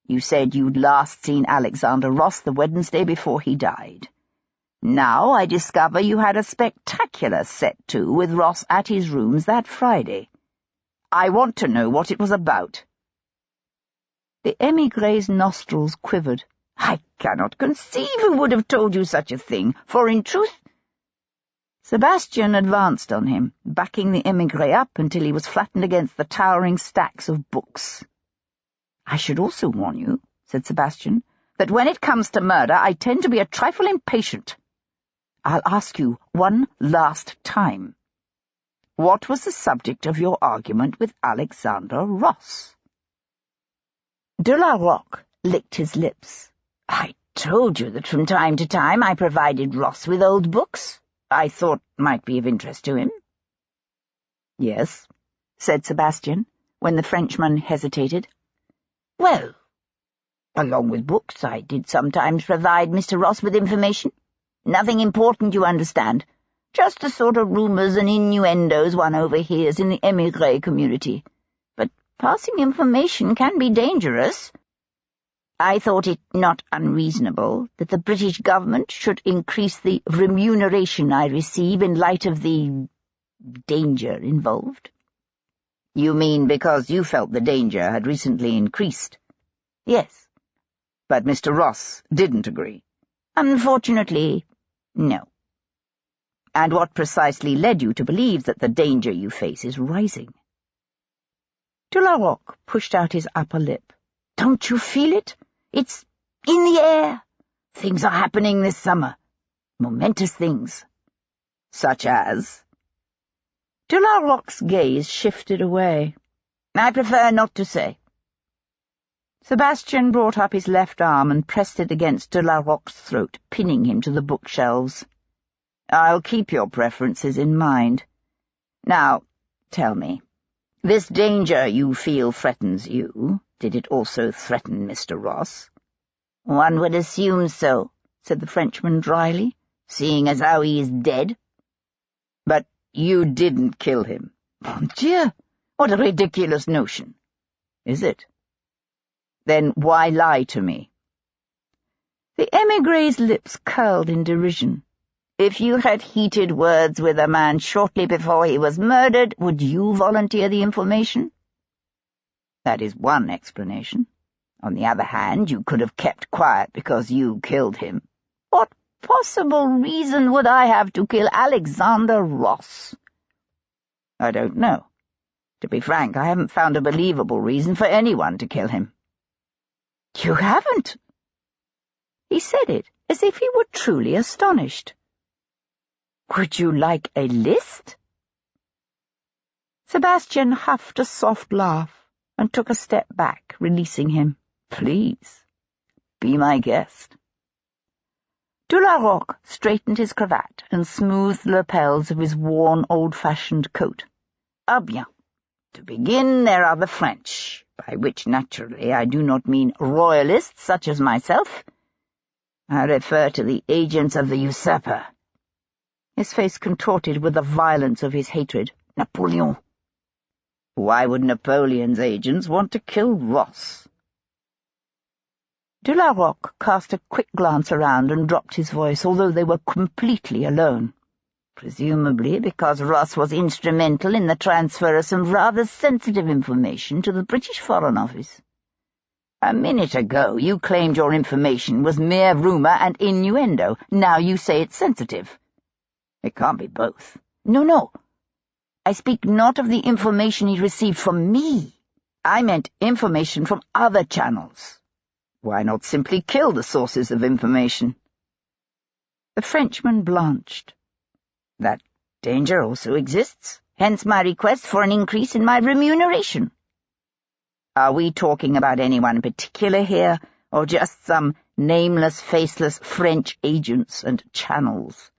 You said you'd last seen Alexander Ross the Wednesday before he died. Now I discover you had a spectacular set-to with Ross at his rooms that Friday. I want to know what it was about." The émigré's nostrils quivered. "I cannot conceive who would have told you such a thing, for in truth—" Sebastian advanced on him, backing the émigré up until he was flattened against the towering stacks of books. "I should also warn you," said Sebastian, "that when it comes to murder I tend to be a trifle impatient. I'll ask you one last time. What was the subject of your argument with Alexander Ross?" De la Roque licked his lips. "I told you that from time to time I provided Ross with old books I thought might be of interest to him." "Yes," said Sebastian, when the Frenchman hesitated. "Well, along with books, I did sometimes provide Mr. Ross with information. Nothing important, you understand. Just the sort of rumours and innuendos one overhears in the émigré community. But passing information can be dangerous. I thought it not unreasonable that the British government should increase the remuneration I receive in light of the danger involved." "You mean because you felt the danger had recently increased?" "Yes." "But Mr. Ross didn't agree?" "Unfortunately, no." "And what precisely led you to believe that the danger you face is rising?" De la Roque pushed out his upper lip. "Don't you feel it? It's in the air. Things are happening this summer. Momentous things." "Such as?" De la Roque's gaze shifted away. "I prefer not to say." Sebastian brought up his left arm and pressed it against de la Roque's throat, pinning him to the bookshelves. "I'll keep your preferences in mind. Now, tell me, this danger you feel threatens you. Did it also threaten Mr. Ross?" "One would assume so," said the Frenchman dryly, "seeing as how he is dead." "But you didn't kill him." "Mon Dieu, what a ridiculous notion." "Is it? Then why lie to me?" The émigré's lips curled in derision. "If you had heated words with a man shortly before he was murdered, would you volunteer the information?" "That is one explanation. On the other hand, you could have kept quiet because you killed him." "What possible reason would I have to kill Alexander Ross?" "I don't know. To be frank, I haven't found a believable reason for anyone to kill him." "You haven't?" He said it as if he were truly astonished. "Would you like a list?" Sebastian huffed a soft laugh and took a step back, releasing him. "Please, be my guest." De la Roque straightened his cravat and smoothed the lapels of his worn, old-fashioned coat. "Ah bien. To begin, there are the French, by which, naturally, I do not mean royalists such as myself. I refer to the agents of the usurper." His face contorted with the violence of his hatred. "Napoleon." "Why would Napoleon's agents want to kill Ross?" De la Roque cast a quick glance around and dropped his voice, although they were completely alone. Presumably because Ross was instrumental in the transfer of some rather sensitive information to the British Foreign Office. A minute ago you claimed your information was mere rumour and innuendo. Now you say it's sensitive. It can't be both. No. I speak not of the information he received from me. I meant information from other channels. Why not simply kill the sources of information? The Frenchman blanched. That danger also exists, hence my request for an increase in my remuneration. Are we talking about anyone in particular here, or just some nameless, faceless French agents and channels?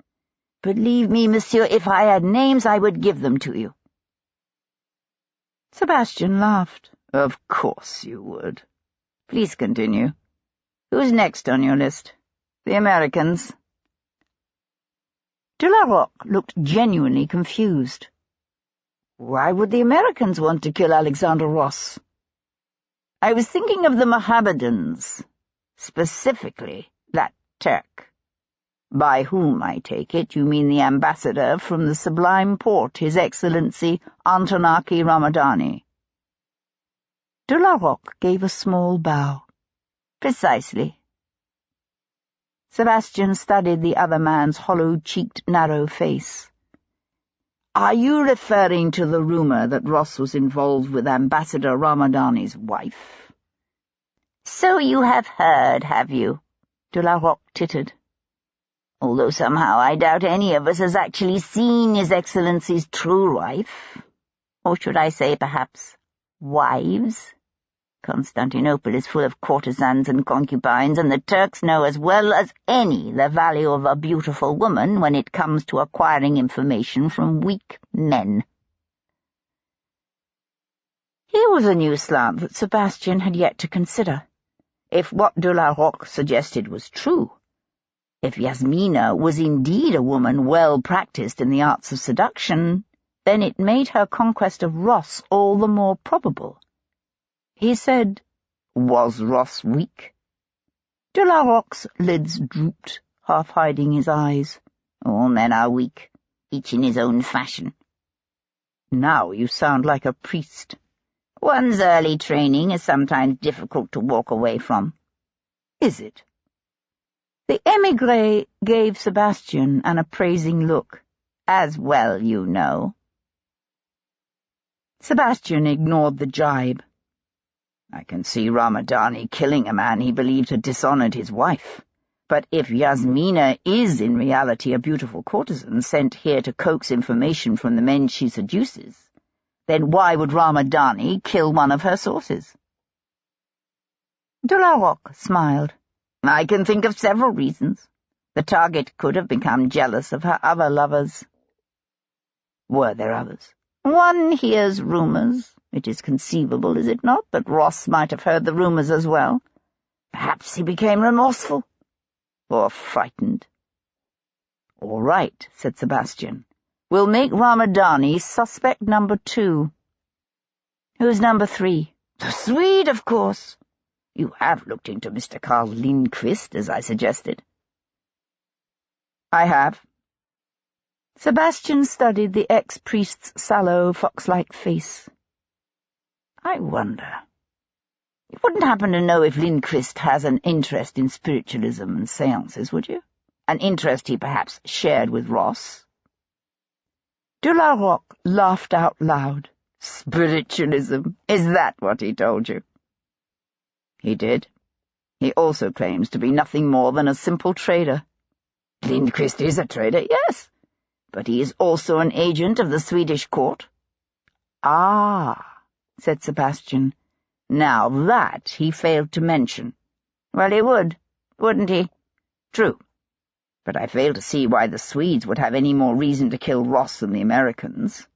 Believe me, monsieur, if I had names, I would give them to you. Sebastian laughed. Of course you would. Please continue. Who's next on your list? The Americans? De la Roque looked genuinely confused. Why would the Americans want to kill Alexander Ross? I was thinking of the Mohammedans, specifically that Turk. By whom, I take it, you mean the ambassador from the Sublime Porte, His Excellency Antonaki Ramadani. De la Roque gave a small bow. Precisely. Sebastian studied the other man's hollow-cheeked, narrow face. Are you referring to the rumour that Ross was involved with Ambassador Ramadani's wife? So you have heard, have you? De la Roque tittered. Although somehow I doubt any of us has actually seen His Excellency's true wife. Or should I say, perhaps, wives? Constantinople is full of courtesans and concubines, and the Turks know as well as any the value of a beautiful woman when it comes to acquiring information from weak men. Here was a new slant that Sebastian had yet to consider. If what de la Roque suggested was true, if Yasmina was indeed a woman well practised in the arts of seduction, then it made her conquest of Ross all the more probable. He said, Was Ross weak? De la Roque's lids drooped, half hiding his eyes. All men are weak, each in his own fashion. Now you sound like a priest. One's early training is sometimes difficult to walk away from. Is it? The émigré gave Sebastian an appraising look. As well, you know. Sebastian ignored the jibe. I can see Ramadani killing a man he believed had dishonoured his wife. But if Yasmina is in reality a beautiful courtesan sent here to coax information from the men she seduces, then why would Ramadani kill one of her sources? De la Roque smiled. I can think of several reasons. The target could have become jealous of her other lovers. Were there others? One hears rumours. It is conceivable, is it not, that Ross might have heard the rumours as well? Perhaps he became remorseful. Or frightened. All right, said Sebastian. We'll make Ramadani suspect number 2. Who's number 3? The Swede, of course. You have looked into Mr. Carl Lindquist, as I suggested. I have. Sebastian studied the ex-priest's sallow, fox-like face. I wonder. You wouldn't happen to know if Lindquist has an interest in spiritualism and séances, would you? An interest he perhaps shared with Ross? De la Roque laughed out loud. Spiritualism? Is that what he told you? He did. He also claims to be nothing more than a simple trader. Lindquist is a trader, yes, but he is also an agent of the Swedish court. Ah, said Sebastian. Now that he failed to mention. Well, he would, wouldn't he? True. But I fail to see why the Swedes would have any more reason to kill Ross than the Americans.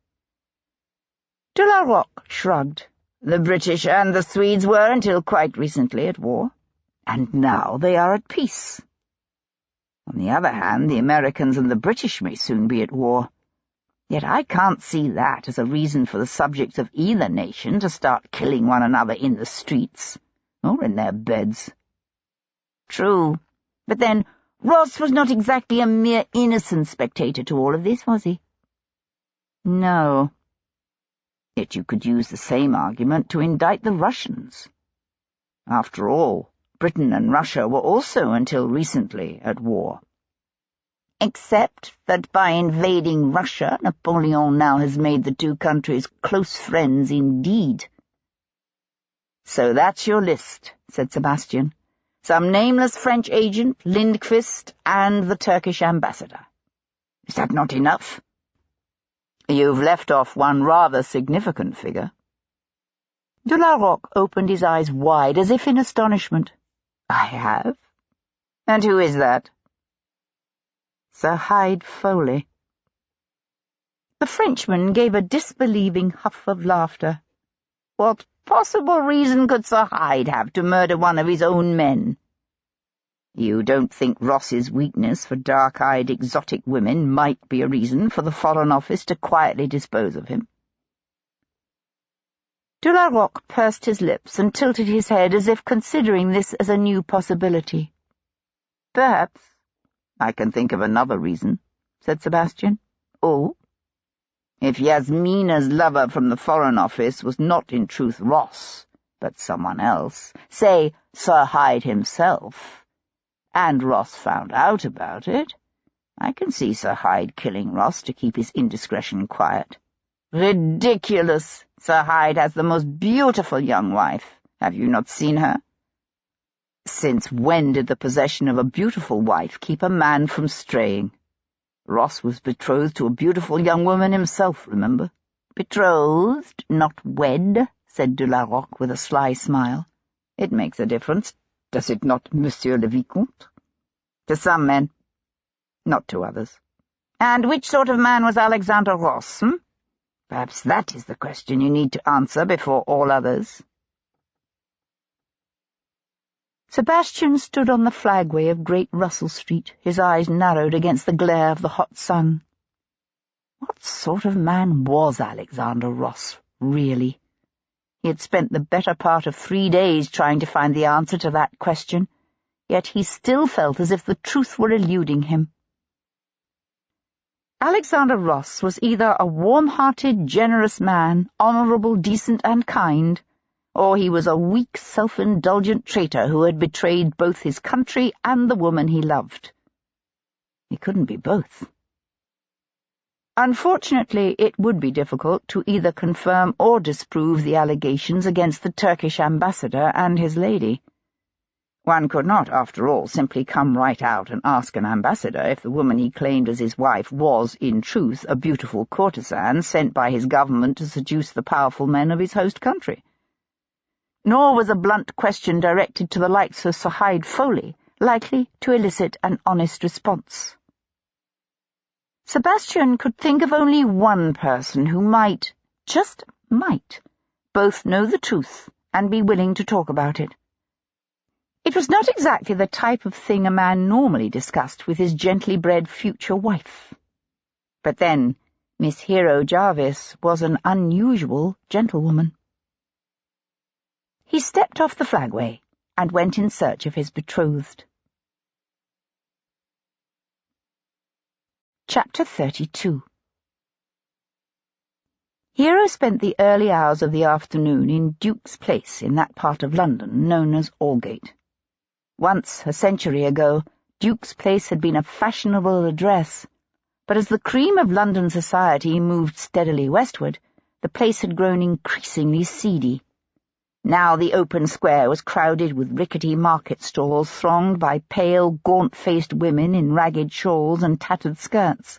De la Roque shrugged. The British and the Swedes were until quite recently at war, and now they are at peace. On the other hand, the Americans and the British may soon be at war. Yet I can't see that as a reason for the subjects of either nation to start killing one another in the streets, or in their beds. True. But then, Ross was not exactly a mere innocent spectator to all of this, was he? No. Yet you could use the same argument to indict the Russians. After all, Britain and Russia were also, until recently, at war. Except that by invading Russia, Napoleon now has made the two countries close friends indeed. So that's your list, said Sebastian. Some nameless French agent, Lindqvist, and the Turkish ambassador. Is that not enough? You've left off one rather significant figure. De la Roque opened his eyes wide, as if in astonishment. I have? And who is that? Sir Hyde Foley. The Frenchman gave a disbelieving huff of laughter. What possible reason could Sir Hyde have to murder one of his own men? You don't think Ross's weakness for dark-eyed exotic women might be a reason for the Foreign Office to quietly dispose of him? De la Roque pursed his lips and tilted his head as if considering this as a new possibility. Perhaps. I can think of another reason, said Sebastian. Oh? If Yasmina's lover from the Foreign Office was not in truth Ross, but someone else, say Sir Hyde himself, and Ross found out about it, I can see Sir Hyde killing Ross to keep his indiscretion quiet. Ridiculous! Sir Hyde has the most beautiful young wife. Have you not seen her? Since when did the possession of a beautiful wife keep a man from straying? Ross was betrothed to a beautiful young woman himself, remember? Betrothed, not wed, said de la Roque with a sly smile. It makes a difference, does it not, Monsieur le Vicomte? To some men. Not to others. And which sort of man was Alexander Ross, Perhaps that is the question you need to answer before all others. Sebastian stood on the flagway of Great Russell Street, his eyes narrowed against the glare of the hot sun. What sort of man was Alexander Ross, really? He had spent the better part of 3 days trying to find the answer to that question, yet he still felt as if the truth were eluding him. Alexander Ross was either a warm-hearted, generous man, honourable, decent, and kind, or he was a weak, self-indulgent traitor who had betrayed both his country and the woman he loved. He couldn't be both. Unfortunately, it would be difficult to either confirm or disprove the allegations against the Turkish ambassador and his lady. One could not, after all, simply come right out and ask an ambassador if the woman he claimed as his wife was, in truth, a beautiful courtesan sent by his government to seduce the powerful men of his host country. Nor was a blunt question directed to the likes of Sir Hyde Foley likely to elicit an honest response. Sebastian could think of only one person who might, just might, both know the truth and be willing to talk about it. It was not exactly the type of thing a man normally discussed with his gently bred future wife. But then, Miss Hero Jarvis was an unusual gentlewoman. He stepped off the flagway and went in search of his betrothed. Chapter 32. Hero spent the early hours of the afternoon in Duke's Place in that part of London known as Aldgate. Once, a century ago, Duke's Place had been a fashionable address, but as the cream of London society moved steadily westward, the place had grown increasingly seedy. Now the open square was crowded with rickety market stalls thronged by pale, gaunt-faced women in ragged shawls and tattered skirts.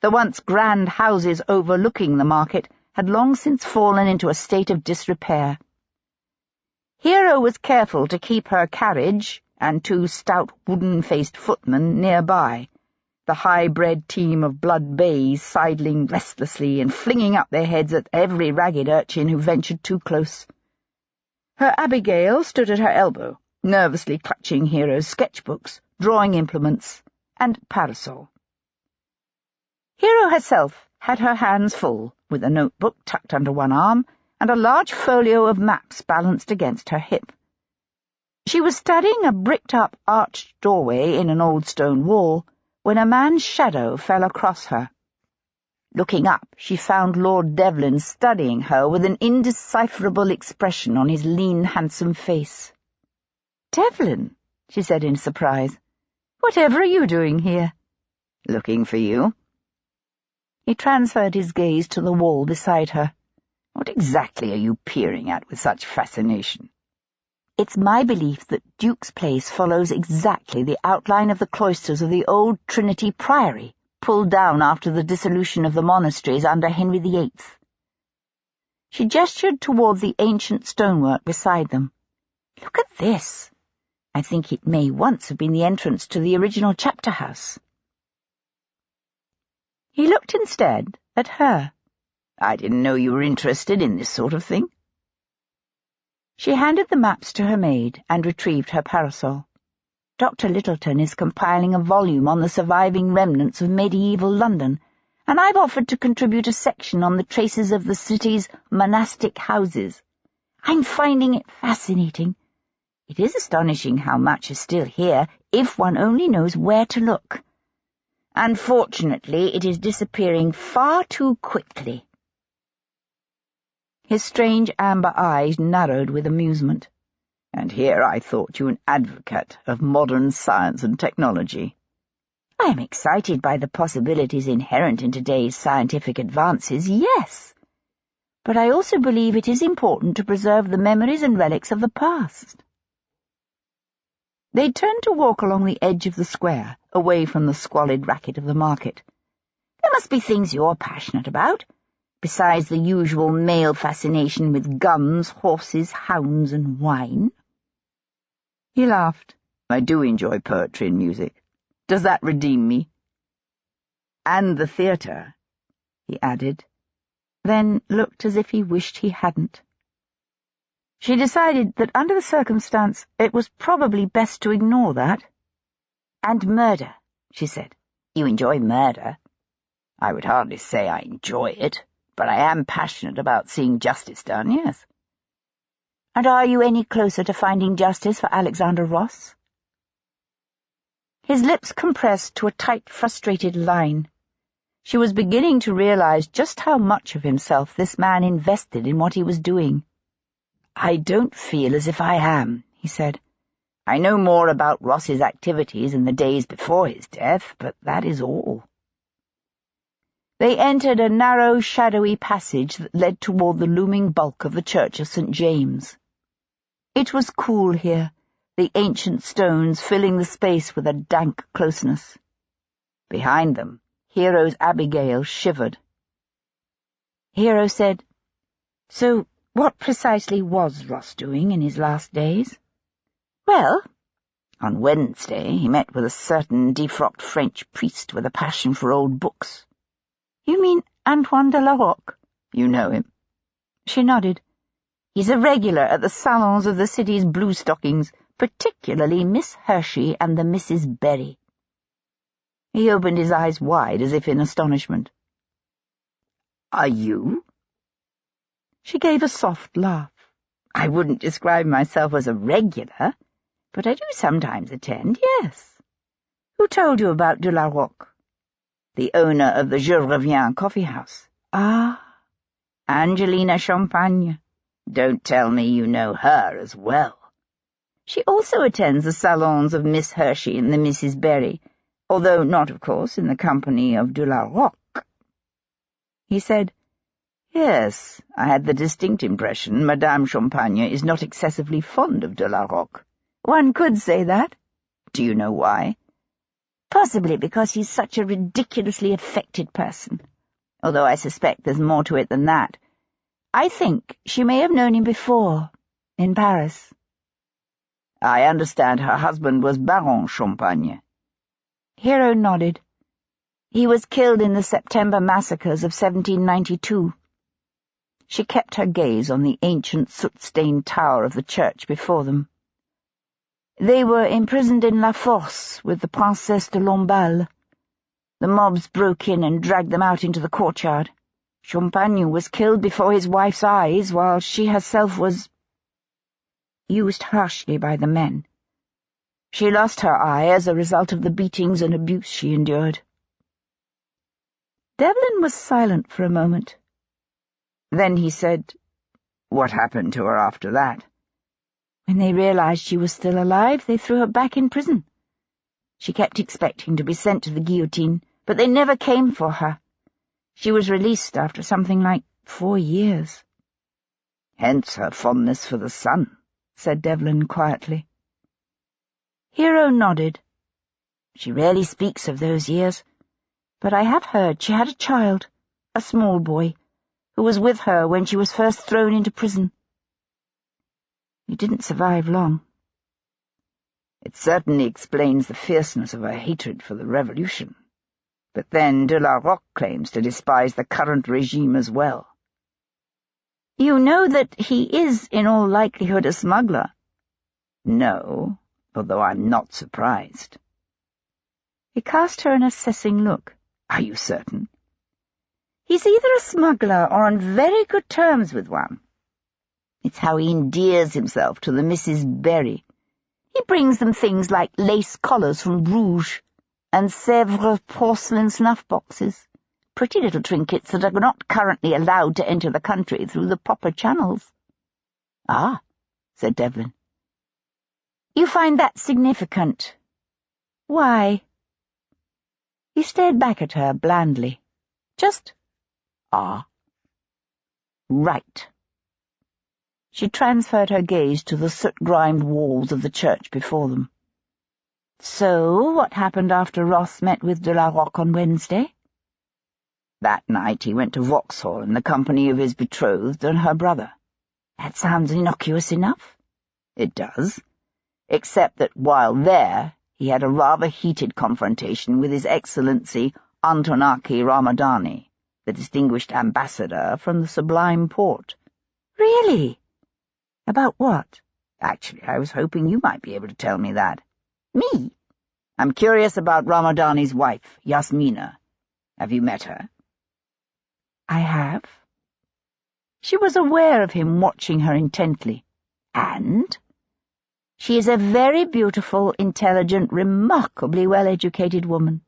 The once grand houses overlooking the market had long since fallen into a state of disrepair. Hero was careful to keep her carriage and 2 stout wooden-faced footmen nearby, the high-bred team of blood bays sidling restlessly and flinging up their heads at every ragged urchin who ventured too close. Her Abigail stood at her elbow, nervously clutching Hero's sketchbooks, drawing implements, and parasol. Hero herself had her hands full, with a notebook tucked under one arm and a large folio of maps balanced against her hip. She was studying a bricked-up arched doorway in an old stone wall when a man's shadow fell across her. Looking up, she found Lord Devlin studying her with an indecipherable expression on his lean, handsome face. "Devlin," she said in surprise, "whatever are you doing here?" "Looking for you." He transferred his gaze to the wall beside her. "What exactly are you peering at with such fascination?" "It's my belief that Duke's Place follows exactly the outline of the cloisters of the old Trinity Priory, pulled down after the dissolution of the monasteries under Henry VIII. She gestured toward the ancient stonework beside them. "Look at this. I think it may once have been the entrance to the original chapter house." He looked instead at her. "I didn't know you were interested in this sort of thing." She handed the maps to her maid and retrieved her parasol. "Dr. Littleton is compiling a volume on the surviving remnants of medieval London, and I've offered to contribute a section on the traces of the city's monastic houses. I'm finding it fascinating. It is astonishing how much is still here, if one only knows where to look. Unfortunately, it is disappearing far too quickly." His strange amber eyes narrowed with amusement. "And here I thought you an advocate of modern science and technology." "I am excited by the possibilities inherent in today's scientific advances, yes. But I also believe it is important to preserve the memories and relics of the past." They turned to walk along the edge of the square, away from the squalid racket of the market. "There must be things you're passionate about, besides the usual male fascination with guns, horses, hounds, and wine." He laughed. "I do enjoy poetry and music. Does that redeem me?" "And the theatre," he added, then looked as if he wished he hadn't. She decided that under the circumstance it was probably best to ignore that. "And murder," she said. "You enjoy murder." "I would hardly say I enjoy it, but I am passionate about seeing justice done, yes." "And are you any closer to finding justice for Alexander Ross?" His lips compressed to a tight, frustrated line. She was beginning to realize just how much of himself this man invested in what he was doing. "I don't feel as if I am," he said. "I know more about Ross's activities in the days before his death, but that is all." They entered a narrow, shadowy passage that led toward the looming bulk of the Church of St. James. It was cool here, the ancient stones filling the space with a dank closeness. Behind them, Hero's Abigail shivered. Hero said, "So what precisely was Ross doing in his last days?" "Well, on Wednesday he met with a certain defrocked French priest with a passion for old books." "You mean Antoine de la Roque?" "You know him?" She nodded. "He's a regular at the salons of the city's bluestockings, particularly Miss Hershey and the Mrs. Berry." He opened his eyes wide as if in astonishment. "Are you?" She gave a soft laugh. "I wouldn't describe myself as a regular, but I do sometimes attend, yes. Who told you about de la Roque?" "The owner of the Je Reviens coffee house." "Ah, Angelina Champagne. Don't tell me you know her as well." "She also attends the salons of Miss Hershey and the Mrs. Berry, although not, of course, in the company of de la Roque." He said, "Yes, I had the distinct impression Madame Champagne is not excessively fond of de la Roque." "One could say that." "Do you know why?" "Possibly because he's such a ridiculously affected person, although I suspect there's more to it than that. I think she may have known him before, in Paris." "I understand her husband was Baron Champagne." Hero nodded. "He was killed in the September massacres of 1792. She kept her gaze on the ancient soot-stained tower of the church before them. "They were imprisoned in La Force with the Princesse de Lamballe. The mobs broke in and dragged them out into the courtyard. Champagne was killed before his wife's eyes, while she herself was—" used harshly by the men. She lost her eye as a result of the beatings and abuse she endured. Devlin was silent for a moment. Then he said, "What happened to her after that?" "When they realized she was still alive, they threw her back in prison. She kept expecting to be sent to the guillotine, but they never came for her. She was released after something like 4 years. "Hence her fondness for the sun," said Devlin quietly. Hero nodded. "She rarely speaks of those years, but I have heard she had a child, a small boy, who was with her when she was first thrown into prison. He didn't survive long." "It certainly explains the fierceness of her hatred for the revolution. But then de la Roque claims to despise the current regime as well." "You know that he is, in all likelihood, a smuggler?" "No, although I'm not surprised." He cast her an assessing look. "Are you certain?" "He's either a smuggler or on very good terms with one. It's how he endears himself to the Misses Berry. He brings them things like lace collars from Bruges and Sèvres porcelain snuff-boxes, pretty little trinkets that are not currently allowed to enter the country through the proper channels." "Ah," said Devlin. "You find that significant. Why?" He stared back at her blandly. "Just, ah." "Right." She transferred her gaze to the soot-grimed walls of the church before them. "So, what happened after Ross met with de la Roque on Wednesday?" "That night he went to Vauxhall in the company of his betrothed and her brother." "That sounds innocuous enough." "It does, except that while there he had a rather heated confrontation with His Excellency Antonaki Ramadani, the distinguished ambassador from the Sublime Porte." "Really? About what?" "Actually, I was hoping you might be able to tell me that." "Me?" "I'm curious about Ramadani's wife, Yasmina. Have you met her?" "I have." She was aware of him watching her intently. "And?" "She is a very beautiful, intelligent, remarkably well-educated woman."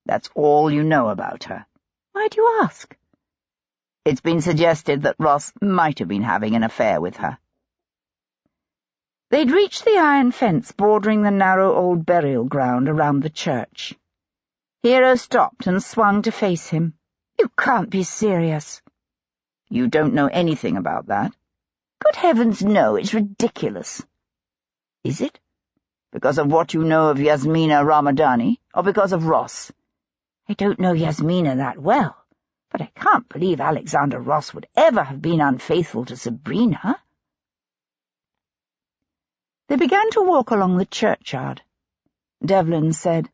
"That's all you know about her?" "Why do you ask?" "It's been suggested that Ross might have been having an affair with her." They'd reached the iron fence bordering the narrow old burial ground around the church. Hero stopped and swung to face him. "You can't be serious." "You don't know anything about that?" "Good heavens, no, it's ridiculous." "Is it? Because of what you know of Yasmina Ramadani, or because of Ross?" "I don't know Yasmina that well, but I can't believe Alexander Ross would ever have been unfaithful to Sabrina." They began to walk along the churchyard. Devlin said,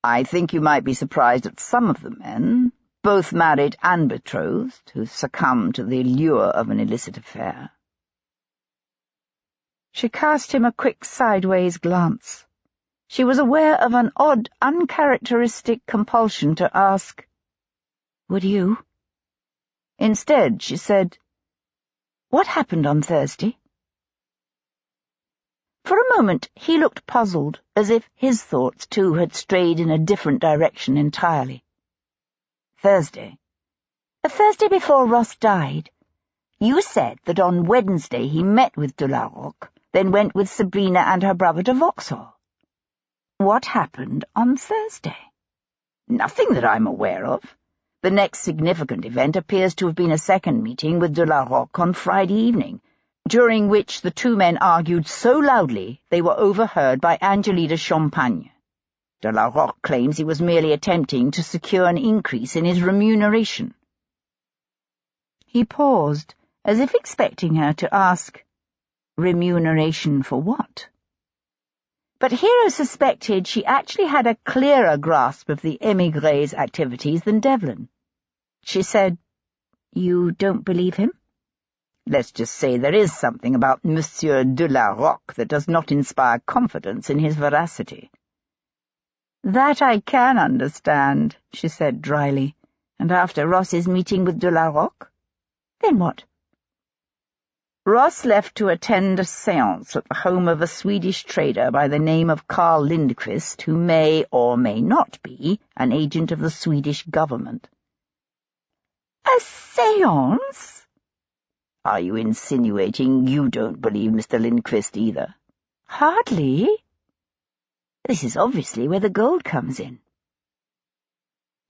"I think you might be surprised at some of the men, both married and betrothed, who succumb to the allure of an illicit affair." She cast him a quick sideways glance. She was aware of an odd, uncharacteristic compulsion to ask, "Would you?" Instead, she said, "What happened on Thursday?" For a moment he looked puzzled, as if his thoughts too had strayed in a different direction entirely. "Thursday?" "The Thursday before Ross died. You said that on Wednesday he met with de la Roque, then went with Sabrina and her brother to Vauxhall. What happened on Thursday?" "Nothing that I'm aware of. The next significant event appears to have been a second meeting with de la Roque on Friday evening, during which the two men argued so loudly they were overheard by Angelina Champagne. De la Roque claims he was merely attempting to secure an increase in his remuneration." He paused, as if expecting her to ask, "Remuneration for what?" But Hero suspected she actually had a clearer grasp of the émigré's activities than Devlin. She said, "You don't believe him?" "Let's just say there is something about Monsieur de la Roque that does not inspire confidence in his veracity." "That I can understand," she said dryly. "And after Ross's meeting with de la Roque? Then what?" Ross left to attend a séance at the home of a Swedish trader by the name of Carl Lindquist, who may or may not be an agent of the Swedish government. A séance? Are you insinuating you don't believe Mr. Lindquist either? Hardly. This is obviously where the gold comes in.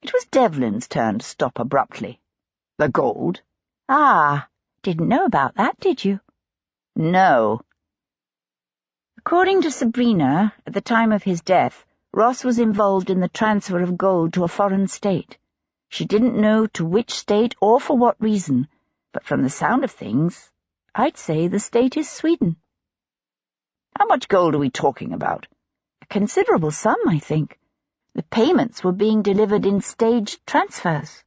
It was Devlin's turn to stop abruptly. The gold? Ah, didn't know about that, did you? No. According to Sabrina, at the time of his death, Ross was involved in the transfer of gold to a foreign state. She didn't know to which state or for what reason, but from the sound of things, I'd say the state is Sweden. How much gold are we talking about? A considerable sum, I think. The payments were being delivered in staged transfers.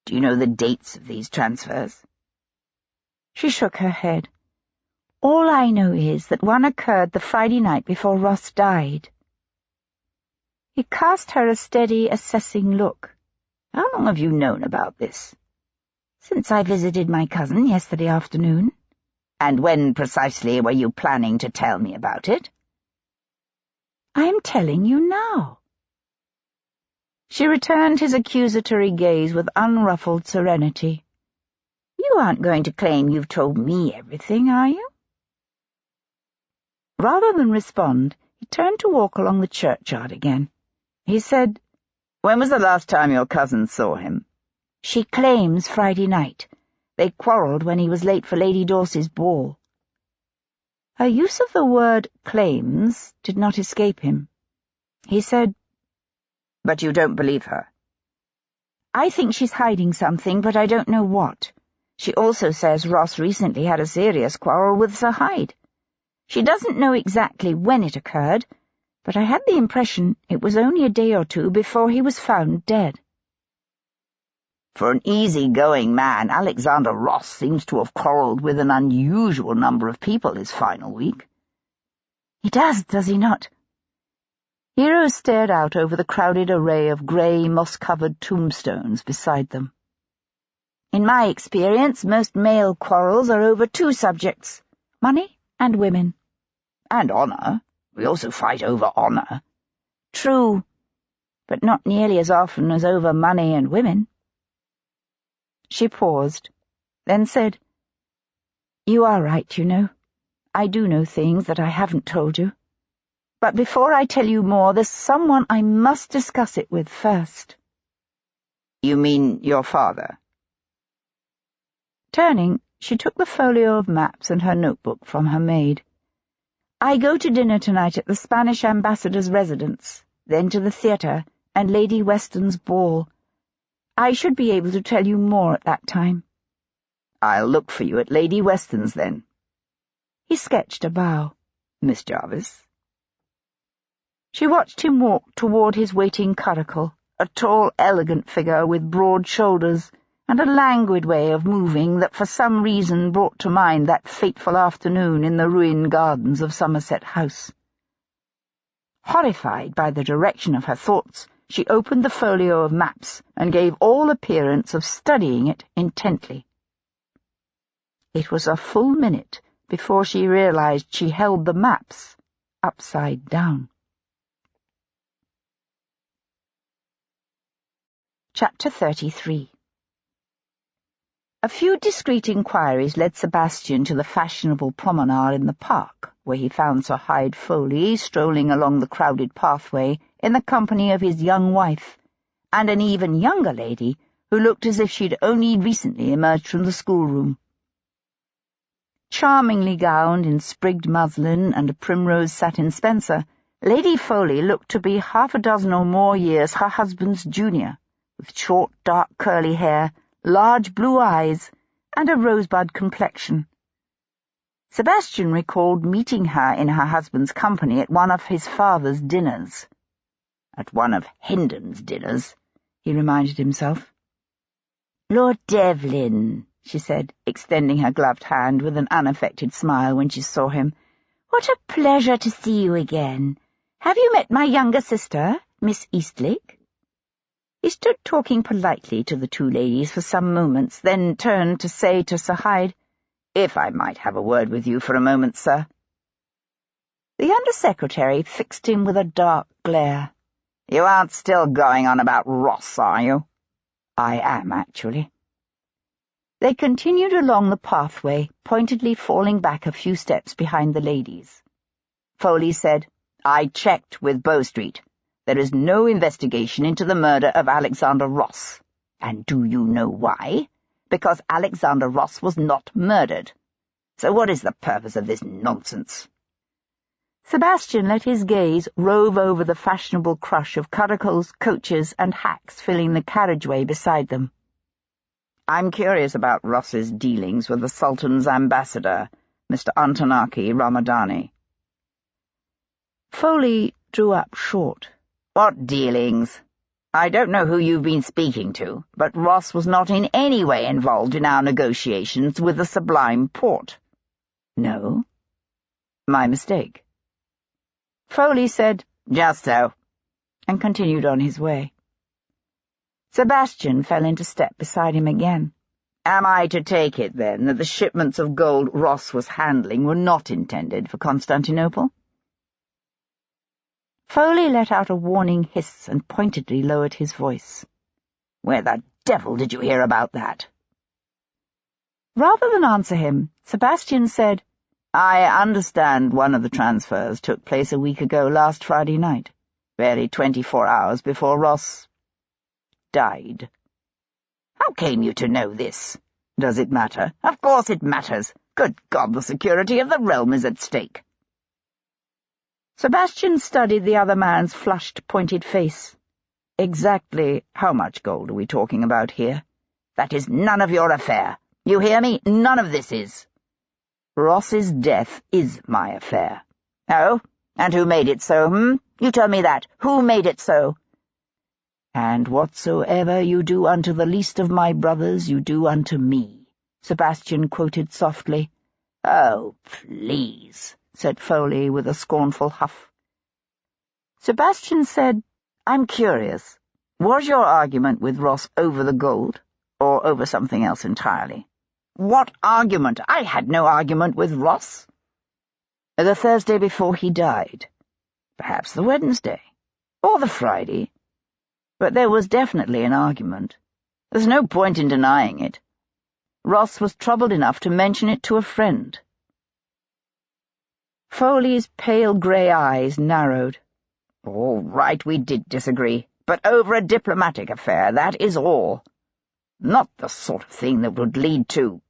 Do you know the dates of these transfers? She shook her head. All I know is that one occurred the Friday night before Ross died. He cast her a steady, assessing look. How long have you known about this? Since I visited my cousin yesterday afternoon. And when precisely were you planning to tell me about it? I am telling you now. She returned his accusatory gaze with unruffled serenity. You aren't going to claim you've told me everything, are you? Rather than respond, he turned to walk along the churchyard again. He said, "When was the last time your cousin saw him?" She claims Friday night. They quarrelled when he was late for Lady Dorsey's ball. Her use of the word claims did not escape him. He said, "But you don't believe her?" I think she's hiding something, but I don't know what. She also says Ross recently had a serious quarrel with Sir Hyde. She doesn't know exactly when it occurred, but I had the impression it was only a day or two before he was found dead. For an easy-going man, Alexander Ross seems to have quarrelled with an unusual number of people his final week. He does he not? Hero stared out over the crowded array of grey, moss-covered tombstones beside them. In my experience, most male quarrels are over two subjects, money and women. And honour. We also fight over honour. True, but not nearly as often as over money and women. She paused, then said, You are right, you know. I do know things that I haven't told you. But before I tell you more, there's someone I must discuss it with first. You mean your father? Turning, she took the folio of maps and her notebook from her maid. I go to dinner tonight at the Spanish ambassador's residence, then to the theatre and Lady Weston's ball. I should be able to tell you more at that time. I'll look for you at Lady Weston's, then. He sketched a bow. Miss Jarvis. She watched him walk toward his waiting curricle, a tall, elegant figure with broad shoulders, and a languid way of moving that for some reason brought to mind that fateful afternoon in the ruined gardens of Somerset House. Horrified by the direction of her thoughts, she opened the folio of maps and gave all appearance of studying it intently. It was a full minute before she realized she held the maps upside down. Chapter 33. A few discreet inquiries led Sebastian to the fashionable promenade in the park, where he found Sir Hyde Foley strolling along the crowded pathway in the company of his young wife, and an even younger lady who looked as if she'd only recently emerged from the schoolroom. Charmingly gowned in sprigged muslin and a primrose satin spencer, Lady Foley looked to be half a dozen or more years her husband's junior, with short, dark, curly hair, large blue eyes, and a rosebud complexion. Sebastian recalled meeting her in her husband's company at one of his father's dinners. At one of Hendon's dinners, he reminded himself. "Lord Devlin," she said, extending her gloved hand with an unaffected smile when she saw him. "What a pleasure to see you again. Have you met my younger sister, Miss Eastlake?" He stood talking politely to the two ladies for some moments, then turned to say to Sir Hyde, If I might have a word with you for a moment, sir." The Under-Secretary fixed him with a dark glare. "You aren't still going on about Ross, are you?" "I am, actually." They continued along the pathway, pointedly falling back a few steps behind the ladies. Foley said, "I checked with Bow Street. There is no investigation into the murder of Alexander Ross. And do you know why? Because Alexander Ross was not murdered. So what is the purpose of this nonsense?" Sebastian let his gaze rove over the fashionable crush of curricles, coaches, and hacks filling the carriageway beside them. "I'm curious about Ross's dealings with the Sultan's ambassador, Mr. Antonaki Ramadani." Foley drew up short. "What dealings? I don't know who you've been speaking to, but Ross was not in any way involved in our negotiations with the Sublime Porte." "No?" "My mistake." Foley said, "Just so," and continued on his way. Sebastian fell into step beside him again. "Am I to take it, then, that the shipments of gold Ross was handling were not intended for Constantinople?" Foley let out a warning hiss and pointedly lowered his voice. "Where the devil did you hear about that?" Rather than answer him, Sebastian said, "I understand one of the transfers took place a week ago last Friday night, barely 24 hours before Ross died." "How came you to know this?" "Does it matter?" "Of course it matters. Good God, the security of the realm is at stake." Sebastian studied the other man's flushed, pointed face. "Exactly how much gold are we talking about here?" "That is none of your affair. You hear me? None of this is." "Ross's death is my affair." "Oh? And who made it so, You tell me that. Who made it so?" "And whatsoever you do unto the least of my brothers, you do unto me," Sebastian quoted softly. "Oh, please," said Foley with a scornful huff. Sebastian said, "I'm curious. Was your argument with Ross over the gold, or over something else entirely?" "What argument? I had no argument with Ross." "The Thursday before he died." "Perhaps the Wednesday, or the Friday. But there was definitely an argument. There's no point in denying it. Ross was troubled enough to mention it to a friend." Foley's pale grey eyes narrowed. "All right, we did disagree, but over a diplomatic affair, that is all. Not the sort of thing that would lead to—"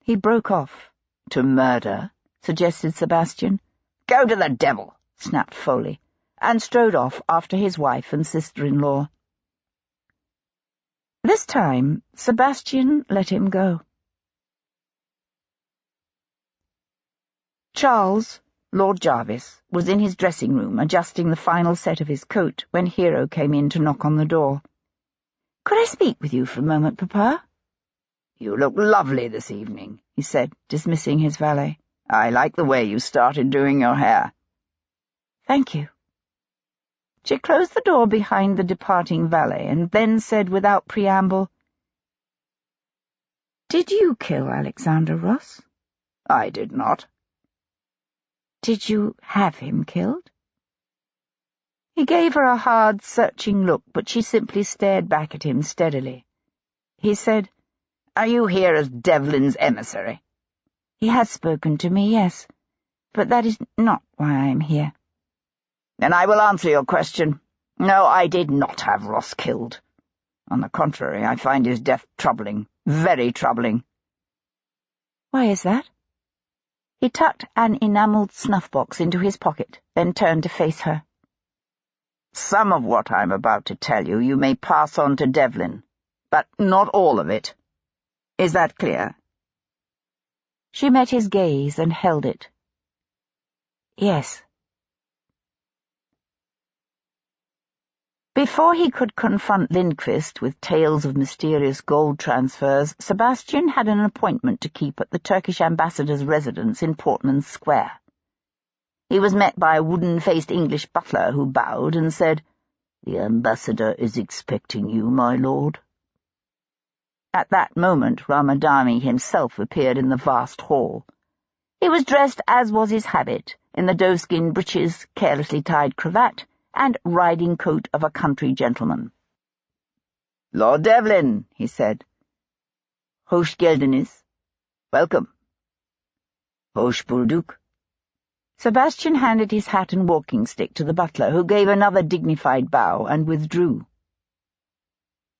He broke off. "To murder?" suggested Sebastian. "Go to the devil!" snapped Foley, and strode off after his wife and sister-in-law. This time, Sebastian let him go. Charles, Lord Jarvis, was in his dressing-room adjusting the final set of his coat when Hero came in to knock on the door. "Could I speak with you for a moment, Papa?" "You look lovely this evening," he said, dismissing his valet. "I like the way you started doing your hair." "Thank you." She closed the door behind the departing valet and then said without preamble, "Did you kill Alexander Ross?" "I did not." "Did you have him killed?" He gave her a hard, searching look, but she simply stared back at him steadily. He said, "Are you here as Devlin's emissary?" "He has spoken to me, yes, but that is not why I am here." "Then I will answer your question. No, I did not have Ross killed. On the contrary, I find his death troubling, very troubling." "Why is that?" He tucked an enamelled snuff-box into his pocket, then turned to face her. "Some of what I'm about to tell you may pass on to Devlin, but not all of it. Is that clear?" She met his gaze and held it. "Yes." Before he could confront Lindquist with tales of mysterious gold transfers, Sebastian had an appointment to keep at the Turkish ambassador's residence in Portman Square. He was met by a wooden-faced English butler who bowed and said, "The ambassador is expecting you, my lord." At that moment Ramadani himself appeared in the vast hall. He was dressed, as was his habit, in the doeskin breeches, carelessly tied cravat, and riding coat of a country gentleman. "Lord Devlin," he said. "Hoş geldiniz." "Welcome." "Hoş bulduk." Sebastian handed his hat and walking stick to the butler, who gave another dignified bow and withdrew.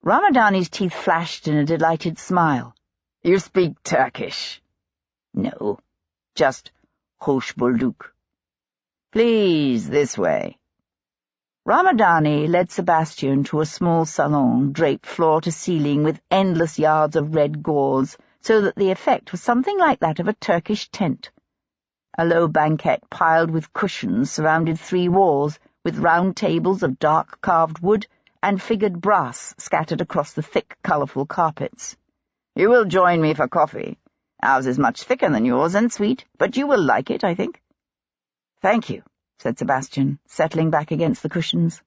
Ramadani's teeth flashed in a delighted smile. "You speak Turkish?" "No, just hoş bulduk." "Please, this way." Ramadani led Sebastian to a small salon draped floor to ceiling with endless yards of red gauze, so that the effect was something like that of a Turkish tent. A low banquette piled with cushions surrounded 3 walls, with round tables of dark carved wood and figured brass scattered across the thick, colourful carpets. "You will join me for coffee. Ours is much thicker than yours and sweet, but you will like it, I think." "Thank you," said Sebastian, settling back against the cushions.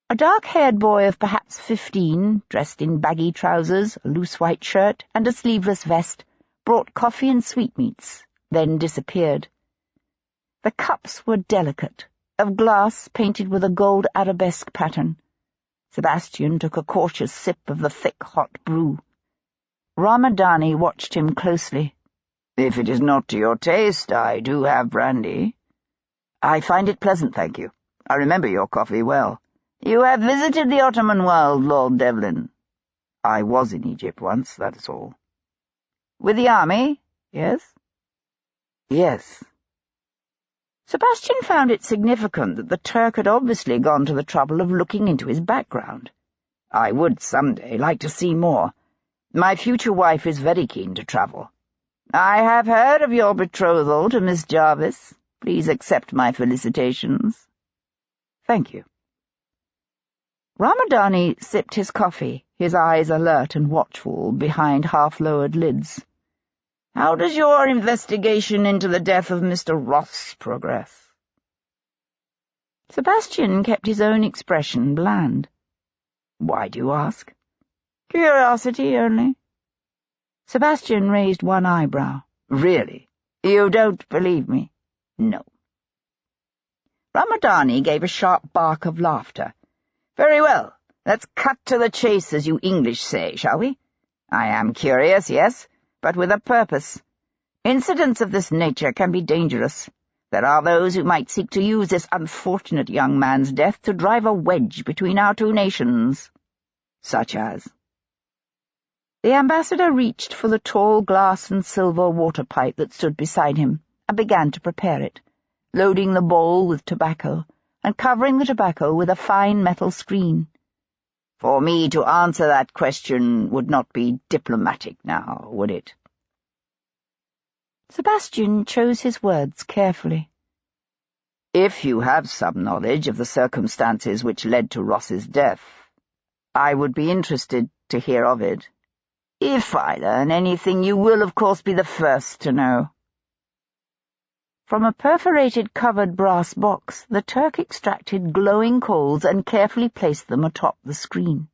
A dark-haired boy of perhaps 15, dressed in baggy trousers, a loose white shirt, and a sleeveless vest, brought coffee and sweetmeats, then disappeared. The cups were delicate, of glass painted with a gold arabesque pattern. Sebastian took a cautious sip of the thick, hot brew. Ramadani watched him closely. "If it is not to your taste, I do have brandy." "I find it pleasant, thank you. I remember your coffee well." "You have visited the Ottoman world, Lord Devlin." "I was in Egypt once, that is all." "With the army, yes?" "Yes." Sebastian found it significant that the Turk had obviously gone to the trouble of looking into his background. "I would some day like to see more. My future wife is very keen to travel." "I have heard of your betrothal to Miss Jarvis. Please accept my felicitations." "Thank you." Ramadani sipped his coffee, his eyes alert and watchful behind half-lowered lids. "How does your investigation into the death of Mr. Ross progress?" Sebastian kept his own expression bland. "Why do you ask?" "Curiosity only." Sebastian raised one eyebrow. "Really? You don't believe me?" "No." Ramadani gave a sharp bark of laughter. "Very well, let's cut to the chase, as you English say, shall we? I am curious, yes, but with a purpose. Incidents of this nature can be dangerous. There are those who might seek to use this unfortunate young man's death to drive a wedge between our 2 nations." "Such as?" The ambassador reached for the tall glass and silver water pipe that stood beside him, and began to prepare it, loading the bowl with tobacco, and covering the tobacco with a fine metal screen. "For me to answer that question would not be diplomatic now, would it?" Sebastian chose his words carefully. "If you have some knowledge of the circumstances which led to Ross's death, I would be interested to hear of it." "If I learn anything, you will, of course, be the first to know." From a perforated covered brass box, the Turk extracted glowing coals and carefully placed them atop the screen.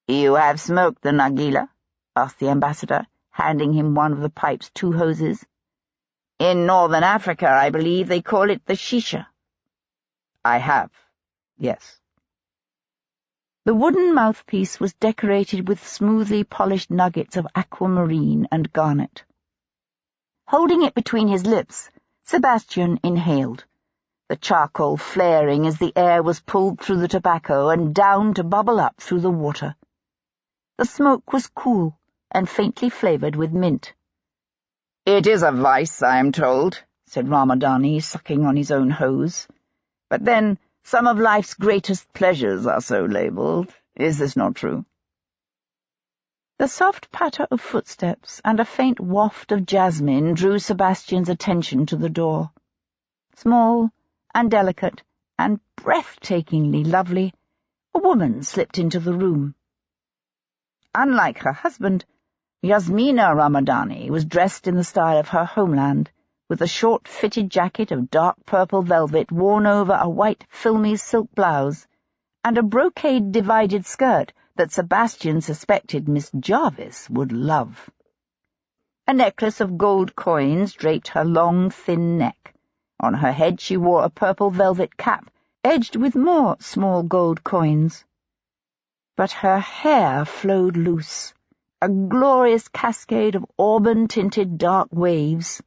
"You have smoked the nargila?" asked the ambassador, handing him one of the pipe's 2 hoses. "In northern Africa, I believe they call it the shisha." "I have, yes." The wooden mouthpiece was decorated with smoothly polished nuggets of aquamarine and garnet. Holding it between his lips, Sebastian inhaled, the charcoal flaring as the air was pulled through the tobacco and down to bubble up through the water. The smoke was cool and faintly flavoured with mint. "It is a vice, I am told," said Ramadani, sucking on his own hose. "But then, some of life's greatest pleasures are so labelled. Is this not true?" The soft patter of footsteps and a faint waft of jasmine drew Sebastian's attention to the door. Small and delicate and breathtakingly lovely, a woman slipped into the room. Unlike her husband, Yasmina Ramadani was dressed in the style of her homeland, with a short fitted jacket of dark purple velvet worn over a white filmy silk blouse, and a brocade-divided skirt that Sebastian suspected Miss Jarvis would love. A necklace of gold coins draped her long, thin neck. On her head she wore a purple velvet cap, edged with more small gold coins. But her hair flowed loose, a glorious cascade of auburn-tinted dark waves.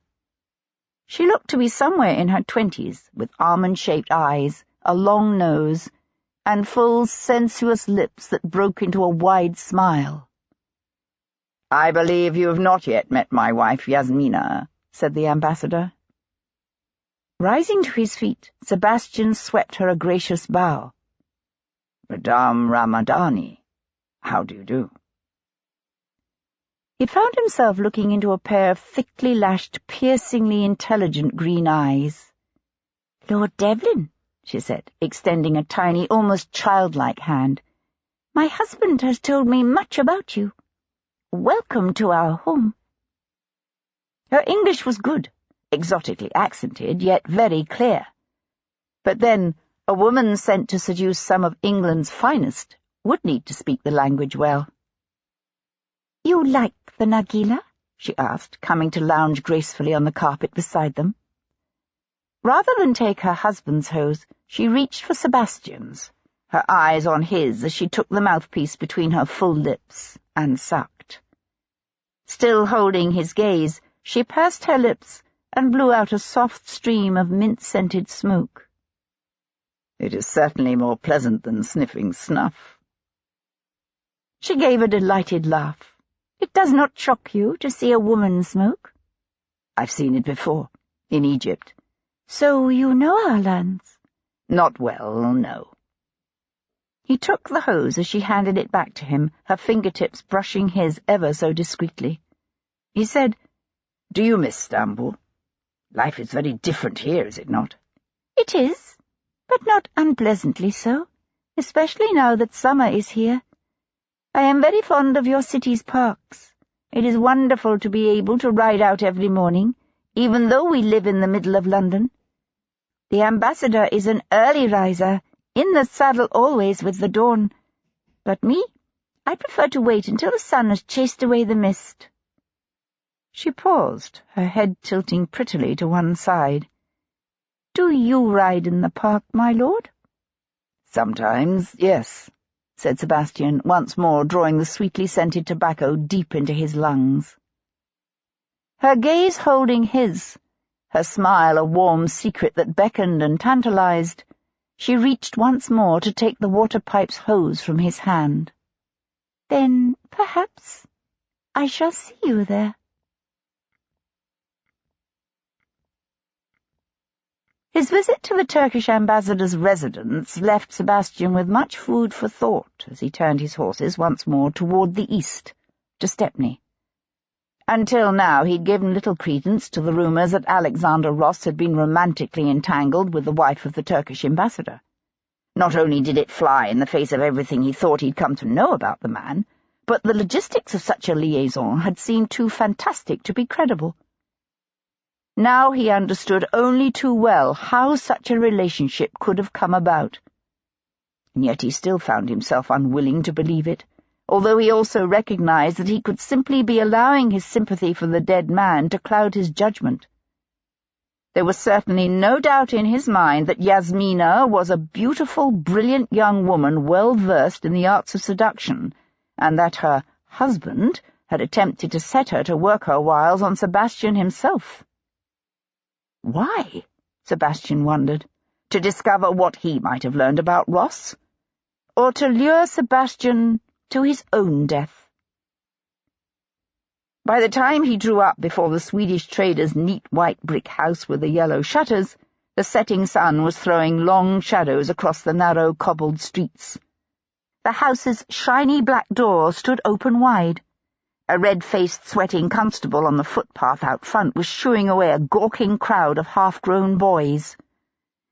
She looked to be somewhere in her 20s, with almond-shaped eyes, a long nose, and full, sensuous lips that broke into a wide smile. "I believe you have not yet met my wife, Yasmina," said the ambassador. Rising to his feet, Sebastian swept her a gracious bow. "Madame Ramadani, how do you do?" He found himself looking into a pair of thickly lashed, piercingly intelligent green eyes. "Lord Devlin," she said, extending a tiny, almost childlike hand, "my husband has told me much about you. Welcome to our home." Her English was good, exotically accented, yet very clear. But then, a woman sent to seduce some of England's finest would need to speak the language well. "You like the nargileh?" she asked, coming to lounge gracefully on the carpet beside them. Rather than take her husband's hose, she reached for Sebastian's, her eyes on his as she took the mouthpiece between her full lips and sucked. Still holding his gaze, she pursed her lips and blew out a soft stream of mint-scented smoke. "It is certainly more pleasant than sniffing snuff." She gave a delighted laugh. "It does not shock you to see a woman smoke?" "I've seen it before, in Egypt." "So you know our lands?" "Not well, no." He took the hose as she handed it back to him, her fingertips brushing his ever so discreetly. He said, "Do you miss Stamboul? Life is very different here, is it not?" "It is, but not unpleasantly so, especially now that summer is here. I am very fond of your city's parks. It is wonderful to be able to ride out every morning, even though we live in the middle of London. The ambassador is an early riser, in the saddle always with the dawn. But me, I prefer to wait until the sun has chased away the mist." She paused, her head tilting prettily to one side. "Do you ride in the park, my lord?" "Sometimes, yes," said Sebastian, once more drawing the sweetly scented tobacco deep into his lungs. Her gaze holding his, her smile a warm secret that beckoned and tantalized, she reached once more to take the water-pipe's hose from his hand. "Then, perhaps, I shall see you there." His visit to the Turkish ambassador's residence left Sebastian with much food for thought as he turned his horses once more toward the east, to Stepney. Until now he'd given little credence to the rumours that Alexander Ross had been romantically entangled with the wife of the Turkish ambassador. Not only did it fly in the face of everything he thought he'd come to know about the man, but the logistics of such a liaison had seemed too fantastic to be credible. Now he understood only too well how such a relationship could have come about. And yet he still found himself unwilling to believe it, although he also recognized that he could simply be allowing his sympathy for the dead man to cloud his judgment. There was certainly no doubt in his mind that Yasmina was a beautiful, brilliant young woman well versed in the arts of seduction, and that her husband had attempted to set her to work her wiles on Sebastian himself. Why? Sebastian wondered. To discover what he might have learned about Ross? Or to lure Sebastian to his own death? By the time he drew up before the Swedish trader's neat white brick house with the yellow shutters, the setting sun was throwing long shadows across the narrow cobbled streets. The house's shiny black door stood open wide. A red-faced, sweating constable on the footpath out front was shooing away a gawking crowd of half-grown boys.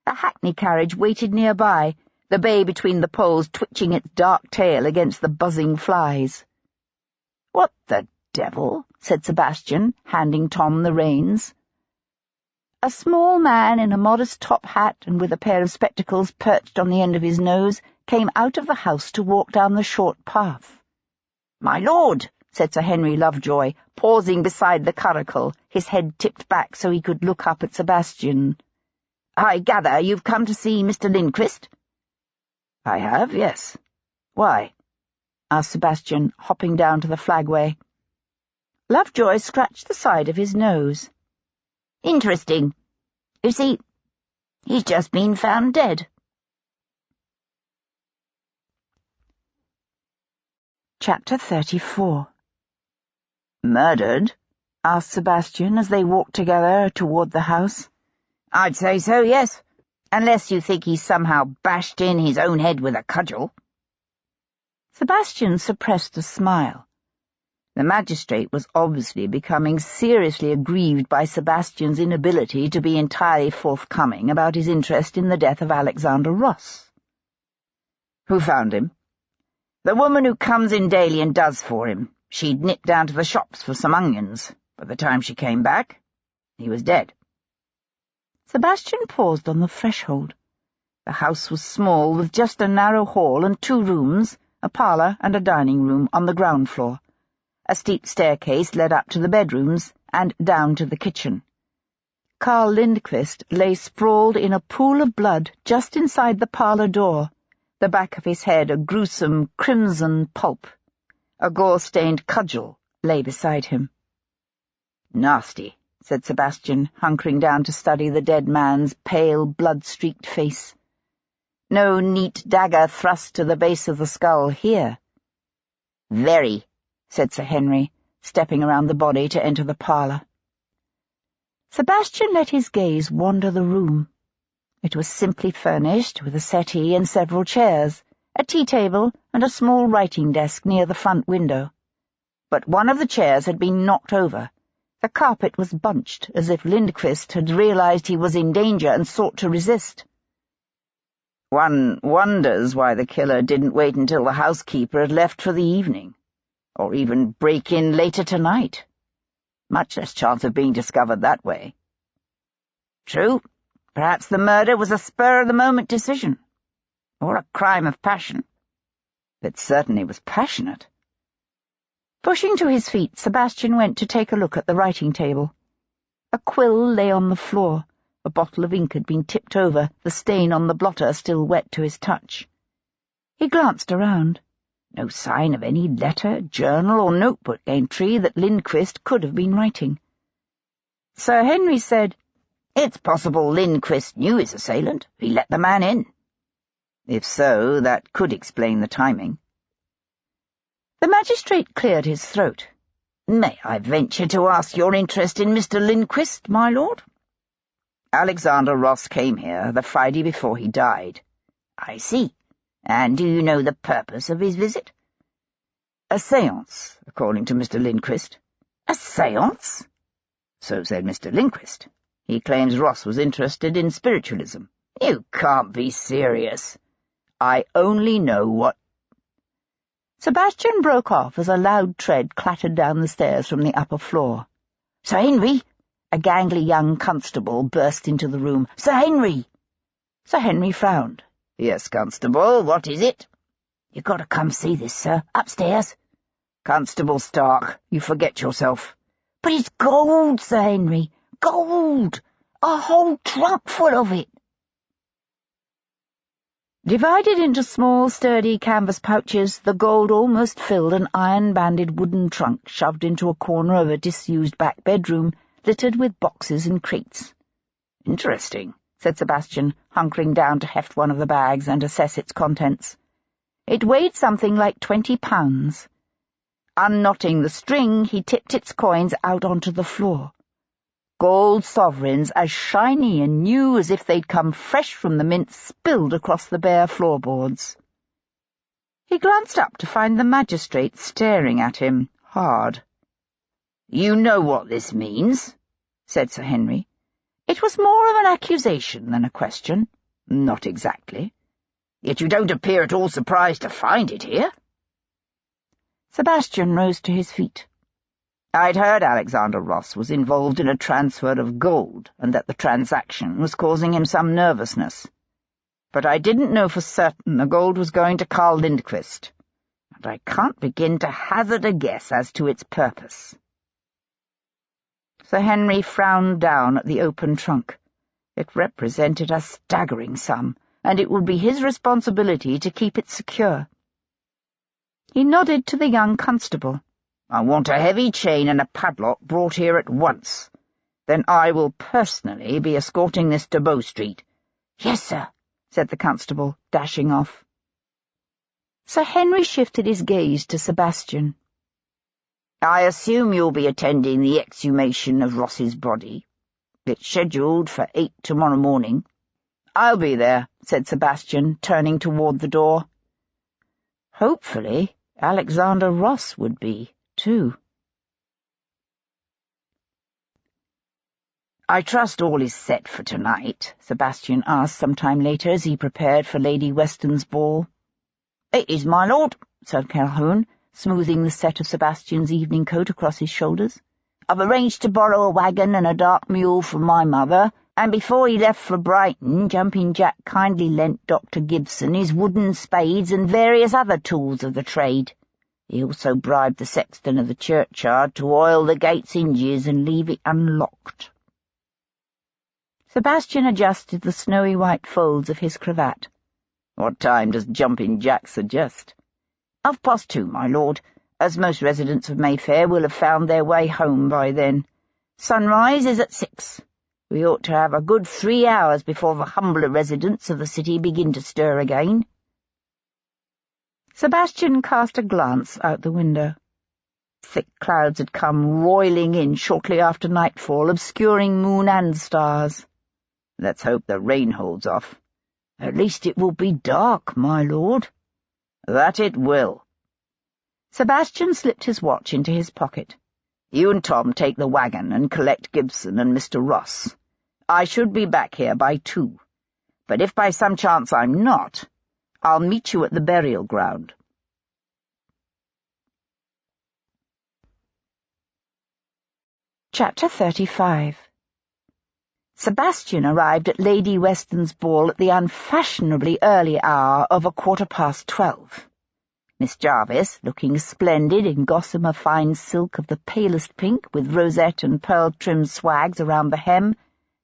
A hackney carriage waited nearby, the bay between the poles twitching its dark tail against the buzzing flies. "What the devil?" said Sebastian, handing Tom the reins. A small man in a modest top hat and with a pair of spectacles perched on the end of his nose came out of the house to walk down the short path. "My lord," said Sir Henry Lovejoy, pausing beside the curricle, his head tipped back so he could look up at Sebastian. "I gather you've come to see Mr. Lindquist?" "I have, yes. Why?" asked Sebastian, hopping down to the flagway. Lovejoy scratched the side of his nose. "Interesting. You see, he's just been found dead." Chapter 34. "Murdered?" asked Sebastian as they walked together toward the house. "I'd say so, yes. Unless you think he's somehow bashed in his own head with a cudgel." Sebastian suppressed a smile. The magistrate was obviously becoming seriously aggrieved by Sebastian's inability to be entirely forthcoming about his interest in the death of Alexander Ross. "Who found him?" "The woman who comes in daily and does for him. She'd nipped down to the shops for some onions. By the time she came back, he was dead." Sebastian paused on the threshold. The house was small, with just a narrow hall and 2 rooms, a parlour and a dining room on the ground floor. A steep staircase led up to the bedrooms and down to the kitchen. Carl Lindquist lay sprawled in a pool of blood just inside the parlour door, the back of his head a gruesome crimson pulp. A gore-stained cudgel lay beside him. "Nasty," said Sebastian, hunkering down to study the dead man's pale, blood-streaked face. No neat dagger thrust to the base of the skull here. "Very," said Sir Henry, stepping around the body to enter the parlour. Sebastian let his gaze wander the room. It was simply furnished, with a settee and several chairs, a tea-table and a small writing desk near the front window. But one of the chairs had been knocked over. The carpet was bunched, as if Lindquist had realized he was in danger and sought to resist. "One wonders why the killer didn't wait until the housekeeper had left for the evening, or even break in later tonight. Much less chance of being discovered that way." "True. Perhaps the murder was a spur-of-the-moment decision. Or a crime of passion." "It certainly was passionate." Pushing to his feet, Sebastian went to take a look at the writing table. A quill lay on the floor. A bottle of ink had been tipped over, the stain on the blotter still wet to his touch. He glanced around. No sign of any letter, journal, or notebook entry that Lindquist could have been writing. Sir Henry said, "It's possible Lindquist knew his assailant. He let the man in." "If so, that could explain the timing." The magistrate cleared his throat. "May I venture to ask your interest in Mr. Lindquist, my lord?" "Alexander Ross came here the Friday before he died." "I see. And do you know the purpose of his visit?" "A séance, according to Mr. Lindquist." "A séance?" "So said Mr. Lindquist. He claims Ross was interested in spiritualism." "You can't be serious." "I only know what—" Sebastian broke off as a loud tread clattered down the stairs from the upper floor. "Sir Henry!" A gangly young constable burst into the room. "Sir Henry!" Sir Henry frowned. "Yes, Constable, what is it?" "You've got to come see this, sir. Upstairs." "Constable Stark, you forget yourself." "But it's gold, Sir Henry. Gold! A whole trunk full of it." Divided into small, sturdy canvas pouches, the gold almost filled an iron-banded wooden trunk shoved into a corner of a disused back bedroom, littered with boxes and crates. "Interesting," said Sebastian, hunkering down to heft one of the bags and assess its contents. It weighed something like 20 pounds. Unknotting the string, he tipped its coins out onto the floor. Gold sovereigns, as shiny and new as if they'd come fresh from the mint, spilled across the bare floorboards. He glanced up to find the magistrate staring at him, hard. "You know what this means?" said Sir Henry. It was more of an accusation than a question. "Not exactly." "Yet you don't appear at all surprised to find it here." Sebastian rose to his feet. "I'd heard Alexander Ross was involved in a transfer of gold, and that the transaction was causing him some nervousness. but I didn't know for certain the gold was going to Carl Lindquist, and I can't begin to hazard a guess as to its purpose." Sir Henry frowned down at the open trunk. It represented a staggering sum, and it would be his responsibility to keep it secure. He nodded to the young constable. "I want a heavy chain and a padlock brought here at once. Then I will personally be escorting this to Bow Street." "Yes, sir," said the constable, dashing off. Sir Henry shifted his gaze to Sebastian. "I assume you'll be attending the exhumation of Ross's body. It's scheduled for 8 tomorrow morning." "I'll be there," said Sebastian, turning toward the door. Hopefully, Alexander Ross would be, too. "I trust all is set for tonight?" Sebastian asked some time later as he prepared for Lady Weston's ball. "It is, my lord," said Calhoun, smoothing the set of Sebastian's evening coat across his shoulders. "I've arranged to borrow a wagon and a dark mule from my mother, and before he left for Brighton, Jumping Jack kindly lent Dr. Gibson his wooden spades and various other tools of the trade. He also bribed the sexton of the churchyard to oil the gate's hinges and leave it unlocked." Sebastian adjusted the snowy white folds of his cravat. "What time does Jumping Jack suggest?" 2:30, my lord, as most residents of Mayfair will have found their way home by then. Sunrise is at 6. We ought to have a good 3 hours before the humbler residents of the city begin to stir again." Sebastian cast a glance out the window. Thick clouds had come roiling in shortly after nightfall, obscuring moon and stars. "Let's hope the rain holds off. At least it will be dark, my lord." "That it will." Sebastian slipped his watch into his pocket. "You and Tom take the wagon and collect Gibson and Mr. Ross. I should be back here by 2, but if by some chance I'm not, I'll meet you at the burial ground." Chapter 35. Sebastian arrived at Lady Weston's ball at the unfashionably early hour of 12:15. Miss Jarvis, looking splendid in gossamer fine silk of the palest pink with rosette and pearl-trimmed swags around the hem,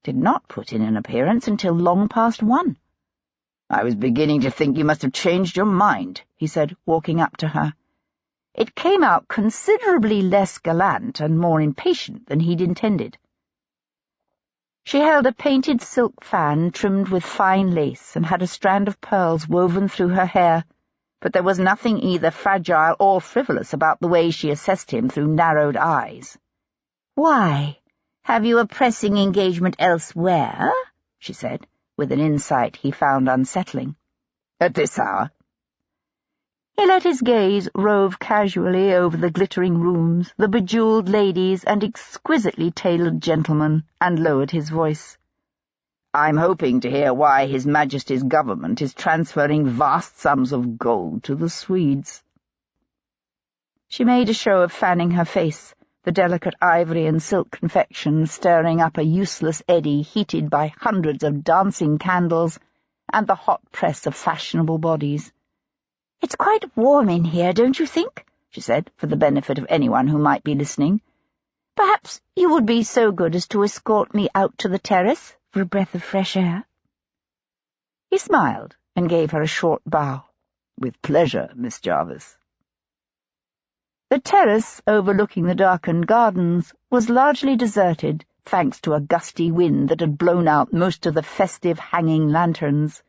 did not put in an appearance until long past 1. "I was beginning to think you must have changed your mind," he said, walking up to her. It came out considerably less gallant and more impatient than he'd intended. She held a painted silk fan trimmed with fine lace and had a strand of pearls woven through her hair, but there was nothing either fragile or frivolous about the way she assessed him through narrowed eyes. "Why, have you a pressing engagement elsewhere?" she said, with an insight he found unsettling. "At this hour?" He let his gaze rove casually over the glittering rooms, the bejewelled ladies and exquisitely tailored gentlemen, and lowered his voice. "I'm hoping to hear why His Majesty's government is transferring vast sums of gold to the Swedes." She made a show of fanning her face, the delicate ivory and silk confection stirring up a useless eddy heated by hundreds of dancing candles and the hot press of fashionable bodies. "It's quite warm in here, don't you think?" she said, for the benefit of anyone who might be listening. "Perhaps you would be so good as to escort me out to the terrace for a breath of fresh air?" He smiled and gave her a short bow. "With pleasure, Miss Jarvis." The terrace, overlooking the darkened gardens, was largely deserted, thanks to a gusty wind that had blown out most of the festive hanging lanterns.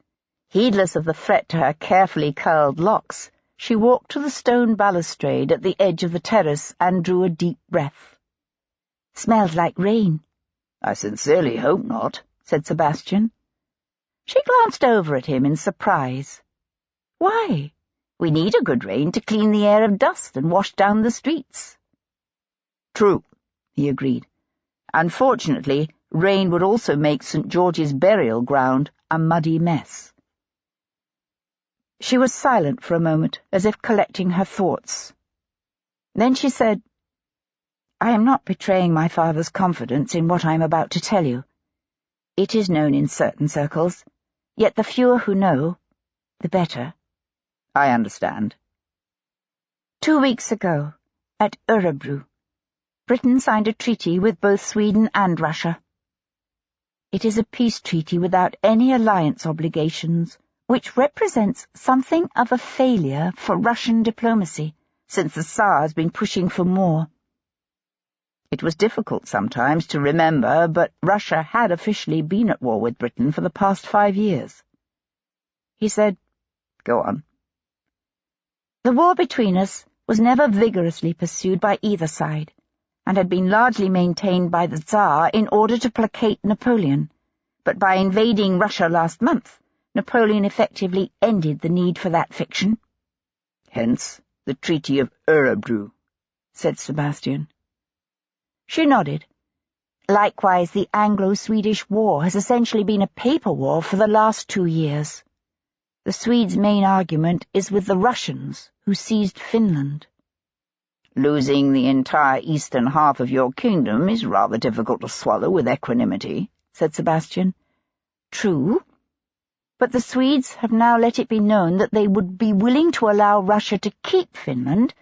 Heedless of the threat to her carefully curled locks, she walked to the stone balustrade at the edge of the terrace and drew a deep breath. "Smells like rain." "I sincerely hope not," said Sebastian. She glanced over at him in surprise. "Why? We need a good rain to clean the air of dust and wash down the streets." "True," he agreed. "Unfortunately, rain would also make St. George's burial ground a muddy mess." She was silent for a moment, as if collecting her thoughts. Then she said, "I am not betraying my father's confidence in what I am about to tell you. It is known in certain circles Yet the fewer who know, the better. I understand. 2 weeks ago, at Örebro, Britain signed a treaty with both Sweden and Russia. It is a peace treaty without any alliance obligations, which represents something of a failure for Russian diplomacy, since the Tsar has been pushing for more. It was difficult sometimes to remember, but Russia had officially been at war with Britain for the past 5 years. He said, "Go on." The war between us was never vigorously pursued by either side, and had been largely maintained by the Tsar in order to placate Napoleon, but by invading Russia last month, Napoleon effectively ended the need for that fiction. "Hence the Treaty of Örebro," said Sebastian. She nodded. Likewise, the Anglo-Swedish War has essentially been a paper war for the last 2 years. The Swedes' main argument is with the Russians, who seized Finland. "Losing the entire eastern half of your kingdom is rather difficult to swallow with equanimity," said Sebastian. True, but the Swedes have now let it be known that they would be willing to allow Russia to keep Finland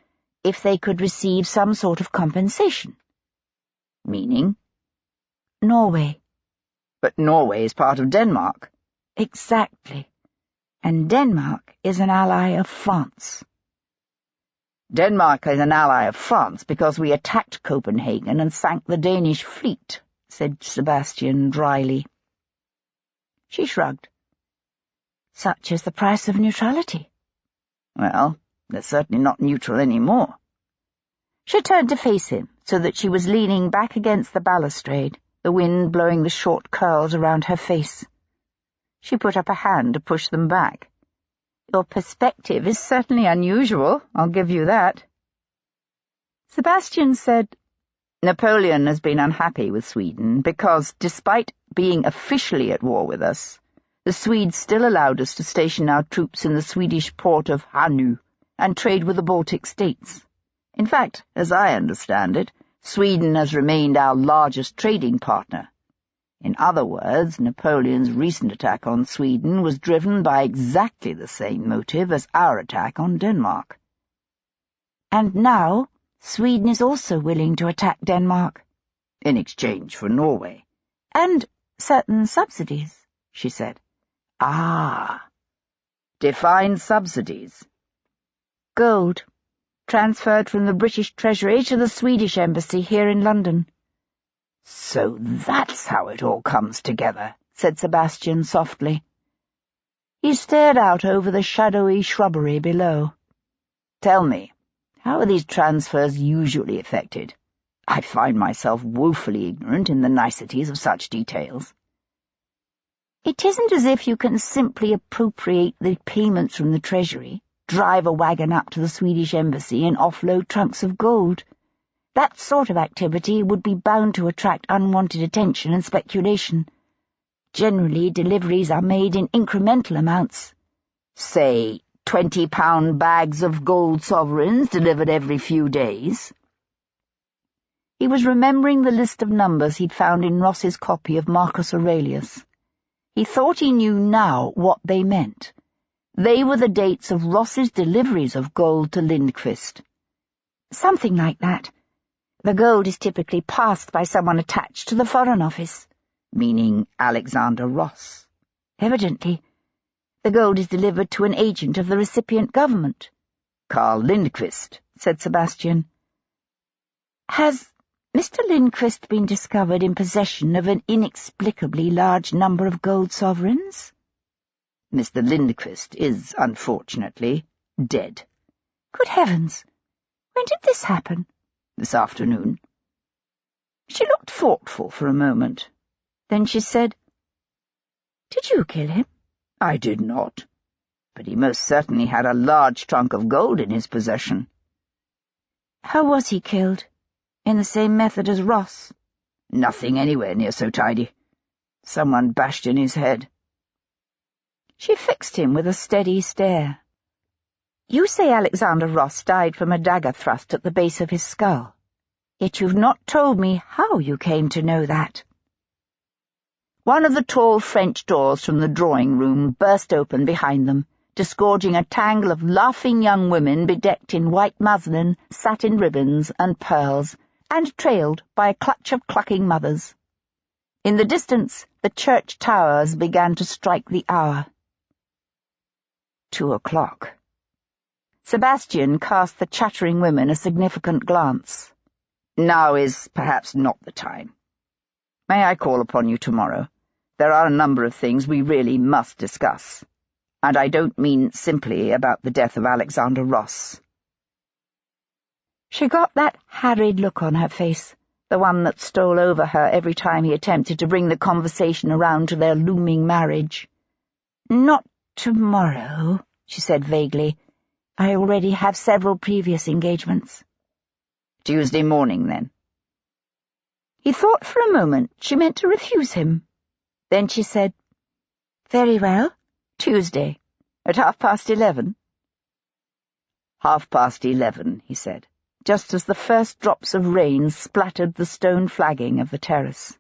if they could receive some sort of compensation. "Meaning?" Norway. "But Norway is part of Denmark." "Exactly. And Denmark is an ally of France." "Denmark is an ally of France because we attacked Copenhagen and sank the Danish fleet," said Sebastian dryly. She shrugged. "Such is the price of neutrality." "Well, they're certainly not neutral anymore." She turned to face him, so that she was leaning back against the balustrade, the wind blowing the short curls around her face. She put up a hand to push them back. "Your perspective is certainly unusual, I'll give you that." Sebastian said, "Napoleon has been unhappy with Sweden because, despite being officially at war with us, the Swedes still allowed us to station our troops in the Swedish port of Hanö and trade with the Baltic states. In fact, as I understand it, Sweden has remained our largest trading partner. In other words, Napoleon's recent attack on Sweden was driven by exactly the same motive as our attack on Denmark." "And now Sweden is also willing to attack Denmark." "In exchange for Norway." "And certain subsidies," she said. "Ah. Define subsidies." "Gold, transferred from the British Treasury to the Swedish Embassy here in London." "So that's how it all comes together," said Sebastian softly. He stared out over the shadowy shrubbery below. "Tell me, how are these transfers usually effected? I find myself woefully ignorant in the niceties of such details." "It isn't as if you can simply appropriate the payments from the Treasury, drive a wagon up to the Swedish Embassy and offload trunks of gold. That sort of activity would be bound to attract unwanted attention and speculation. Generally, deliveries are made in incremental amounts. Say, 20-pound bags of gold sovereigns delivered every few days." He was remembering the list of numbers he'd found in Ross's copy of Marcus Aurelius. He thought he knew now what they meant. They were the dates of Ross's deliveries of gold to Lindqvist. "Something like that. The gold is typically passed by someone attached to the Foreign Office." "Meaning Alexander Ross." "Evidently. The gold is delivered to an agent of the recipient government." "Carl Lindqvist," said Sebastian. "Has Mr. Lindqvist been discovered in possession of an inexplicably large number of gold sovereigns?" "Mr. Lindqvist is, unfortunately, dead." "Good heavens! When did this happen?" "This afternoon." She looked thoughtful for a moment. Then she said, "Did you kill him?" "I did not. But he most certainly had a large trunk of gold in his possession." "How was he killed? In the same method as Ross?" "Nothing anywhere near so tidy. Someone bashed in his head." She fixed him with a steady stare. "You say Alexander Ross died from a dagger thrust at the base of his skull. Yet you've not told me how you came to know that." One of the tall French doors from the drawing-room burst open behind them, disgorging a tangle of laughing young women bedecked in white muslin, satin ribbons, and pearls, and trailed by a clutch of clucking mothers. In the distance, the church towers began to strike the hour. 2 o'clock. Sebastian cast the chattering women a significant glance. Now is perhaps not the time. May I call upon you tomorrow? There are a number of things we really must discuss. And I don't mean simply about the death of Alexander Ross. She got that harried look on her face, the one that stole over her every time he attempted to bring the conversation around to their looming marriage. "Not tomorrow," she said vaguely. "I already have several previous engagements." Tuesday morning, then. He thought for a moment she meant to refuse him. Then she said, "Very well, Tuesday, at 11:30. 11:30, he said, just as the first drops of rain splattered the stone flagging of the terrace.